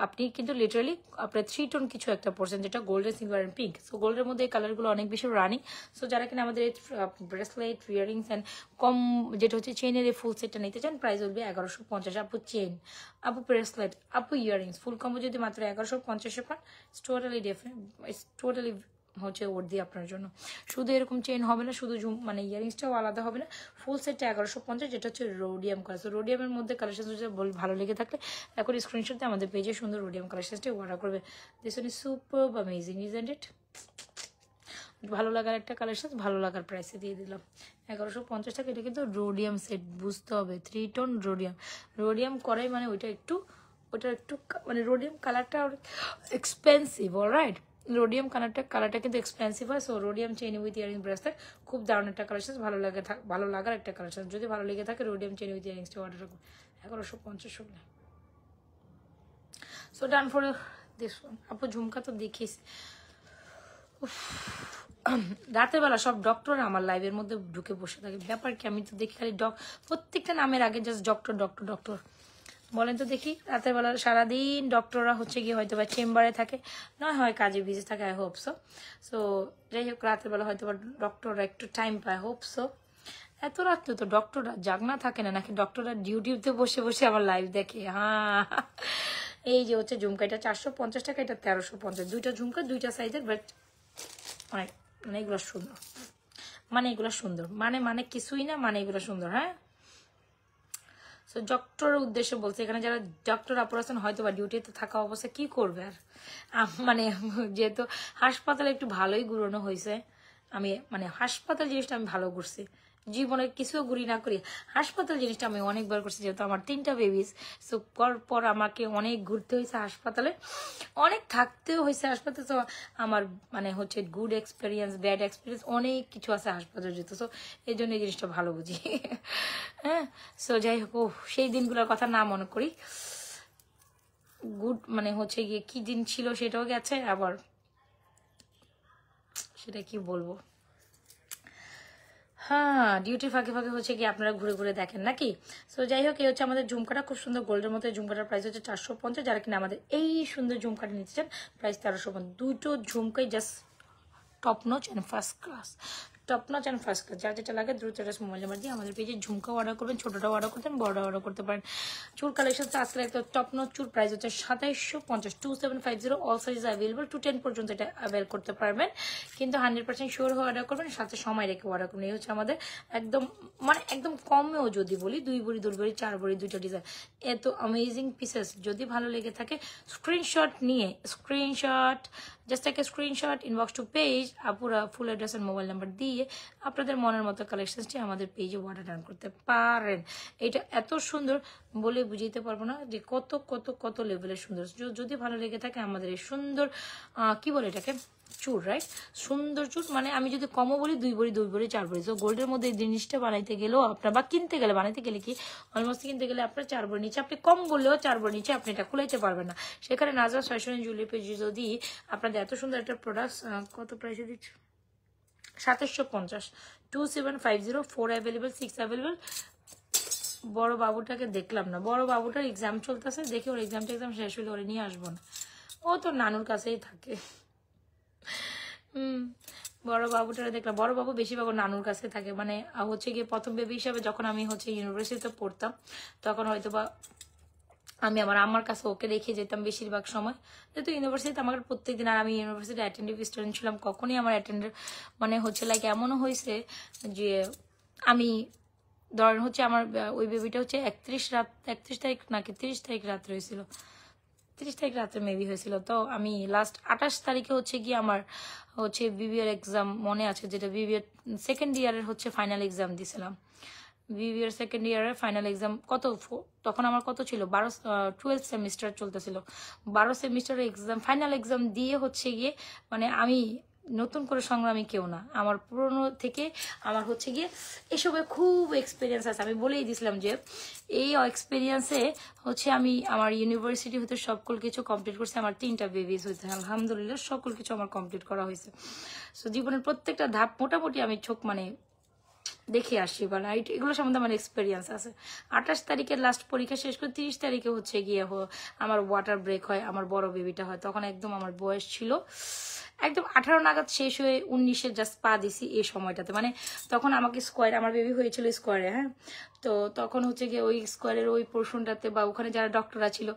আপনি কিন্তু লিটারালি আপনার 3 টোন কিছু একটা পড়ছেন, যেটা golden silver and pink. So গোল্ডের মধ্যে এই কালারগুলো অনেক বেশি রানিং। সো যারা কিনা আমাদের এই ব্রেসলেট, ইয়ারিংস অ্যান্ড কম যেটা হচ্ছে চেনের এই ফুল সেটটা নিতে চান, প্রাইস হবে 1150। আপু চেন, আপু ব্রেসলেট, আপু ইয়ারিংস ফুল কম্বো যদি মাত্র 1150 পান, টোটালি ডিফারেন্ট, টোটালি হচ্ছে ওর দিয়ে আপনার জন্য। শুধু এরকম চেন হবে না, শুধু মানে ইয়ারিংসটাও আলাদা হবে না, ফুল সেটটা 1150, যেটা হচ্ছে রোডিয়াম কালার। সো রোডিয়ামের মধ্যে কালেকশন ভালো লেগে থাকলে এখন স্ক্রিনশট দিয়ে আমাদের পেজে সুন্দর রোডিয়াম কালেকশনটি অর্ডার করবে। This one is super amazing, isn't it? ভালো লাগার একটা কালেকশন, ভালো লাগার প্রাইসে দিয়ে দিলাম 1150 টাকা। এটা কিন্তু রোডিয়াম সেট, বুঝতে হবে 3 টোন রোডিয়াম। রোডিয়াম করাই মানে ওইটা একটু মানে রোডিয়াম কালারটা এক্সপেন্সিভ, অলরাইট। রোডিয়াম কালারটা কিন্তু এক্সপেন্সিভ হয়। So rhodium chain with earring bracelet খুব দারুণ একটা কালেকশন, ভালো লাগার একটা কালেকশন। যদি ভালো লেগে থাকে রোডিয়াম চেইন উইথ ইয়ারিংসটা অর্ডার করুন 1150 হলে। So done for this one. আপু ঝুমকা তো দেখিস রাতের বেলা সব ডক্টর আমার লাইভের মধ্যে ঢুকে বসে থাকে, ব্যাপার কি? আমি তো দেখি খালি প্রত্যেকটা নামের আগে জাস্ট ডক্টর ডক্টর ডক্টর। বলেন তো দেখি, রাতের বেলা সারাদিন ডক্টররা হচ্ছে গিয়ে হয়তো বা চেম্বারে থাকে, নয় হয় কাজে বিজি থাকে, আই হোপ সো। সো যাই হোক, রাতের বেলা হয়তো বা ডক্টররা একটু টাইম পায়, হোপ সো। এত রাত্রে তো ডক্টররা জাগনা থাকে না, নাকি ডক্টররা ডিউটিতে বসে বসে আমার লাইভ দেখে? হ্যাঁ, এই যে হচ্ছে ঝুমকা, এটা 450 টাকা, এটা 1350। দুইটা ঝুমকা, দুইটা সাইজের, বাট অনেক মানে এগুলো সুন্দর, মানে এগুলো সুন্দর, মানে কিছুই না, মানে এগুলো সুন্দর। হ্যাঁ, সো ডক্টরের উদ্দেশ্যে বলছে, এখানে যারা ডক্টর অপারেশন হয়তো বা ডিউটিতে থাকা অবস্থা কি করবে আর, মানে যেহেতু হাসপাতালে একটু ভালোই ঘুরানো হয়েছে, আমি মানে হাসপাতাল জিনিসটা আমি ভালো করছি, জীবনে কিছু ঘুরি না করি, হাসপাতাল জিনিসটা আমি অনেকবার করছি, যেহেতু আমার 3টা বেবিস। সো পর আমাকে অনেক ঘুরতে হয়েছে হাসপাতালে, অনেক থাকতেও হয়েছে হাসপাতালে। তো আমার মানে হচ্ছে গুড এক্সপিরিয়েন্স, ব্যাড এক্সপিরিয়েন্স অনেক কিছু আছে হাসপাতালে যেত। সো এই জন্য এই জিনিসটা ভালো বুঝি। হ্যাঁ, সো যাই হোক, সেই দিনগুলোর কথা না মনে করি, গুড মানে হচ্ছে গিয়ে কি দিন ছিল সেটাও গেছে, আবার সেটা কি বলবো, হ্যাঁ ডিউটির ফাঁকে ফাঁকে হচ্ছে কি আপনারা ঘুরে ঘুরে দেখেন নাকি। সো যাই হোক, এই হচ্ছে আমাদের ঝুমকাটা, খুব সুন্দর গোল্ডের মতো। ঝুমকাটার প্রাইস হচ্ছে 450। যারা কিনা আমাদের এই সুন্দর ঝুমকাটা নিতে চান, প্রাইস 1350। দুটো ঝুমকাই just top notch and first class, top notch and first class. যার যেটা লাগে দ্রুত মোবাইল নাম্বার দিয়ে আমাদের পেজে ঝুমকা অর্ডার করবেন, ছোটটাও অর্ডার করতেন, বড়টা অর্ডার করতে পারেন। চুল কালেকশন আজকে একটা টপ নচ চুল, প্রাইস হচ্ছে 2750, 2750। অল সাইজ অ্যাভেলেবল, 210 পর্যন্ত এটা অ্যাভেল করতে পারবেন, কিন্তু 100% শিওর হয়ে অর্ডার করবেন, সাথে সময় রেখে অর্ডার করবেন। এই হচ্ছে আমাদের একদম মানে একদম কমেও যদি বলি 2 ভরি 2 ভরি 4 ভরি দুইটা ডিজাইন, এত অ্যামেজিং পিসেস। যদি ভালো লেগে থাকে স্ক্রিনশট নিয়ে, স্ক্রিনশট জাস্ট একটা স্ক্রিনশট ইনবক্স টু পেজ, আপুরা full address and mobile number দিয়ে দিয়ে আপনাদের মনের মতো কালেকশনটি আমাদের পেজে অর্ডার ডান করতে পারেন। এটা এত সুন্দর বলে বুঝিতে পারবো না যে কত কত কত লেভেলের সুন্দর। যদি ভালো লেগে থাকে আমাদের এই সুন্দর কি বলে এটাকে চুর, রাইট? সুন্দর চুর মানে আমি যদি কমও বলি 2 ভরি 2 ভরি 4 ভরি। তো গোল্ডের মধ্যে এই জিনিসটা বানাইতে গেলেও আপনার বা কিনতে গেলে বানাইতে গেলে কি অলমোস্ট কিনতে গেলে আপনার 4 ভরি নিচে, আপনি কম বললেও 4 ভরি নিচে আপনি এটা খুলাইতে পারবেন না। সেখানে নাজরা ফ্যাশন জুয়েলারি পেজ যদি আপনাদের এত সুন্দর একটা প্রোডাক্ট কত প্রাইসে দিচ্ছে 2750, 2750, 4 অ্যাভেলেবেল, 6 অ্যাভেলেবেল। বড় বাবুটাকে দেখলাম না, বড় বাবুটার এক্সাম চলতেছে, দেখি ওর এক্সাম শেষ হলে ওরে নিয়ে আসবো না, ও তো নানুর কাছেই থাকে। বড় বাবুটারে দেখলাম, বড় বাবু বেশিরভাগ নানুর কাছে থাকে, মানে হচ্ছে গিয়ে প্রথম বেবি হিসাবে যখন আমি হচ্ছে ইউনিভার্সিটিতে পড়তাম তখন হয়তো বা আমি আমার আম্মার কাছে ওকে রেখে যেতাম বেশিরভাগ সময়, যেহেতু ইউনিভার্সিটিতে আমার প্রত্যেকদিন, আর আমি ইউনিভার্সিটি অ্যাটেন্ডিভ স্টুডেন্ট ছিলাম, কখনই আমার অ্যাটেন্ডের মানে হচ্ছে লাইক এমনও হয়েছে যে আমি ধরেন হচ্ছে আমার ওই বেবিটা হচ্ছে 31 তারিখ নাকি 30 তারিখ রাত্রে হয়েছিল, 30 তারিখ রাত্রে মেবি হয়েছিল। তো আমি লাস্ট 28 তারিখে হচ্ছে গিয়ে আমার হচ্ছে বিবিএর এক্সাম মনে আছে, যেটা বিবিএর সেকেন্ড ইয়ারের হচ্ছে ফাইনাল এক্সাম দিয়েছিলাম। বিবিএর সেকেন্ড ইয়ারের ফাইনাল এক্সাম তখন আমার কত ছিল 12 সেমিস্টার চলতেছিল, 12 সেমিস্টারের এক্সাম ফাইনাল এক্সাম দিয়ে হচ্ছে গিয়ে মানে আমি নতুন করে সংগ্রামী কেউ না, আমার পুরনো থেকে আমার হচ্ছে গিয়ে এসবে খুব এক্সপিরিয়েন্স আছে। আমি বলেই দিয়েছিলাম যে এই এক্সপিরিয়েন্সে হচ্ছে আমি আমার ইউনিভার্সিটি হতে সকল কিছু কমপ্লিট করছি, আমার 3টা বেবিজ হয়েছে আলহামদুলিল্লাহ, সকল কিছু আমার কমপ্লিট করা হয়েছে। সো জীবনের প্রত্যেকটা ধাপ মোটামুটি আমি চোখ মানে দেখে আসছি বা রাইট, এগুলো সম্বন্ধে আমার এক্সপিরিয়েন্স আছে। 28 তারিখের লাস্ট পরীক্ষা শেষ করে 30 তারিখে হচ্ছে গিয়ে আমার ওয়াটার ব্রেক হয়, আমার বড় বেবিটা হয়, তখন একদম আমার বয়স ছিল একদম 18 নাগাদ শেষ হয়ে 19-এ জাস্ট পা দিছি এই সময়টাতে। মানে তখন আমাকে স্কোয়ারে, আমার বেবি হয়েছিল স্কোয়ারে, হ্যাঁ, তো তখন হচ্ছে গিয়ে ওই স্কোয়ারের ওই পোর্শনটাতে বা ওখানে যারা ডক্টররা ছিল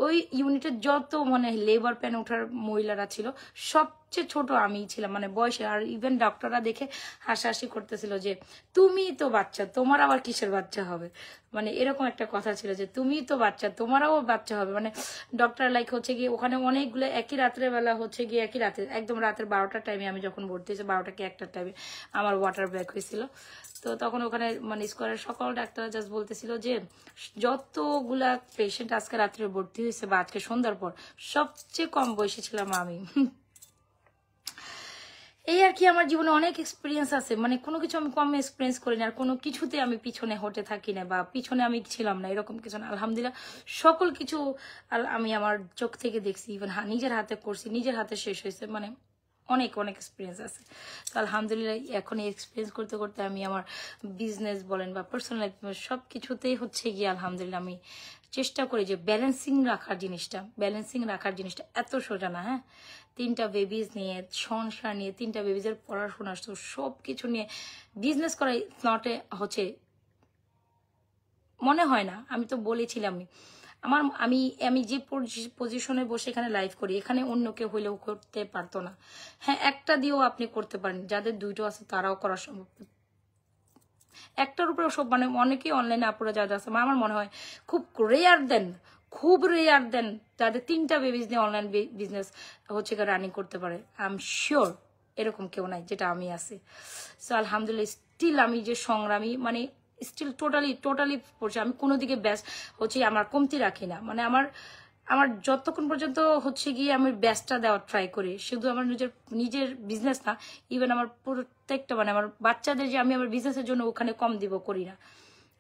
ওই ইউনিটের যত মানে লেবার প্যান ওঠার মহিলারা ছিল সবচেয়ে ছোট আমিই ছিলাম মানে বয়সে। আর ইভেন ডক্টররা দেখে হাসাহাসি করতেছিল যে তুমি তো বাচ্চা, তোমার আবার কিসের বাচ্চা হবে, মানে এরকম একটা কথা ছিল যে তুমি তো বাচ্চা, তোমারও বাচ্চা হবে। মানে ডক্টর লাইক হচ্ছে গিয়ে ওখানে অনেকগুলো একই রাত্রের বেলা হচ্ছে গিয়ে একই রাতে একদম রাতের 12টার টাইমে আমি যখন ভর্তি হয়েছি, 12টা কি 1টার টাইমে আমার ওয়াটার ব্রেক হয়েছিল। তো তখন ওখানে মানে স্কোয়ারের সকল ডাক্তাররা জাস্ট বলতেছিল যে যতগুলা পেশেন্ট আজকে রাত্রে ভর্তি হয়েছে বা আজকে সন্ধ্যার পর সবচেয়ে কম বয়সী ছিলাম আমি। এই আর কি, আমার জীবনে অনেক এক্সপিরিয়েন্স আছে, মানে কোনো কিছু আমি কম এক্সপিরিয়েন্স করি না, আর কোনো কিছুতে আমি পিছনে হটে থাকি না বা পিছনে আমি ছিলাম না, এরকম কিছু না। আলহামদুলিল্লাহ সকল কিছু আমি আমার চোখ থেকে দেখছি, ইভেন নিজের হাতে করছি, নিজের হাতে শেষ হয়েছে, মানে অনেক অনেক এক্সপিরিয়েন্স আছে। তো আলহামদুলিল্লাহ এখন এই এক্সপিরিয়েন্স করতে করতে আমি আমার বিজনেস বলেন বা পার্সোনাল লাইফ সব কিছুতেই হচ্ছে গিয়ে আলহামদুলিল্লাহ আমি চেষ্টা করি যে ব্যালেন্সিং রাখার জিনিসটা এত সোজা না। হ্যাঁ, 3টা বেবিজ নিয়ে, সংসার নিয়ে, 3টা বেবিজের পড়াশোনা সব কিছু নিয়ে বিজনেস করা নট হচ্ছে মনে হয় না। আমি তো বলেছিলাম আমি যে পজিশনে বসে এখানে লাইভ করি, এখানে অন্য কেউ হইলেও করতে পারতো না। হ্যাঁ, একটা দিয়েও আপনি করতে পারেন, যাদের 2টো আছে তারাও করা সম্ভব। একটার উপরে সব মানে অনেকেই অনলাইনে আপুরা যাদের আছে, আমার মনে হয় খুব রেয়ার দেন যাদের 3টা বেবিজ নিয়ে অনলাইন বিজনেস হচ্ছে রানিং করতে পারে। আই এম শিওর এরকম কেউ নাই যেটা আমি আছি। সো আলহামদুলিল্লাহ স্টিল আমি যে সংগ্রামী, মানে স্টিল টোটালি পড়ছে, আমি কোনো দিকে ব্যাস হচ্ছে আমার কমতি রাখি না। মানে আমার যতক্ষণ পর্যন্ত হচ্ছে গিয়ে আমি ব্যাসটা দেওয়ার ট্রাই করি, শুধু আমার নিজের বিজনেস না, ইভেন আমার প্রত্যেকটা মানে আমার বাচ্চাদের যে আমি আমার বিজনেসের জন্য ওখানে কম দিব করি না।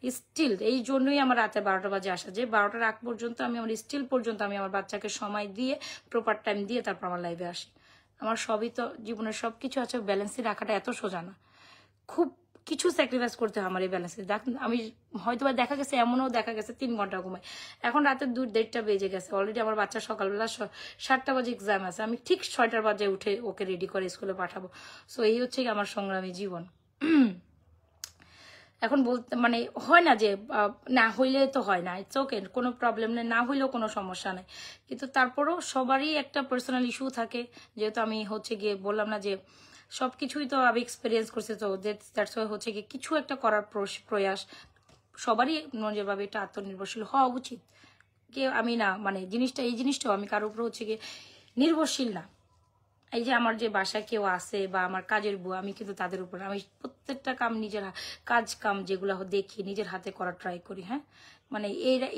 স্টিল এই জন্যই আমার রাতে 12টা বাজে আসা, যে 12টার আগ পর্যন্ত আমি আমার স্টিল পর্যন্ত আমি আমার বাচ্চাকে সময় দিয়ে প্রপার টাইম দিয়ে তারপর আমার লাইভে আসি। আমার সবই তো জীবনের সবকিছু আছে, ব্যালেন্সে রাখাটা এত সোজা না, খুব কিছু স্যাক্রিফাইস করতে হয় আমার এই ব্যালেন্সে। আমি হয়তো বা দেখা গেছে, এমনও দেখা গেছে 3 ঘন্টা ঘুমাই, এখন রাতে 2-1:30 বেজে গেছে, অলরেডি আমার বাচ্চা সকালবেলা 7টা বাজে এক্সাম আছে, আমি ঠিক 6টার বাজে উঠে ওকে রেডি করে স্কুলে পাঠাবো। সো এই হচ্ছে আমার সংগ্রামী জীবন। এখন বলতে মানে হয় না যে না হইলে তো হয় না, ইটস ওকে, কোনো প্রবলেম নেই, না হইলেও কোনো সমস্যা নেই, কিন্তু তারপরেও সবারই একটা পার্সোনাল ইস্যু থাকে। যেহেতু আমি হচ্ছে গিয়ে বললাম না যে সবকিছুই তো আমি এক্সপিরিয়েন্স করছি, তো দ্যাটস ওয়াই হচ্ছে গিয়ে কিছু একটা করার প্রয়াস সবারই নিজেরভাবে এটা আত্মনির্ভরশীল হওয়া উচিত। কে আমি না মানে এই জিনিসটাও আমি কারোর উপর হচ্ছে গিয়ে নির্ভরশীল না, এই যে আমার যে বাসায় কেউ আছে বা আমার কাজের বউ, আমি কিন্তু তাদের উপর আমি প্রত্যেকটা কাম নিজের কাজ কাম যেগুলো দেখি নিজের হাতে করার ট্রাই করি। হ্যাঁ, মানে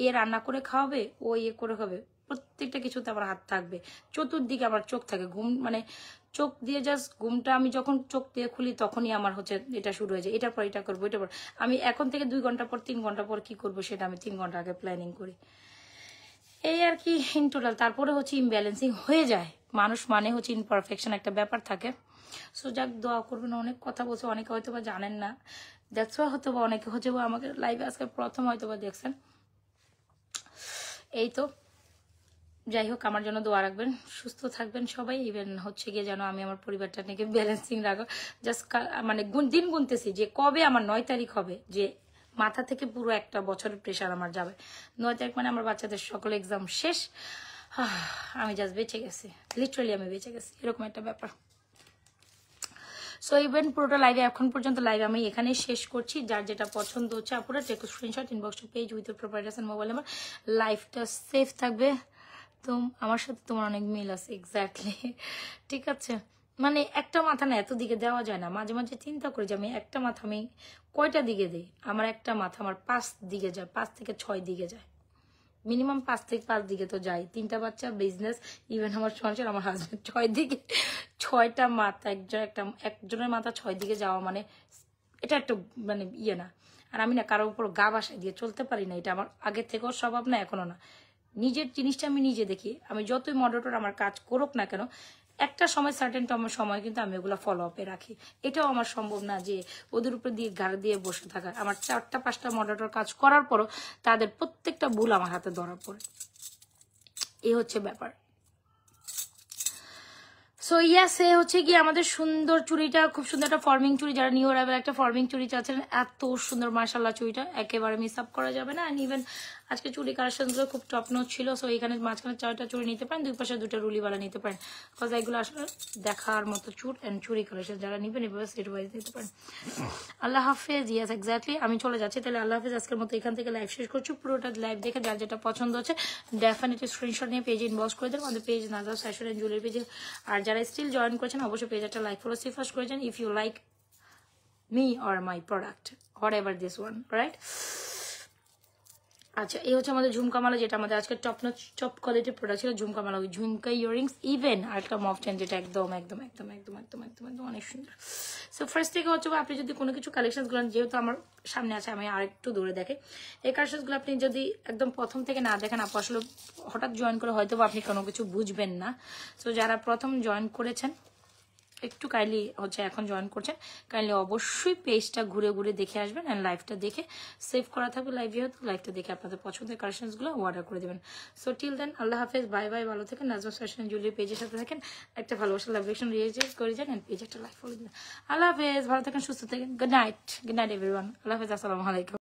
এ রান্না করে খাওয়াবে, ও ইয়ে করে খাবে, প্রত্যেকটা কিছুতে আমার হাত থাকবে। চতুর্দিকে আমার চোখ থাকে। ঘুম মানে চোখ দিয়ে জাস্ট ঘুমটা আমি যখন চোখ দিয়ে খুলি তখনই আমার হচ্ছে এটা শুরু হয়ে যায়, এটার পর এটা করবো, এটার পর আমি এখন থেকে 2 ঘন্টা পর 3 ঘন্টা পর কি করবো সেটা আমি 3 ঘন্টা আগে প্ল্যানিং করি। এই আর কি ইন টোটাল। তারপরে হচ্ছে ইমব্যালেন্সিং হয়ে যায়। মানুষ মানে হচ্ছে ইনপারফেকশন একটা ব্যাপার থাকে। সো যাক, দোয়া করবেন। অনেক কথা বলছে, অনেকে হয়তো বা জানেন না, দেখছো হয়তো বা অনেকে হচ্ছে বা আমাকে লাইভে আজকে প্রথম হয়তো বা দেখছেন। এই তো যাই হোক, আমার জন্য দোয়া রাখবেন, সুস্থ থাকবেন সবাই। ইভেন হচ্ছে গিয়ে যেন আমি আমার পরিবারটা নিয়ে ব্যালেন্সিং রাখো। জাস্ট মানে দিন গুনতেছি যে কবে আমার 9 তারিখ হবে, যে মাথা থেকে পুরো একটা বছরের প্রেশার আমার যাবে। 9 তারিখ মানে আমার বাচ্চাদের সকল এক্সাম শেষ। আমি জাস্ট বেঁচে গেছি, লিটারালি আমি বেঁচে গেছি, এরকম একটা ব্যাপার। সো ইভেন পুরোটা লাইভে এখন পর্যন্ত লাইভ আমি এখানেই শেষ করছি। যার যেটা পছন্দ হচ্ছে আপুরা take screenshot, inbox to page with providers and mobile number. লাইফটা সেফ থাকবে। তো আমার সাথে তোমার অনেক মিল আছে, এক্স্যাক্টলি। ঠিক আছে, মানে একটা মাথা না এত দিকে দেওয়া যায় না। মাঝে মাঝে চিন্তা করি যে আমি একটা মাথা আমি কয়টা দিকে দিই। আমার একটা মাথা আমার 5 দিকে যায়, 5 থেকে 6 দিকে যায়, মিনিমাম 5 থেকে 5 দিকে তো যাই। 3টা বাচ্চা, বিজনেস, ইভেন আমার সংসার, আমার হাজবেন্ড, 6 দিকে 6টা মাথা। একজনের মাথা 6 দিকে যাওয়া মানে এটা একটা মানে ইয়ে না। আর আমি না কারোর উপর গা বাসায় দিয়ে চলতে পারি না, এটা আমার আগের থেকেও স্বভাব না, এখনো না। নিজের জিনিসটা আমি নিজে দেখি। আমি যতই মডারেটর আমার কাজ করুক না কেন, একটা সময় সার্টেন আমার সময় কিন্তু আমি ওগুলো ফলো আপে রাখি। এটাও আমার সম্ভব না যে ওদের উপর দিয়ে গাড়ি দিয়ে বসে থাকা। আমার 4টা 5টা মডারেটর কাজ করার পরও তাদের প্রত্যেকটা ভুল আমার হাতে ধরা পড়ে। এই হচ্ছে ব্যাপার। সো ইয়াস, এ হচ্ছে কি আমাদের সুন্দর চুড়িটা, খুব সুন্দর একটা ফর্মিং চুড়ি। যারা নিউ অ্যারাইভাল একটা ফর্মিং চুড়ি চাচ্ছেন, এত সুন্দর মাশাআল্লাহ চুড়িটা একেবারে মিস আপ করা যাবে না। ইভেন আজকে চুড়ি কালেকশনগুলো খুব টপ নোট ছিল। সো এখানে মাঝখানে 4টা চুড়ি নিতে পারেন, 2 পাশে 2টা রুলিওয়ালা নিতে পারেন। বিকজ এগুলো আসলে দেখার মতো চুড় এন্ড চুড়ি কালেকশন। যারা নিবেন এভাবে সেট ওয়াইজ নিতে পারেন। আল্লাহ হাফেজ। ইয়াস এক্স্যাক্টলি, আমি চলে যাচ্ছি তাহলে। আল্লাহ হাফেজ। আজকের মতো এখান থেকে লাইভ শেষ করছি। পুরোটা লাইভ দেখে যার যেটা পছন্দ হচ্ছে ডেফিনেটলি স্ক্রিনশট নিয়ে পেজে ইনবক্স করে দেবেন। আমাদের page Najas fashion and jewellery পেজে। আর যারা স্টিল জয়েন করেছেন অবশ্যই পেজ একটা লাইক ফলো ফার্স্ট করেছেন if you like me or my product, whatever this one, right? আচ্ছা, এই হচ্ছে আমাদের ঝুমকামালা, যেটা আমাদের আজকে টপ কোয়ালিটির প্রোডাক্ট ছিল। ঝুমকামালা, ওই ঝুমকা ইয়ারিংস, ইভেন আরেকটা মফ চেন, যেটা একদম একদম একদম একদম একদম একদম একদম অনেক সুন্দর। সো ফার্স্ট থেকে হচ্ছে আপনি যদি কোনো কিছু কালেকশনগুলো, যেহেতু আমার সামনে আছে আমি আরেকটু দূরে দেখে, এই কালেকশনগুলো আপনি যদি একদম প্রথম থেকে না দেখেন, আপু আসলে হঠাৎ জয়েন করে হয়তো আপনি কোনো কিছু বুঝবেন না। সো যারা প্রথম জয়েন করেছেন একটু কাইন্ডলি হচ্ছে এখন জয়েন করছেন, কাইন্ডলি অবশ্যই পেজটা ঘুরে ঘুরে দেখে আসবেন অ্যান্ড লাইভটা দেখে সেভ করা থাকবে লাইভ, যেহেতু লাইভটা দেখে আপনাদের পছন্দের কালেকশনসগুলো অর্ডার করে দেবেন। সো টিল দেন, আল্লাহ হাফেজ, বাই বাই, ভালো থাকেন। নাজমা ফ্যাশন জুয়েলারি পেজের সাথে থাকেন, একটা ভালোবাসা লাইভেশন রিয়েক্ট করে যান অ্যান্ড পেজ একটা লাইভ ফলো দিন। আল্লাহ হাফেজ, ভালো থাকেন, সুস্থ থাকেন। Good night everyone. আল্লাহ হাফেজ, আসসালামু আলাইকুম।